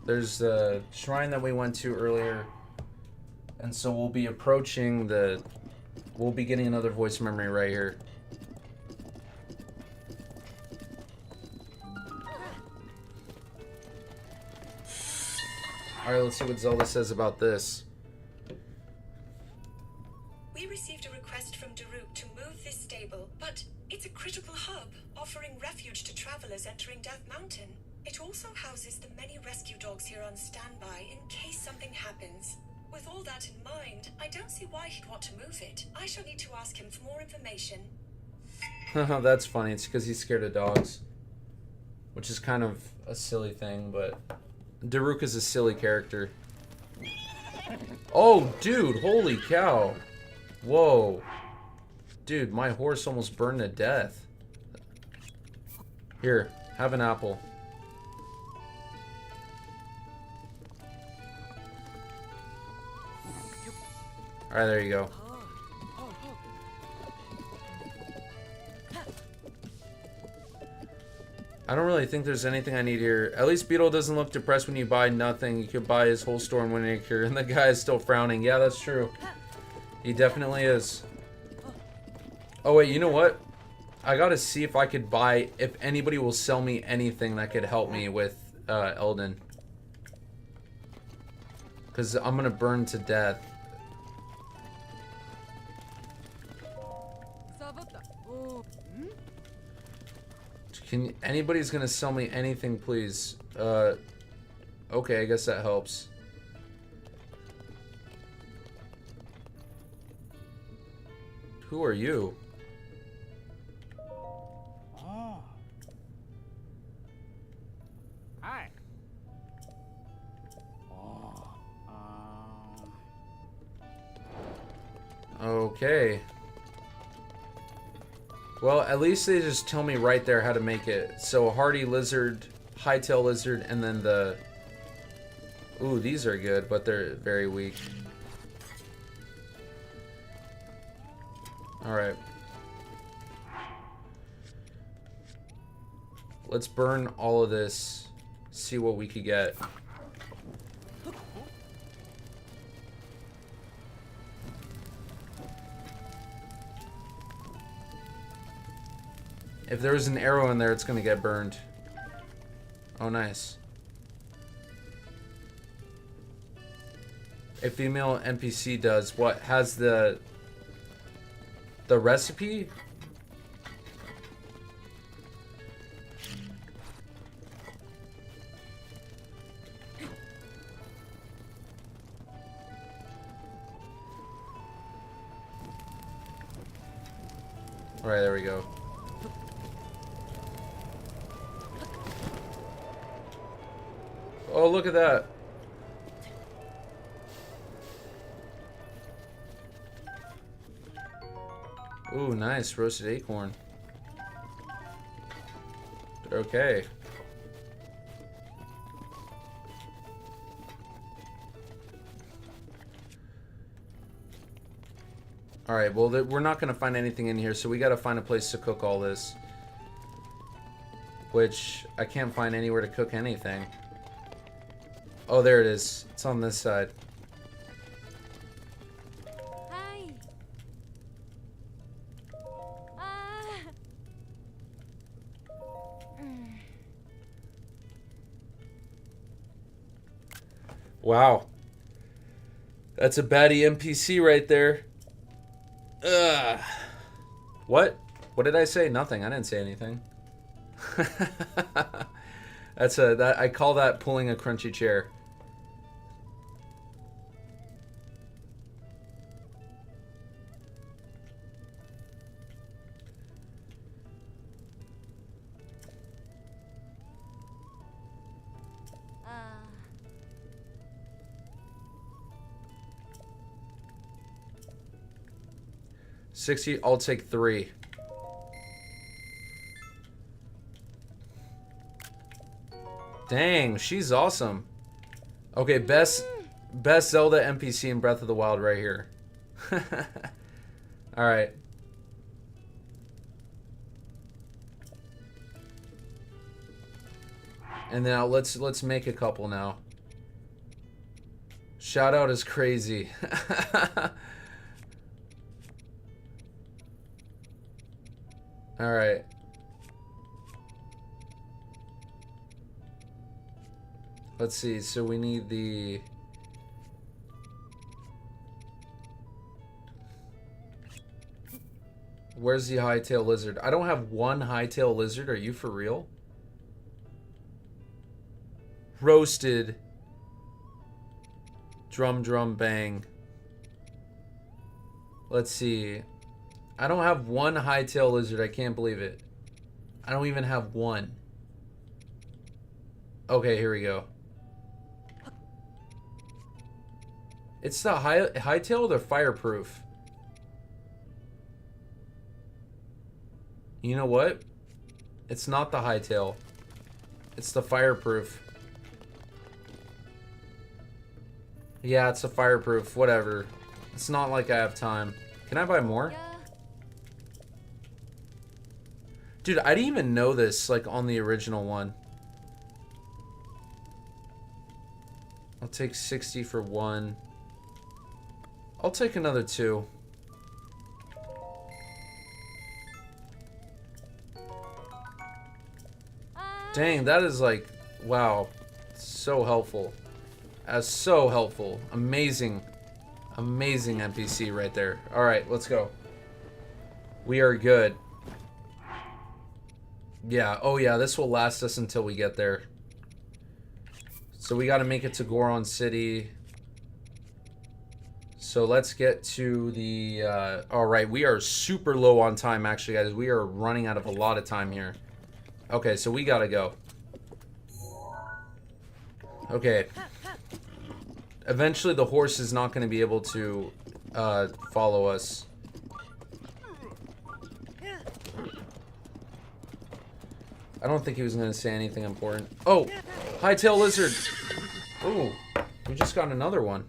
There's the shrine that we went to earlier. And so we'll be approaching the... We'll be getting another voice memory right here. Alright, let's see what Zelda says about this. We We received a request from Daruk to move this stable, but it's a critical hub, offering refuge to travelers entering Death Mountain. It also houses the many rescue dogs here on standby in case something happens. With all that in mind, I don't see why he'd want to move it. I shall need to ask him for more information. That's funny. It's because he's scared of dogs. Which is kind of a silly thing, but Daruk is a silly character. Oh, dude, holy cow. Whoa. Dude, my horse almost burned to death. Here, have an apple. Alright, there you go. I don't really think there's anything I need here. At least Beetle doesn't look depressed when you buy nothing. You could buy his whole store in one acre, and the guy is still frowning. Yeah, that's true. He definitely is. Oh, wait, you know what? I gotta see if I could buy... If anybody will sell me anything that could help me with Elden. Because I'm gonna burn to death. Can anybody's gonna sell me anything, please? Okay, I guess that helps. Who are you? Ah. Hi. Okay. Well, at least they just tell me right there how to make it. So, hardy lizard, hightail lizard, and then the... Ooh, these are good, but they're very weak. Alright. Let's burn all of this. See what we could get. If there's an arrow in there, it's gonna get burned. Oh, nice. A female NPC does what? Has the recipe? All right, there we go. Oh, look at that. Ooh, nice. Roasted acorn. Okay. Alright, well, we're not going to find anything in here, so we got to find a place to cook all this. Which, I can't find anywhere to cook anything. Oh, there it is. It's on this side. Hi. Wow. That's a baddie NPC right there. Ugh. What? What did I say? Nothing. I didn't say anything. I call that pulling a crunchy chair. Uh, 60, I'll take 3. Dang, she's awesome. Okay, best Zelda NPC in Breath of the Wild right here. All right. And now let's make a couple now. Shout out is crazy. All right. Let's see. So we need the Where's the hightail lizard? I don't have one hightail lizard. Are you for real? Roasted. Drum, drum, bang. Let's see. I don't have one hightail lizard. I can't believe it. I don't even have one. Okay, here we go. It's the hightail or the fireproof? You know what? It's not the hightail. It's the fireproof. Yeah, it's a fireproof. Whatever. It's not like I have time. Can I buy more? Dude, I didn't even know this, like, on the original one. I'll take 60 for one. I'll take another 2. Dang, that is like, wow. So helpful. That's so helpful. Amazing. Amazing NPC right there. Alright, let's go. We are good. Yeah, oh yeah, this will last us until we get there. So we gotta make it to Goron City. So let's get to the... Alright, we are super low on time actually, guys. We are running out of a lot of time here. Okay, so we gotta go. Okay. Eventually the horse is not going to be able to follow us. I don't think he was going to say anything important. Oh! Hightail lizard! Ooh, we just got another one.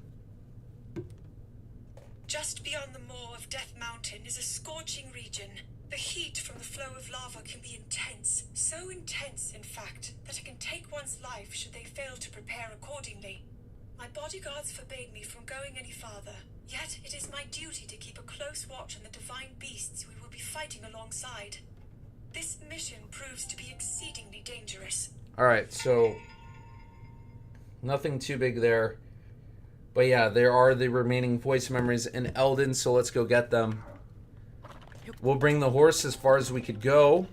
Just beyond the moor of Death Mountain is a scorching region. The heat from the flow of lava can be intense. So intense, in fact, that it can take one's life should they fail to prepare accordingly. My bodyguards forbade me from going any farther. Yet it is my duty to keep a close watch on the divine beasts we will be fighting alongside. This mission proves to be exceedingly dangerous. Alright, so... nothing too big there. But yeah, there are the remaining voice memories in Eldon, so let's go get them. We'll bring the horse as far as we could go,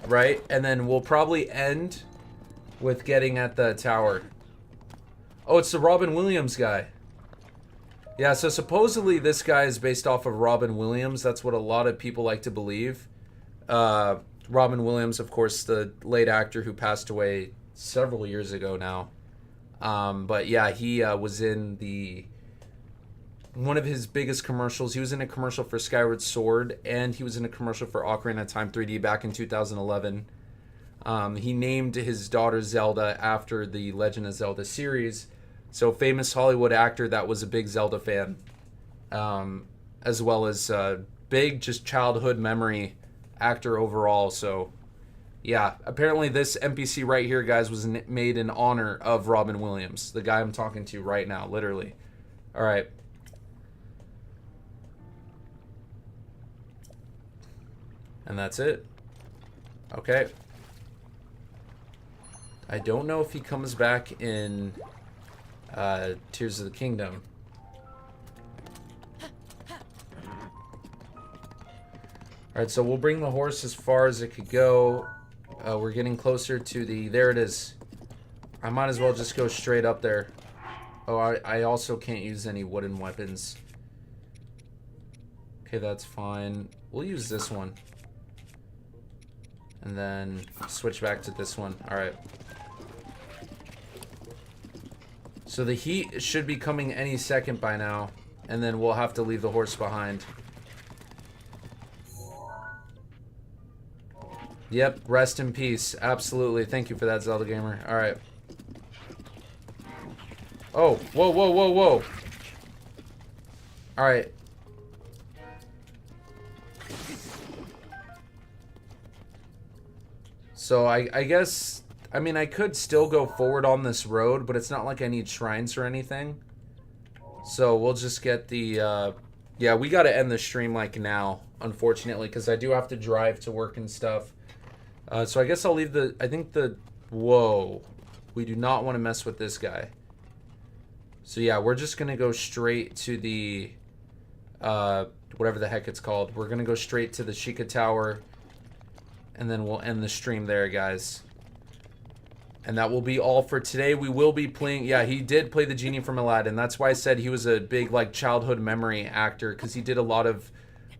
right? And then we'll probably end with getting at the tower. Oh, it's the Robin Williams guy. Yeah, so supposedly this guy is based off of Robin Williams. That's what a lot of people like to believe. Robin Williams, of course, the late actor who passed away several years ago now. But yeah, he was in one of his biggest commercials. He was in a commercial for Skyward Sword, and he was in a commercial for Ocarina of Time 3D back in 2011. He named his daughter Zelda after the Legend of Zelda series. So famous Hollywood actor that was a big Zelda fan. As well as big just childhood memory actor overall. So yeah, apparently this NPC right here, guys, was made in honor of Robin Williams, the guy I'm talking to right now, literally. All right. And that's it. Okay. I don't know if he comes back in Tears of the Kingdom. Alright, so we'll bring the horse as far as it could go. We're getting closer to the... There it is. I might as well just go straight up there. Oh, I also can't use any wooden weapons. Okay, that's fine. We'll use this one. And then switch back to this one. Alright. So the heat should be coming any second by now. And then we'll have to leave the horse behind. Yep, rest in peace. Absolutely. Thank you for that, Zelda Gamer. Alright. Oh, whoa, whoa, whoa, whoa. Alright. So I guess, I mean, I could still go forward on this road, but it's not like I need shrines or anything. So we'll just get the, yeah, we got to end the stream like now, unfortunately, because I do have to drive to work and stuff. So I guess I'll leave the, I think the, whoa, we do not want to mess with this guy. So yeah, we're just going to go straight to the whatever the heck it's called. We're gonna go straight to the Sheikah Tower, and then we'll end the stream there, guys. And that will be all for today. We will be playing... Yeah, he did play the genie from Aladdin. That's why I said he was a big, like, childhood memory actor, because he did a lot of,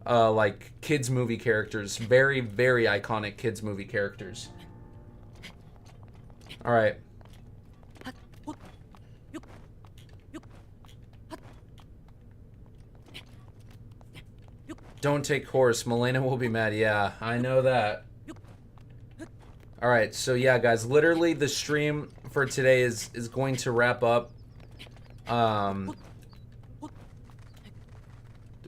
like, kids' movie characters. Very, very iconic kids' movie characters. All right. Don't take horse. Milena will be mad. Yeah, I know that. All right, so yeah, guys, literally the stream for today is going to wrap up.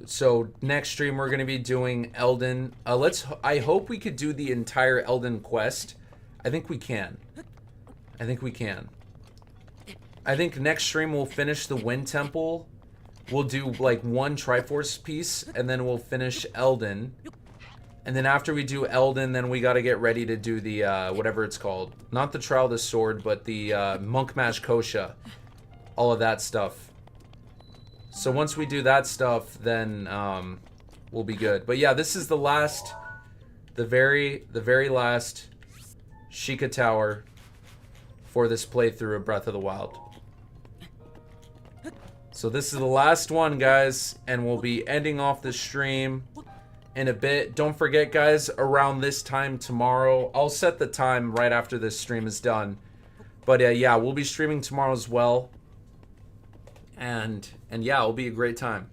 So next stream we're going to be doing Elden. I hope we could do the entire Elden quest. I think we can. I think we can. I think next stream we'll finish the Wind Temple. We'll do like one Triforce piece, and then we'll finish Elden. And then after we do Elden, then we got to get ready to do the, whatever it's called. Not the Trial of the Sword, but the Monk Mash Kosha. All of that stuff. So once we do that stuff, then we'll be good. But yeah, this is the last, the very last Sheikah Tower for this playthrough of Breath of the Wild. So this is the last one, guys, and we'll be ending off the stream in a bit. Don't forget, guys, around this time tomorrow, I'll set the time right after this stream is done. But yeah, we'll be streaming tomorrow as well. And yeah, it'll be a great time.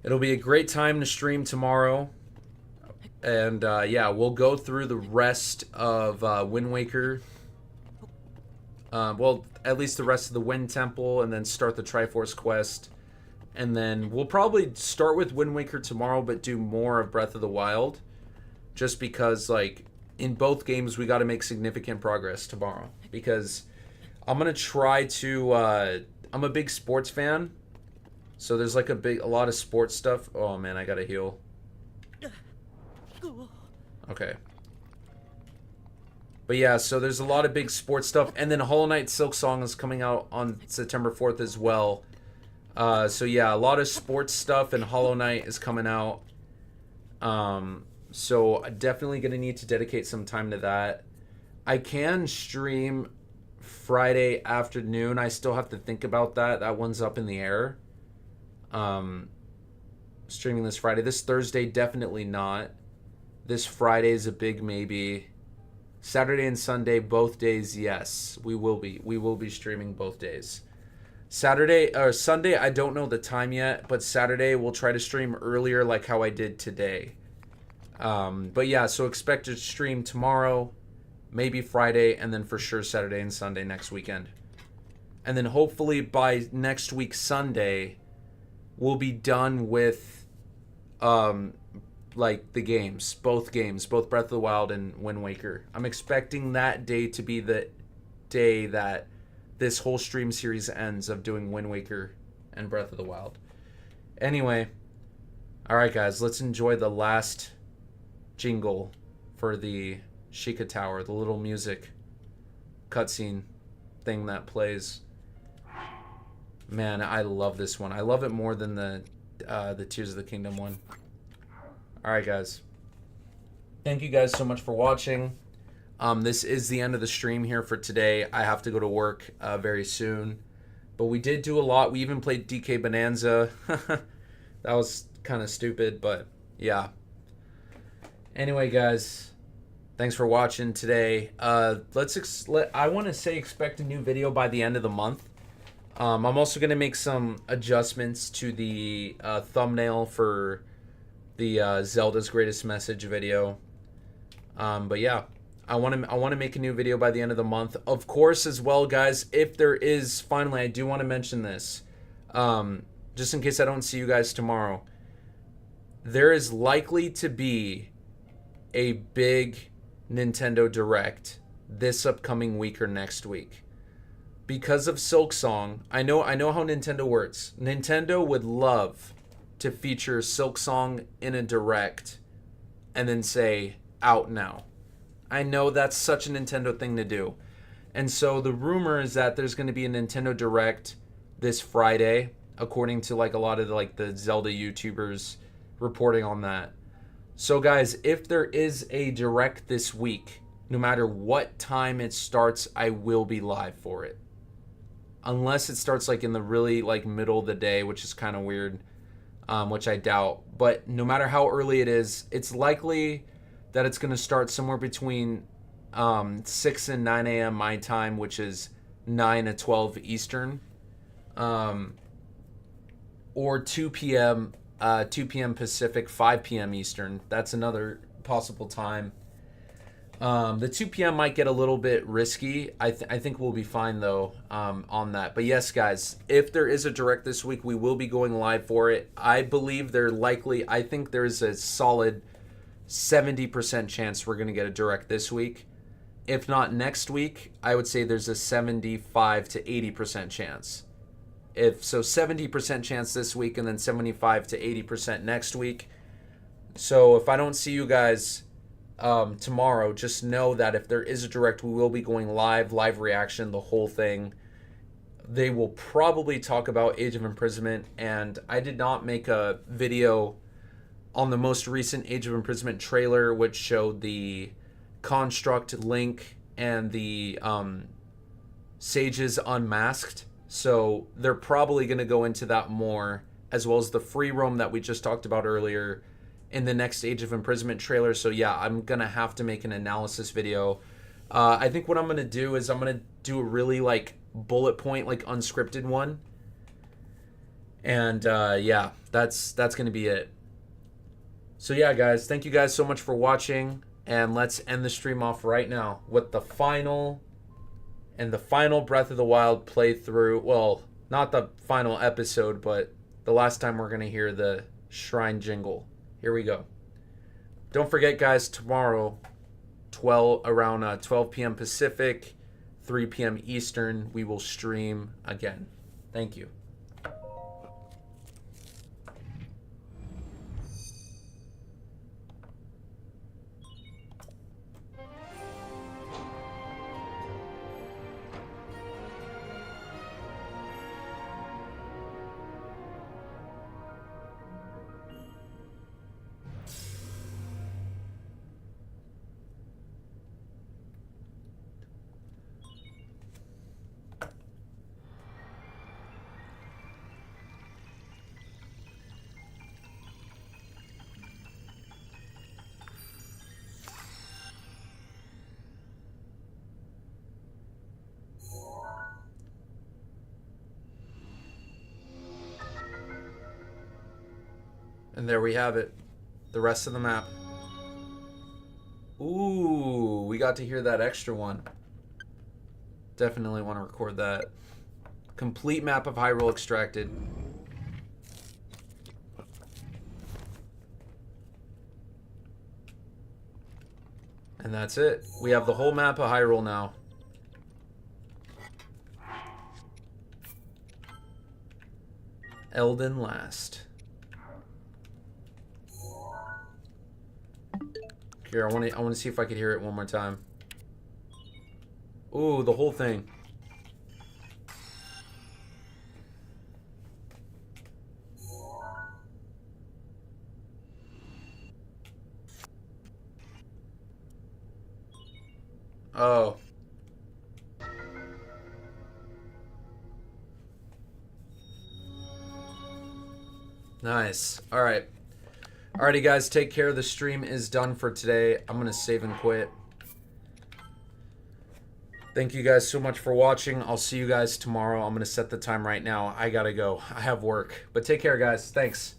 It'll be a great time to stream tomorrow. And yeah, we'll go through the rest of Wind Waker. Well, at least the rest of the Wind Temple, and then start the Triforce quest. And then we'll probably start with Wind Waker tomorrow, but do more of Breath of the Wild. Just because, like, in both games, we got to make significant progress tomorrow. Because I'm going to try to... I'm a big sports fan. So there's, like, a lot of sports stuff. Oh, man, I got to heal. Okay. But yeah, so there's a lot of big sports stuff. And then Hollow Knight Silksong is coming out on September 4th as well. So yeah, a lot of sports stuff, and Hollow Knight is coming out. So definitely gonna need to dedicate some time to that. I can stream Friday afternoon. I still have to think about that. That one's up in the air. Streaming this Friday. This Thursday, definitely not. This Friday is a big maybe. Saturday and Sunday, both days, yes. We will be streaming both days. Saturday or Sunday, I don't know the time yet, but Saturday we'll try to stream earlier like how I did today. But yeah, so expect to stream tomorrow, maybe Friday, and then for sure Saturday and Sunday next weekend. And then hopefully by next week Sunday, we'll be done with like the games, both Breath of the Wild and Wind Waker. I'm expecting that day to be the day that this whole stream series ends of doing Wind Waker and Breath of the Wild. Anyway, alright guys, let's enjoy the last jingle for the Sheikah Tower, the little music cutscene thing that plays. Man, I love this one. I love it more than the Tears of the Kingdom one. Alright guys, thank you guys so much for watching. This is the end of the stream here for today. I have to go to work very soon. But we did do a lot. We even played DK Bonanza. That was kind of stupid, but yeah. Anyway, guys, thanks for watching today. I want to say expect a new video by the end of the month. I'm also going to make some adjustments to the thumbnail for the Zelda's Greatest Message video. But yeah. I want to make a new video by the end of the month. Of course, as well, guys, if there is, finally, I do want to mention this. Just in case I don't see you guys tomorrow. There is likely to be a big Nintendo Direct this upcoming week or next week. Because of Silksong, I know how Nintendo works. Nintendo would love to feature Silksong in a Direct and then say, out now. I know that's such a Nintendo thing to do. And so the rumor is that there's going to be a Nintendo Direct this Friday. according to like a lot of like the Zelda YouTubers reporting on that. So guys, if there is a direct this week, no matter what time it starts, I will be live for it. Unless it starts like in the really like middle of the day, which is kind of weird, which I doubt. But no matter how early it is, it's likely that it's going to start somewhere between 6 and 9 a.m. my time, which is 9 to 12 Eastern, or 2 p.m. 2 p.m. Pacific, 5 p.m. Eastern. That's another possible time. The 2 p.m. might get a little bit risky. I think we'll be fine, though, on that. But yes, guys, if there is a direct this week, we will be going live for it. I believe I think there's a solid 70% chance we're going to get a direct this week. If not next week, I would say there's a 75 to 80% chance. If so, 70% chance this week and then 75 to 80% next week. So if I don't see you guys tomorrow, just know that if there is a direct, we will be going live reaction, the whole thing. They will probably talk about Age of Imprisonment, and I did not make a video on the most recent Age of Imprisonment trailer, which showed the Construct, Link, and the Sages unmasked. So they're probably going to go into that more, as well as the free roam that we just talked about earlier in the next Age of Imprisonment trailer. So yeah, I'm going to have to make an analysis video. I think what I'm going to do is I'm going to do a really like bullet point, like unscripted one. And yeah, that's going to be it. So yeah, guys, thank you guys so much for watching. And let's end the stream off right now with the final Breath of the Wild playthrough. Well, not the final episode, but the last time we're going to hear the shrine jingle. Here we go. Don't forget, guys, tomorrow, around 12 p.m. Pacific, 3 p.m. Eastern, we will stream again. Thank you. And there we have it. The rest of the map. Ooh, we got to hear that extra one. Definitely want to record that. Complete map of Hyrule extracted. And that's it. We have the whole map of Hyrule now. Elden Last. Here, I want to see if I could hear it one more time. Ooh, the whole thing. Oh. Nice. All right. Alrighty, guys, take care. The stream is done for today. I'm going to save and quit. Thank you guys so much for watching. I'll see you guys tomorrow. I'm going to set the time right now. I got to go. I have work. But take care, guys. Thanks.